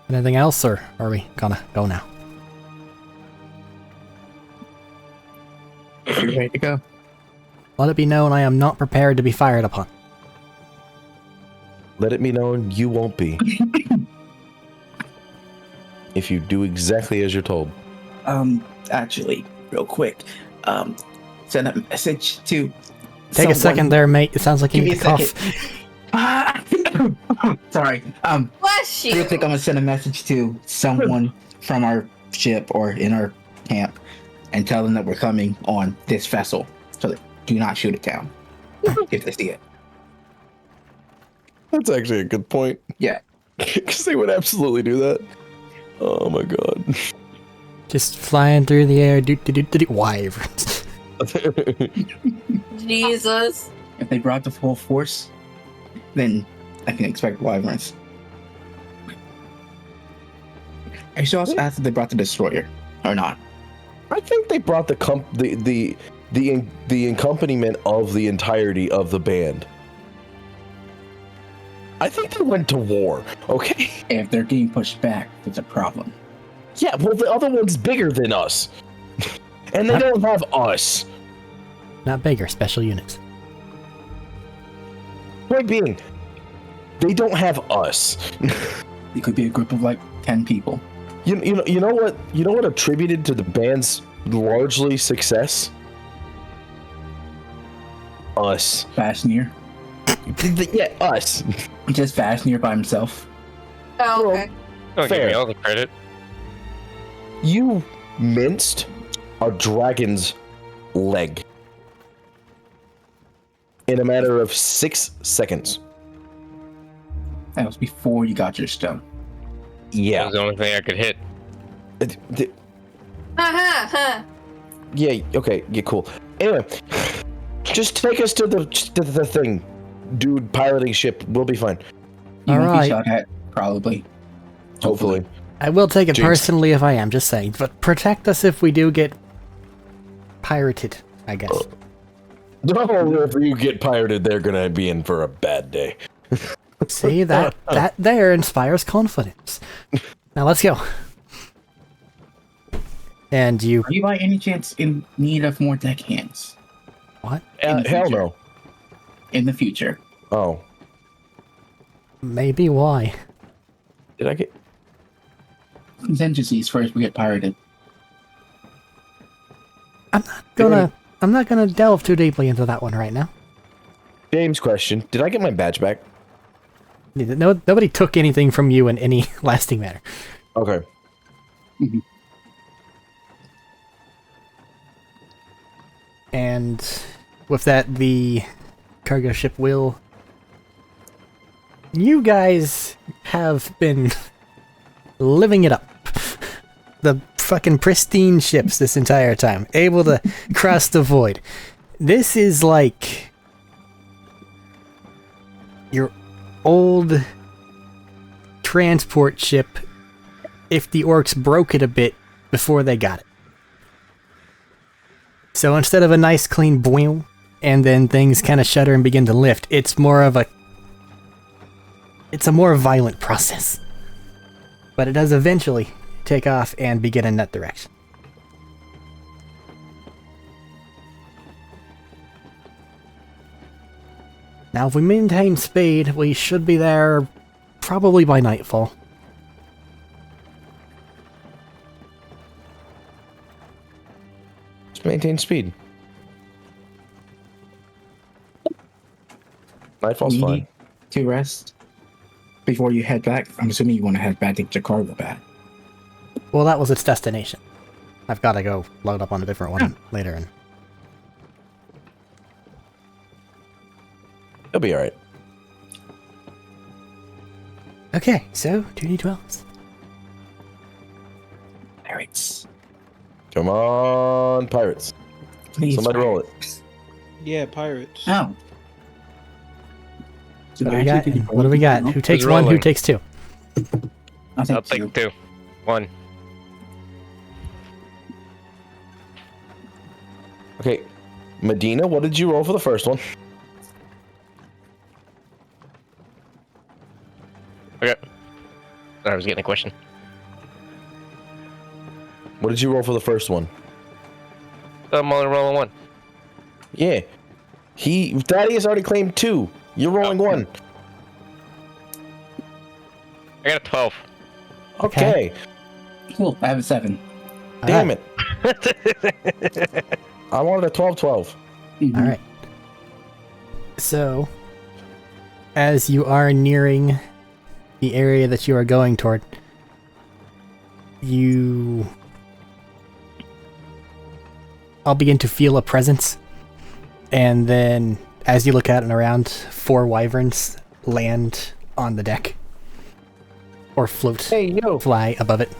Speaker 2: Anything else, or are we gonna go now?
Speaker 3: You ready to go?
Speaker 2: Let it be known I am not prepared to be fired upon.
Speaker 1: Let it be known you won't be. If you do exactly as you're told.
Speaker 3: Actually, real quick, send a message to.
Speaker 2: Take a second there, mate. It sounds like you
Speaker 3: Give me
Speaker 2: need
Speaker 3: a
Speaker 2: to
Speaker 3: second.
Speaker 2: cough.
Speaker 3: Sorry.
Speaker 4: Bless you.
Speaker 3: Real quick, I'm gonna send a message to someone from our ship or in our camp and tell them that we're coming on this vessel. So that do not shoot it down if they see it.
Speaker 1: That's actually a good point.
Speaker 3: Yeah.
Speaker 1: Because they would absolutely do that. Oh my god.
Speaker 2: Just flying through the air, wyverns.
Speaker 4: Jesus.
Speaker 3: If they brought the full force, then I can expect wyverns. I should also ask if they brought the destroyer or not.
Speaker 1: I think they brought the accompaniment of the entirety of the band. I think they went to war, okay?
Speaker 3: If they're getting pushed back, it's a problem.
Speaker 1: Yeah, well, the other one's bigger than us. And they don't have us.
Speaker 2: Not bigger, special units.
Speaker 1: Point being, they don't have us.
Speaker 3: It could be a group of like 10 people.
Speaker 1: You know what attributed to the band's largely success. Us.
Speaker 3: Fashionir.
Speaker 1: Yeah, us.
Speaker 3: Just Fashionir by himself.
Speaker 4: Oh, okay.
Speaker 6: Don't give
Speaker 1: Fair.
Speaker 6: me all the credit.
Speaker 1: You minced a dragon's leg in a matter of 6 seconds.
Speaker 3: That was before you got your stone.
Speaker 6: That
Speaker 1: Yeah.
Speaker 6: was the only thing I could hit.
Speaker 4: Huh.
Speaker 1: Yeah, okay, yeah, cool. Anyway, just take us to the thing. Dude, piloting ship, we'll be fine.
Speaker 3: You
Speaker 2: All
Speaker 3: won't
Speaker 2: right.
Speaker 3: be shot at, probably.
Speaker 1: Hopefully.
Speaker 2: I will take it
Speaker 1: Jinx.
Speaker 2: personally if I am, just saying. But protect us if we do get pirated, I guess.
Speaker 1: No, if you get pirated, they're gonna be in for a bad day.
Speaker 2: See, that there inspires confidence. Now let's go. And you...
Speaker 3: Are you by any chance in need of more deckhands?
Speaker 2: What?
Speaker 3: In the
Speaker 1: Hell
Speaker 3: future.
Speaker 1: no.
Speaker 3: In the future.
Speaker 1: Oh,
Speaker 2: Maybe why?
Speaker 1: did I get?
Speaker 3: Contingencies first we get pirated.
Speaker 2: I'm not gonna delve too deeply into that one right now.
Speaker 1: James' question: did I get my badge back?
Speaker 2: No, nobody took anything from you in any lasting manner.
Speaker 1: Okay.
Speaker 2: And with that, the cargo ship will... You guys have been living it up. The fucking pristine ships this entire time, able to cross the void. This is like your old transport ship if the orcs broke it a bit before they got it. So instead of a nice clean boing and then things kind of shudder and begin to lift, it's more of a... It's a more violent process. But it does eventually take off and begin in that direction. Now if we maintain speed, we should be there probably by nightfall.
Speaker 1: Just maintain speed. Nightfall's
Speaker 3: You
Speaker 1: fine.
Speaker 3: need to rest before you head back. I'm assuming you want to head back to Jakarta back.
Speaker 2: Well, that was its destination. I've got to go load up on a different one later. And
Speaker 1: It'll be alright.
Speaker 2: okay, so 2d12s.
Speaker 3: Pirates.
Speaker 1: Come on, pirates.
Speaker 3: Please.
Speaker 1: Somebody roll it.
Speaker 5: Yeah, pirates.
Speaker 3: Oh. So
Speaker 2: What do we
Speaker 3: actually
Speaker 2: got?
Speaker 3: did you
Speaker 2: What do we got?
Speaker 3: roll?
Speaker 2: Who takes
Speaker 6: Who's
Speaker 2: one? Who
Speaker 6: rolling?
Speaker 2: takes two?
Speaker 3: I'll take
Speaker 6: I'll
Speaker 3: two.
Speaker 6: take 2. 1.
Speaker 1: Okay, Medina, what did you roll for the first one?
Speaker 6: Okay. I was getting a question.
Speaker 1: What did you roll for the first one?
Speaker 6: I'm only rolling 1.
Speaker 1: Yeah. Thaddeus already claimed 2. You're rolling 1.
Speaker 6: I got a 12.
Speaker 1: Okay.
Speaker 3: Cool. I have a 7.
Speaker 1: Damn
Speaker 2: Alright.
Speaker 1: it. I wanted a 12-12.
Speaker 2: All right. So, as you are nearing the area that you are going toward, I'll begin to feel a presence, and then as you look out and around, 4 wyverns land on the deck, or float, fly above it.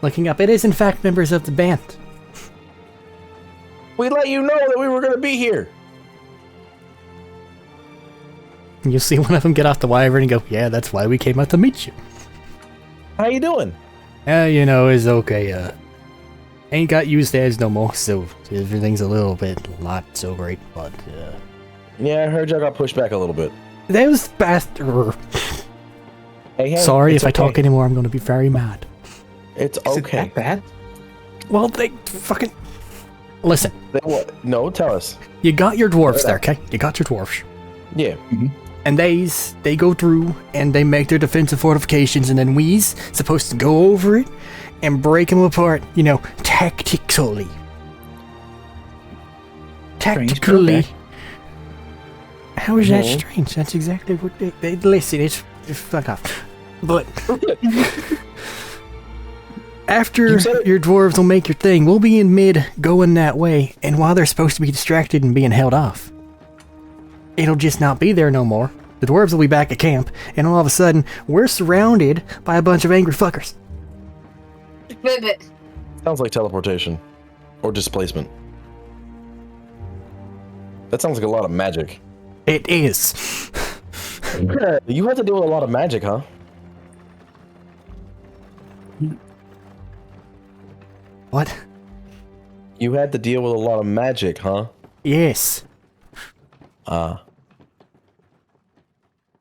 Speaker 2: Looking up, it is in fact members of the band.
Speaker 1: We let you know that we were going to be here.
Speaker 2: And you'll see one of them get off the wyvern and go, "Yeah, that's why we came out to meet you."
Speaker 1: How you doing?
Speaker 2: You know, it's okay. Ain't got used as no more, so everything's a little bit not so great, but
Speaker 1: Yeah, I heard y'all got pushed back a little bit.
Speaker 2: those bastards.
Speaker 1: Hey,
Speaker 2: Sorry
Speaker 1: it's
Speaker 2: if I
Speaker 1: okay.
Speaker 2: talk anymore, I'm gonna be very mad.
Speaker 1: It's
Speaker 3: Is it
Speaker 1: okay.
Speaker 3: that bad?
Speaker 2: Well, they fucking... Listen,
Speaker 1: They what? No, tell us.
Speaker 2: you got your dwarves there, okay? You got your dwarves.
Speaker 1: Yeah.
Speaker 2: And they go through and they make their defensive fortifications, and then we's supposed to go over it and break them apart, tactically. Tactically.
Speaker 3: Okay.
Speaker 2: How is that strange? That's exactly what they listen, it's fuck off. But after your dwarves will make your thing, we'll be in mid going that way, and while they're supposed to be distracted and being held off, it'll just not be there no more. The dwarves will be back at camp, and all of a sudden, we're surrounded by a bunch of angry fuckers.
Speaker 1: Sounds like teleportation. Or displacement. That sounds like a lot of magic.
Speaker 2: It is.
Speaker 1: You have to deal with a lot of magic, huh?
Speaker 2: What?
Speaker 1: You had to deal with a lot of magic, huh?
Speaker 2: Yes.
Speaker 1: I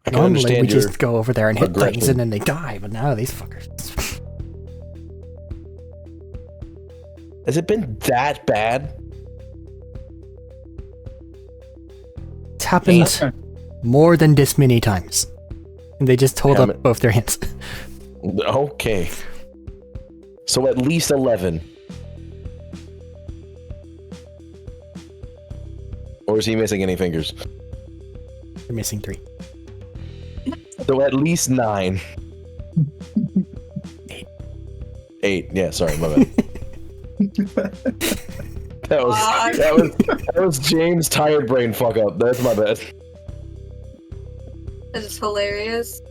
Speaker 1: can
Speaker 2: Normally
Speaker 1: understand
Speaker 2: we
Speaker 1: your
Speaker 2: just go over there and hit
Speaker 1: aggression.
Speaker 2: things and then they die, but now these fuckers.
Speaker 1: Has it been that bad?
Speaker 2: It's happened more than this many times. And they just hold
Speaker 1: Damn
Speaker 2: up
Speaker 1: it.
Speaker 2: both their hands.
Speaker 1: Okay. So at least 11. Or is he missing any fingers?
Speaker 2: You're missing 3.
Speaker 1: So at least 9. 8. Yeah, sorry, my bad. That was James' tired brain fuck up. That's my bad.
Speaker 4: That is hilarious.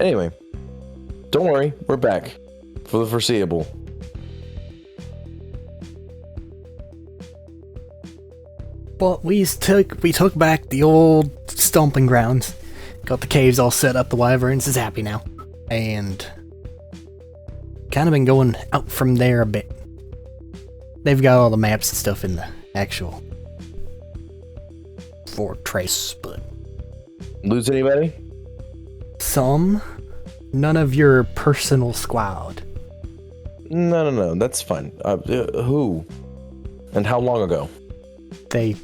Speaker 1: Anyway, don't worry, we're back for the foreseeable.
Speaker 2: But we took back the old stomping grounds, got the caves all set up, the wyverns is happy now, and kind of been going out from there a bit. They've got all the maps and stuff in the actual fortress, but
Speaker 1: Lose anybody?
Speaker 2: some, none of your personal squad.
Speaker 1: No, that's fine. Who? And how long ago?
Speaker 2: They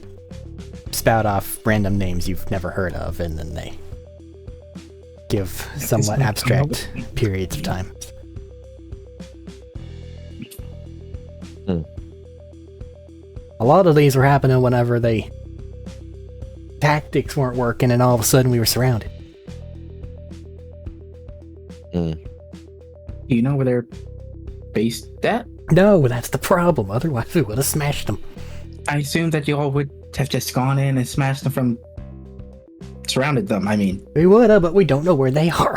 Speaker 2: spout off random names you've never heard of, and then they give somewhat abstract periods of time. A lot of these were happening whenever tactics weren't working, and all of a sudden we were surrounded.
Speaker 3: Do you know where they're based at?
Speaker 2: No, that's the problem. Otherwise, we would have smashed them.
Speaker 3: I assume that you all would have just gone in and smashed them from... surrounded them, I mean.
Speaker 2: We would have, but we don't know where they are.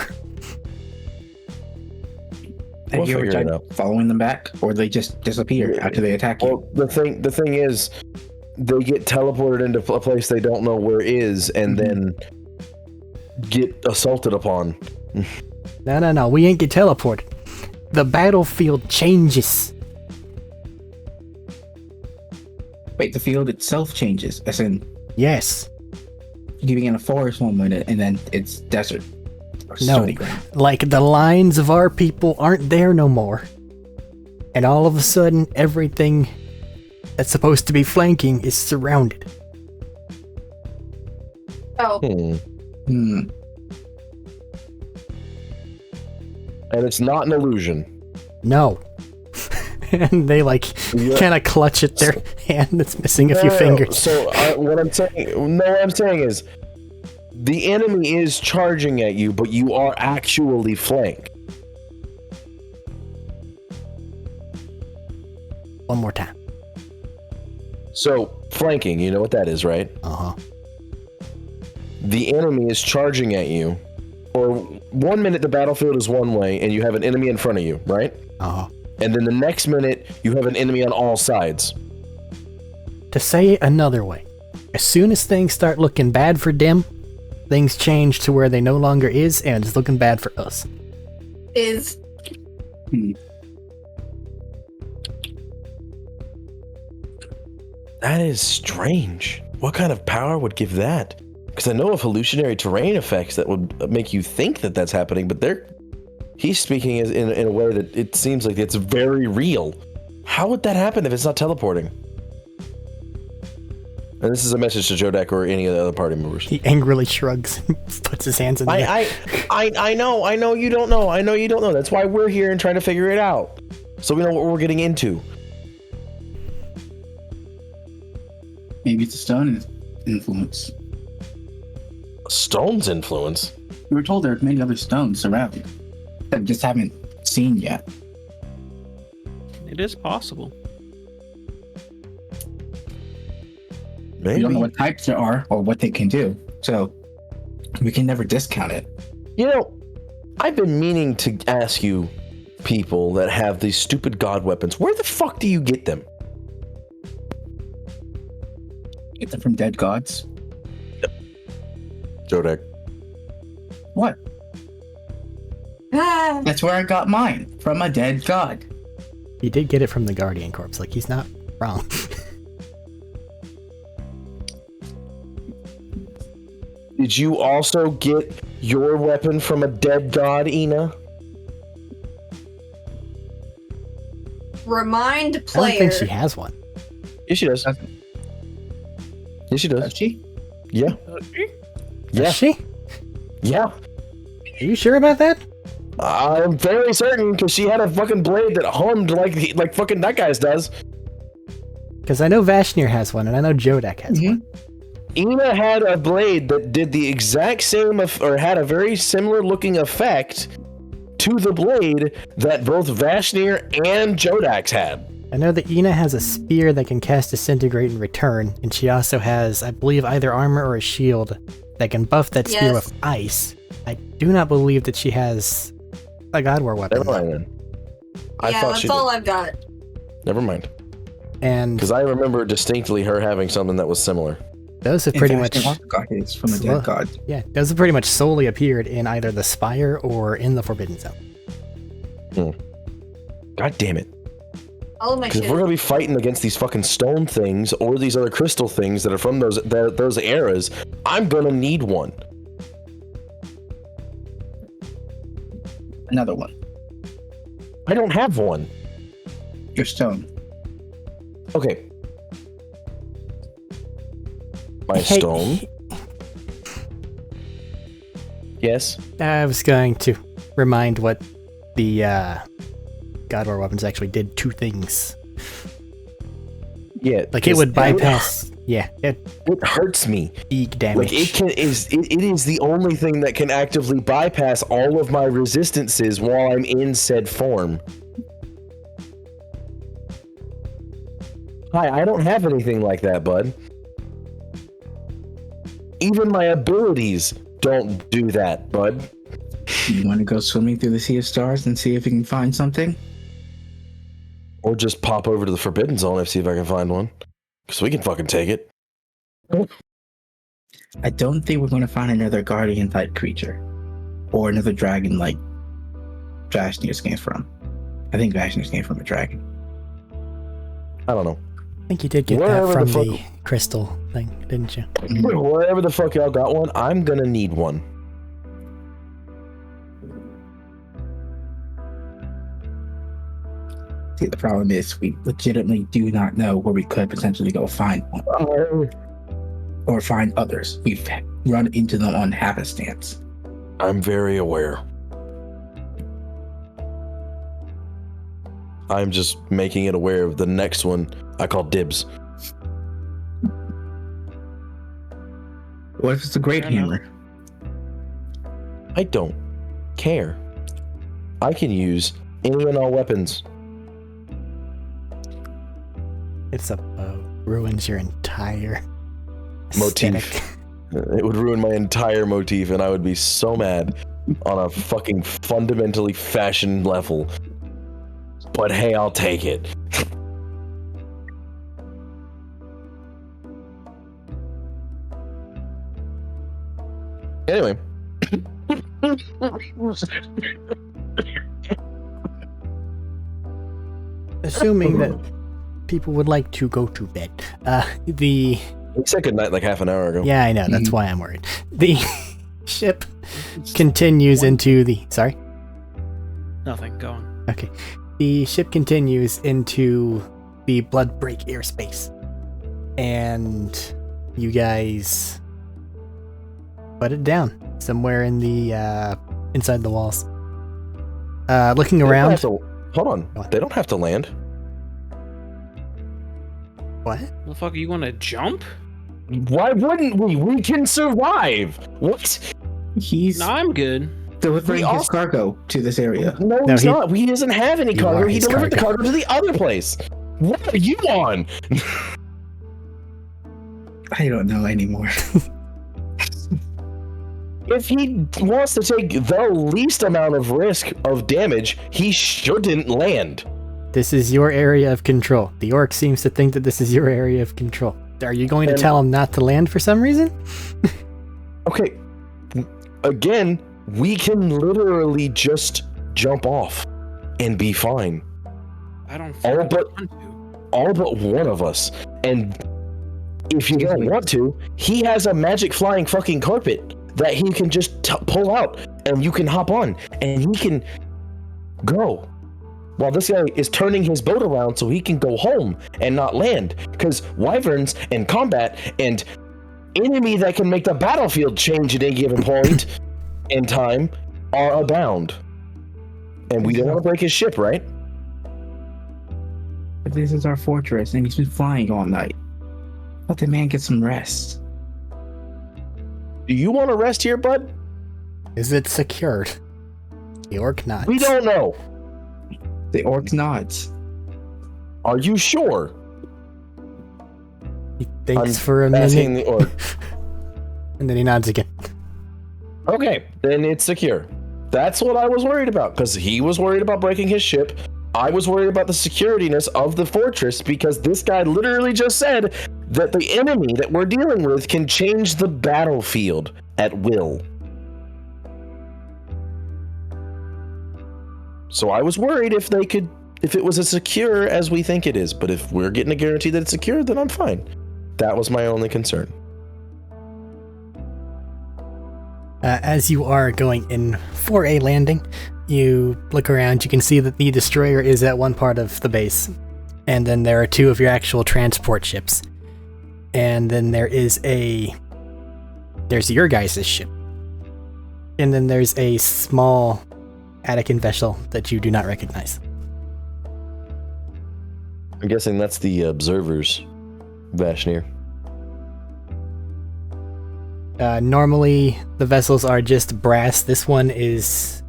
Speaker 3: Have
Speaker 1: We'll
Speaker 3: you ever
Speaker 1: figure it
Speaker 3: tried
Speaker 1: out.
Speaker 3: following them back? Or they just disappear after they attack you?
Speaker 1: Well, the thing is, they get teleported into a place they don't know where is, and then get assaulted upon.
Speaker 2: No, we ain't get teleported. The battlefield changes.
Speaker 3: Wait, the field itself changes, as in
Speaker 2: Yes.
Speaker 3: you being in a forest one minute and then it's desert. Or
Speaker 2: No.
Speaker 3: stony ground.
Speaker 2: Like, the lines of our people aren't there no more. And all of a sudden, everything that's supposed to be flanking is surrounded.
Speaker 4: Oh,
Speaker 3: Hmm.
Speaker 1: And it's not an illusion.
Speaker 2: No. And they,
Speaker 1: Yeah.
Speaker 2: kind of clutch at their hand that's missing a few
Speaker 1: No,
Speaker 2: fingers.
Speaker 1: So what I'm saying is, the enemy is charging at you, but you are actually flanked.
Speaker 2: One more time.
Speaker 1: So flanking, you know what that is, right?
Speaker 2: Uh-huh.
Speaker 1: The enemy is charging at you, or 1 minute the battlefield is one way, and you have an enemy in front of you, right?
Speaker 2: Uh-huh.
Speaker 1: And then the next minute you have an enemy on all sides.
Speaker 2: To say it another way, as soon as things start looking bad for them, things change to where they no longer is, and it's looking bad for us.
Speaker 4: is
Speaker 1: That is strange. What kind of power would give that? Because I know of hallucinatory terrain effects that would make you think that that's happening, but he's speaking in a way that it seems like it's very real. How would that happen if it's not teleporting? And this is a message to Jodak or any of the other party members.
Speaker 2: He angrily shrugs and puts his hands in the air.
Speaker 1: I know you don't know. I know you don't know. That's why we're here and trying to figure it out. So we know what we're getting into.
Speaker 3: Maybe it's a stone influence.
Speaker 1: Stone's influence?
Speaker 3: We were told there are many other stones around that we just haven't seen yet.
Speaker 5: It is possible.
Speaker 1: Maybe.
Speaker 3: We don't know what types there are or what they can do, so we can never discount it.
Speaker 1: You know, I've been meaning to ask you people that have these stupid god weapons, where the fuck do you get them?
Speaker 3: Get them from dead gods.
Speaker 1: Jodak.
Speaker 3: What? That's where I got mine, from a dead god.
Speaker 2: He did get it from the Guardian Corpse. Like, he's not wrong.
Speaker 1: Did you also get your weapon from a dead god, Ina?
Speaker 4: Remind
Speaker 2: I don't
Speaker 4: player.
Speaker 2: think she has one.
Speaker 1: Yes, she does. Yes, she does.
Speaker 3: Does she?
Speaker 1: Yeah. Yeah.
Speaker 2: Does she?
Speaker 1: Yeah.
Speaker 2: Are you sure about that?
Speaker 1: I'm very certain because she had a fucking blade that hummed like fucking that guy's does.
Speaker 2: Because I know Vashnir has one, and I know Jodak has one.
Speaker 1: Ina had a blade that did the exact same, or had a very similar looking effect to the blade that both Vashnir and Jodak's had.
Speaker 2: I know that Ina has a spear that can cast Disintegrate in return, and she also has, I believe, either armor or a shield that can buff that spear
Speaker 4: Yes.
Speaker 2: with ice. I do not believe that she has a God War weapon.
Speaker 1: Never mind then. I
Speaker 4: Yeah,
Speaker 1: thought
Speaker 4: that's
Speaker 1: she
Speaker 4: all
Speaker 1: did.
Speaker 4: I've got.
Speaker 1: Never mind.
Speaker 2: And
Speaker 1: Because I remember distinctly her having something that was similar.
Speaker 2: those have
Speaker 3: In
Speaker 2: pretty
Speaker 3: fact,
Speaker 2: much,
Speaker 3: the God is from a
Speaker 2: Slow.
Speaker 3: dead god.
Speaker 2: yeah, those have pretty much solely appeared in either the Spire or in the Forbidden Zone.
Speaker 1: God damn it.
Speaker 4: All of my
Speaker 1: Because
Speaker 4: shit.
Speaker 1: if we're gonna be fighting against these fucking stone things or these other crystal things that are from those eras, I'm gonna need one.
Speaker 3: Another one.
Speaker 1: I don't have one.
Speaker 3: Your stone.
Speaker 1: Okay. My
Speaker 2: Hey,
Speaker 1: stone. Yes.
Speaker 2: I was going to remind what the God War weapons actually did two things.
Speaker 1: Yeah.
Speaker 2: Like, it would bypass,
Speaker 1: It hurts me.
Speaker 2: big damage.
Speaker 1: Like it is the only thing that can actively bypass all of my resistances while I'm in said form. Hi, I don't have anything like that, bud. Even my abilities don't do that, bud.
Speaker 3: You want to go swimming through the sea of stars and see if you can find something?
Speaker 1: Or just pop over to the Forbidden Zone and see if I can find one. Because we can fucking take it.
Speaker 3: I don't think we're going to find another guardian type creature. Or another dragon like Vashnir's came from. I think Vashnir's came from a dragon.
Speaker 1: I don't know.
Speaker 2: I think you did get
Speaker 1: Wherever
Speaker 2: that from
Speaker 1: the
Speaker 2: the crystal thing, didn't you?
Speaker 1: Wherever the fuck y'all got one, I'm gonna need one.
Speaker 3: See, the problem is we legitimately do not know where we could potentially go find one. Or find others. We've run into them on happenstance.
Speaker 1: I'm very aware. I'm just making it aware of the next one I call dibs.
Speaker 3: What if it's a great
Speaker 5: I don't know.
Speaker 3: hammer?
Speaker 1: I don't care. I can use any and all weapons.
Speaker 2: It's a bow. Ruins your entire
Speaker 1: Motif.
Speaker 2: aesthetic.
Speaker 1: It would ruin my entire motif, and I would be so mad on a fucking fundamentally fashion level. But hey, I'll take it. Anyway.
Speaker 2: Assuming that people would like to go to bed. The
Speaker 1: We said goodnight like half an hour ago.
Speaker 2: Yeah, I know, that's why I'm worried. The ship continues into the sorry?
Speaker 5: Nothing. Go on.
Speaker 2: Okay. The ship continues into the Bloodbreak airspace. And you guys put it down somewhere in the inside the walls. Looking
Speaker 1: They don't
Speaker 2: around.
Speaker 1: have to- hold on. They don't have to land.
Speaker 2: What?
Speaker 5: The fuck, you want to jump?
Speaker 1: Why wouldn't we? We can survive. What?
Speaker 3: He's
Speaker 5: No, I'm good.
Speaker 3: delivering
Speaker 1: We
Speaker 3: his
Speaker 1: also-
Speaker 3: cargo to this area.
Speaker 1: No,
Speaker 2: No,
Speaker 1: he's
Speaker 2: he-
Speaker 1: not. He doesn't have any
Speaker 2: You are
Speaker 1: cargo. He
Speaker 2: his
Speaker 1: delivered the
Speaker 2: cargo.
Speaker 1: cargo to the other place. What are you on?
Speaker 3: I don't know anymore.
Speaker 1: If he wants to take the least amount of risk of damage, he shouldn't land.
Speaker 2: This is your area of control. The orc seems to think that this is your area of control. Are you going to
Speaker 1: And-
Speaker 2: tell him not to land for some reason?
Speaker 1: Okay. Again, we can literally just jump off and be fine.
Speaker 5: I don't
Speaker 1: All
Speaker 5: fucking
Speaker 1: but-
Speaker 5: want to.
Speaker 1: All but one of us. And if you don't want to, he has a magic flying fucking carpet that he can just pull out and you can hop on and he can go. While this guy is turning his boat around so he can go home and not land. Because wyverns and combat and enemy that can make the battlefield change at any given point in time are abound. And we don't want to break his ship, right?
Speaker 3: But this is our fortress, and he's been flying all night. Let the man get some rest.
Speaker 1: Do you want to rest here, bud?
Speaker 2: Is it secured? The orc nods.
Speaker 1: We don't know.
Speaker 3: The orc nods.
Speaker 1: Are you sure?
Speaker 2: He thinks
Speaker 1: I'm
Speaker 2: for a
Speaker 1: Asking
Speaker 2: minute,
Speaker 1: the orc.
Speaker 2: and then he nods again.
Speaker 1: Okay, then it's secure. That's what I was worried about, because he was worried about breaking his ship. I was worried about the securityness of the fortress, because this guy literally just said that the enemy that we're dealing with can change the battlefield at will. So I was worried if it was as secure as we think it is, but if we're getting a guarantee that it's secure, then I'm fine. That was my only concern.
Speaker 2: As you are going in for a landing, you look around, you can see that the destroyer is at one part of the base, and then there are two of your actual transport ships. And then there's your guys' ship. And then there's a small Attican vessel that you do not recognize.
Speaker 1: I'm guessing that's the observers, Vashnir.
Speaker 2: Normally, the vessels are just brass. This one is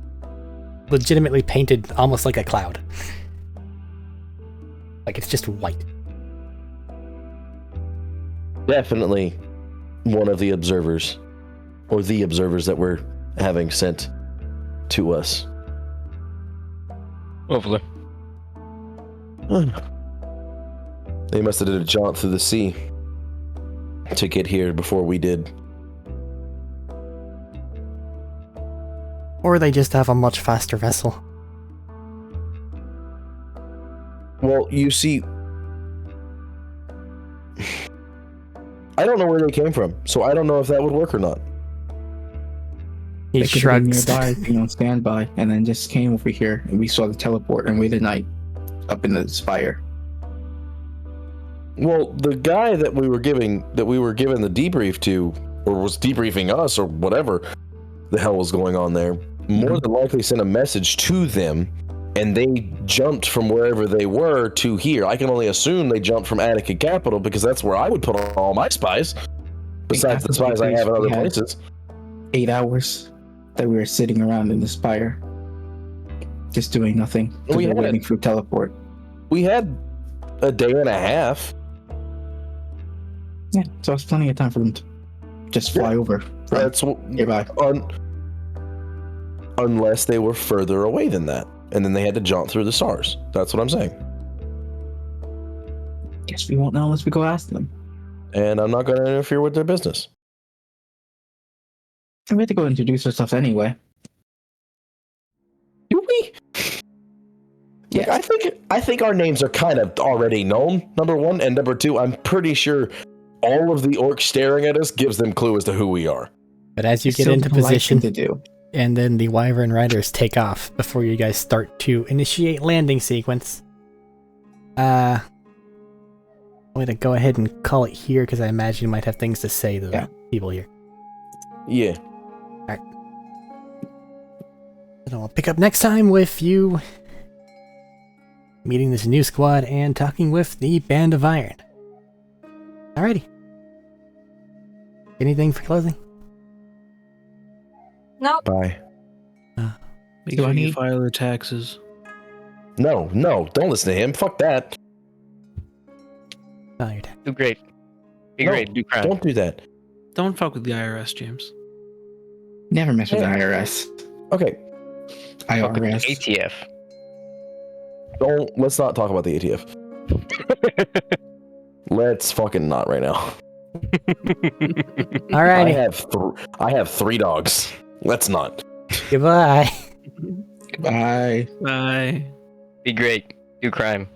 Speaker 2: legitimately painted almost like a cloud. Like it's just white.
Speaker 1: Definitely one of the observers, or the observers that we're having sent to us.
Speaker 6: Hopefully.
Speaker 1: They must have did a jaunt through the sea to get here before we did.
Speaker 2: Or they just have a much faster vessel.
Speaker 1: Well, you see, I don't know where they came from, so I don't know if that would work or not.
Speaker 2: He
Speaker 3: They could have been
Speaker 2: shrugs.
Speaker 3: nearby, on standby, and then just came over here, and we saw the teleport and waited night up in the spire.
Speaker 1: Well, the guy that we were given the debrief to, or was debriefing us, or whatever the hell was going on there, more than likely sent a message to them, and they jumped from wherever they were to here. I can only assume they jumped from Attica Capital, because that's where I would put all my spies, besides the spies I have in other
Speaker 3: We had
Speaker 1: places.
Speaker 3: 8 hours that we were sitting around in the spire, just doing nothing. 'Cause
Speaker 1: We
Speaker 3: we were
Speaker 1: had-
Speaker 3: waiting for teleport.
Speaker 1: We had a day and a half.
Speaker 3: Yeah, so it's plenty of time for them to just fly over from
Speaker 1: That's
Speaker 3: nearby.
Speaker 1: Unless they were further away than that, and then they had to jaunt through the stars. That's what I'm saying.
Speaker 3: Guess we won't know unless we go ask them.
Speaker 1: And I'm not going to interfere with their business.
Speaker 3: And we have to go introduce ourselves anyway.
Speaker 1: Do we?
Speaker 3: Yes.
Speaker 1: Like, I think our names are kind of already known, number one, and number two, I'm pretty sure all of the orcs staring at us gives them clue as to who we are.
Speaker 2: But as you
Speaker 3: It's
Speaker 2: get
Speaker 3: still
Speaker 2: into
Speaker 3: the polite
Speaker 2: position,
Speaker 3: thing to do.
Speaker 2: and then the Wyvern Riders take off before you guys start to initiate landing sequence, I'm going to go ahead and call it here because I imagine you might have things to say to the people here.
Speaker 1: Yeah.
Speaker 2: Alright. And I'll pick up next time with you meeting this new squad and talking with the Band of Iron. Alrighty. Anything for closing?
Speaker 4: Nope.
Speaker 1: Bye.
Speaker 5: Make
Speaker 3: Do I
Speaker 5: sure you
Speaker 3: need-
Speaker 5: file your taxes.
Speaker 1: No, don't listen to him. Fuck that.
Speaker 2: Oh, your time.
Speaker 6: Do great. Be
Speaker 1: No,
Speaker 6: great. Do crime.
Speaker 1: Don't do that.
Speaker 5: Don't fuck with the IRS, James.
Speaker 3: Never mess with the IRS.
Speaker 1: Okay.
Speaker 6: Fuck with the
Speaker 3: IRS.
Speaker 6: ATF.
Speaker 1: Let's not talk about the ATF. Let's fucking not right now.
Speaker 2: Alrighty.
Speaker 1: I have 3 dogs. Let's not.
Speaker 2: Goodbye.
Speaker 3: Bye.
Speaker 5: Bye.
Speaker 6: Be great. Do crime.